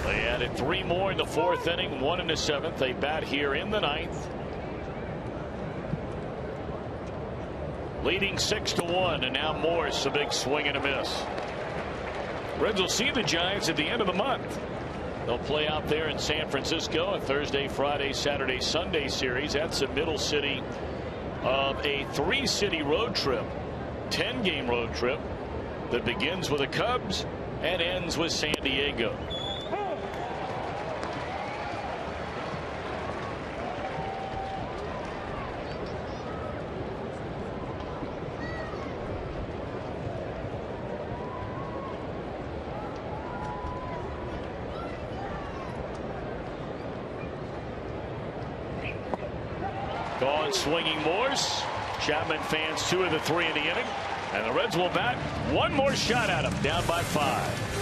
They added 3 more in the 4th inning, 1 in the 7th. They bat here in the 9th, leading 6-1, and now Morse a big swing and a miss. Reds will see the Giants at the end of the month. They'll play out there in San Francisco, a Thursday, Friday, Saturday, Sunday series. That's the middle city of a 3-city road trip, 10-game road trip that begins with the Cubs and ends with San Diego. Gone swinging Morse. Chapman fans 2 of the 3 in the inning. And the Reds will bat one more shot at him, down by 5.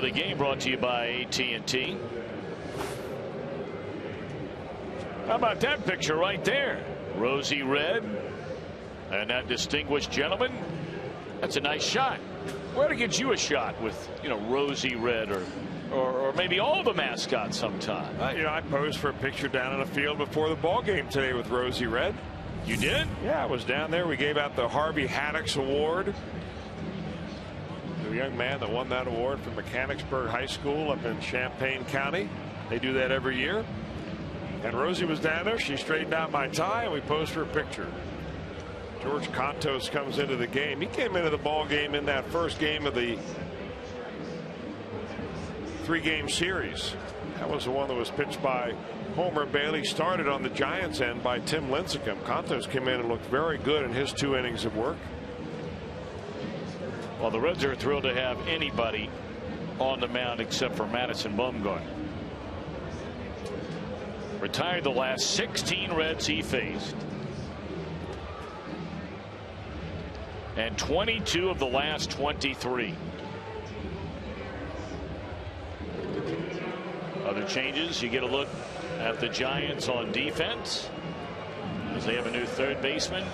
The game brought to you by AT&T. How about that picture right there? Rosy red. And that distinguished gentleman. That's a nice shot. Where to get you a shot with, rosy red or maybe all the mascots sometime? I posed for a picture down in the field before the ball game today with Rosy Red. You did? Yeah, I was down there. We gave out the Harvey Haddix Award. The young man that won that award from Mechanicsburg High School up in Champaign County. They do that every year. And Rosie was down there. She straightened out my tie, and we posed for a picture. George Contos comes into the game. He came into the ball game in that first game of the 3-game series. That was the one that was pitched by Homer Bailey, started on the Giants end by Tim Lincecum. Contos came in and looked very good in his 2 innings of work. Well, the Reds are thrilled to have anybody on the mound except for Madison Bumgarner. Retired the last 16 Reds he faced. And 22 of the last 23. Other changes, you get a look at the Giants on defense as they have a new third baseman.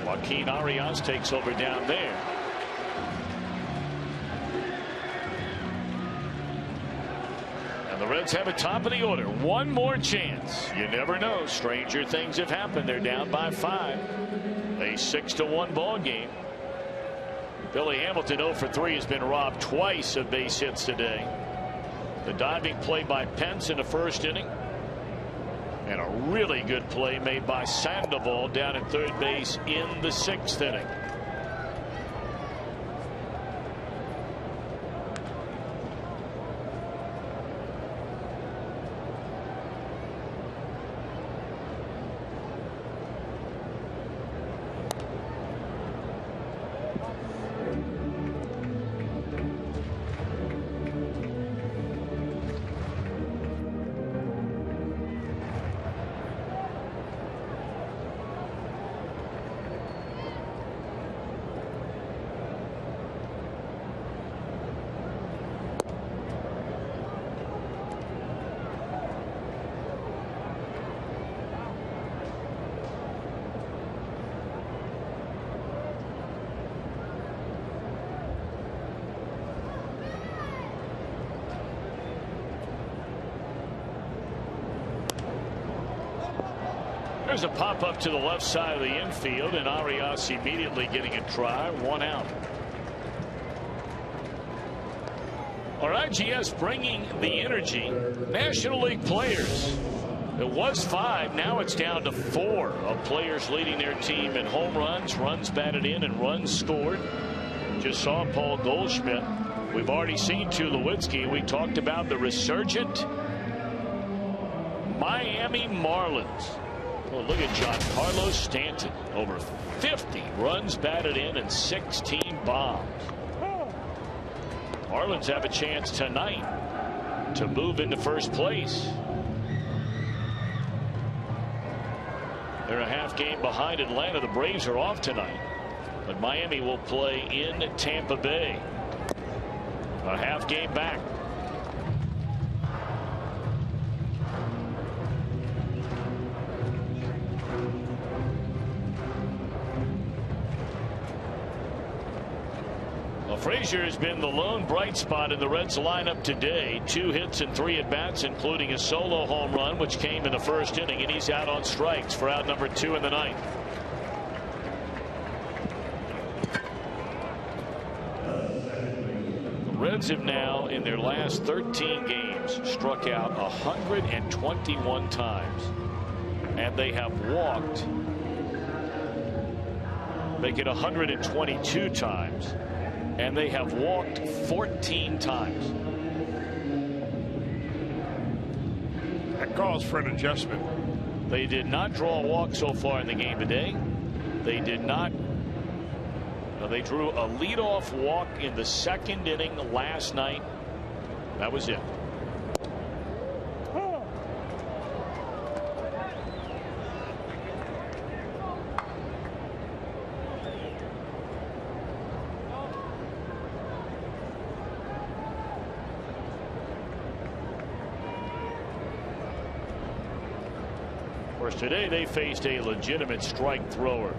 Joaquin Arias takes over down there. And the Reds have a top of the order. One more chance. You never know. Stranger things have happened. They're down by 5. A 6-1 ball game. Billy Hamilton 0 for 3 has been robbed twice of base hits today. The diving play by Pence in the first inning. And a really good play made by Sandoval down at third base in the 6th inning. There's a pop up to the left side of the infield, and Arias immediately getting a try. 1 out. RIGS bringing the energy. National League players. It was 5. Now it's down to 4 of players leading their team in home runs, runs batted in, and runs scored. Just saw Paul Goldschmidt. We've already seen Tulowitzki. We talked about the resurgent Miami Marlins. Well, look at Giancarlo Stanton. Over 50 runs batted in and 16 bombs. Marlins have a chance tonight to move into first place. They're a half game behind Atlanta. The Braves are off tonight, but Miami will play in Tampa Bay. A half game back. Frazier has been the lone bright spot in the Reds lineup today. 2 hits and 3 at bats, including a solo home run, which came in the first inning, and he's out on strikes for out number 2 in the 9th. The Reds have now, in their last 13 games, struck out 121 times, and they have walked, make it 122 times. And they have walked 14 times. That calls for an adjustment. They did not draw a walk so far in the game today. They did not. They drew a leadoff walk in the 2nd inning last night. That was it. Today they faced a legitimate strike thrower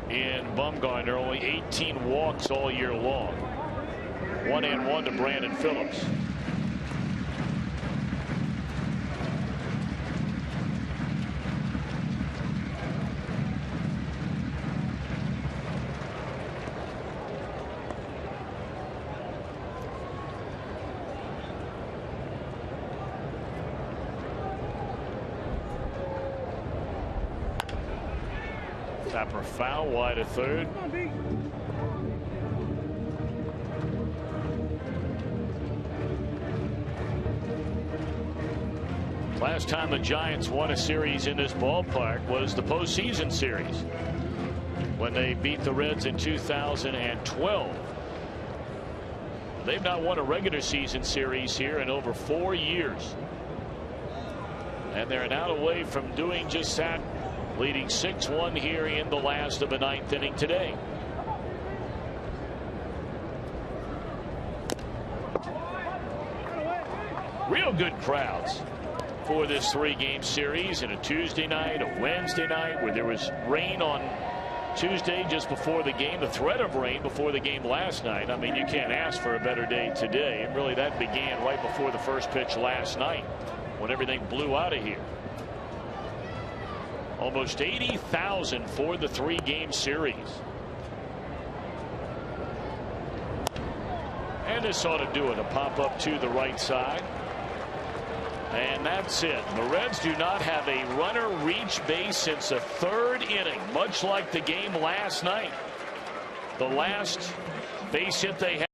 in Bumgarner. Only 18 walks all year long. 1-1 to Brandon Phillips. Tapper foul wide of third. Last time the Giants won a series in this ballpark was the postseason series when they beat the Reds in 2012. They've not won a regular season series here in over 4 years. And they're an out away from doing just that, leading 6-1 here in the last of the 9th inning today. Real good crowds for this 3-game series, and a Tuesday night, a Wednesday night where there was rain on Tuesday just before the game, the threat of rain before the game last night. I mean, you can't ask for a better day today. And really that began right before the first pitch last night when everything blew out of here. Almost 80,000 for the 3-game series. And this ought to do it. A pop up to the right side. And that's it. The Reds do not have a runner reach base since the 3rd inning, much like the game last night. The last base hit they had.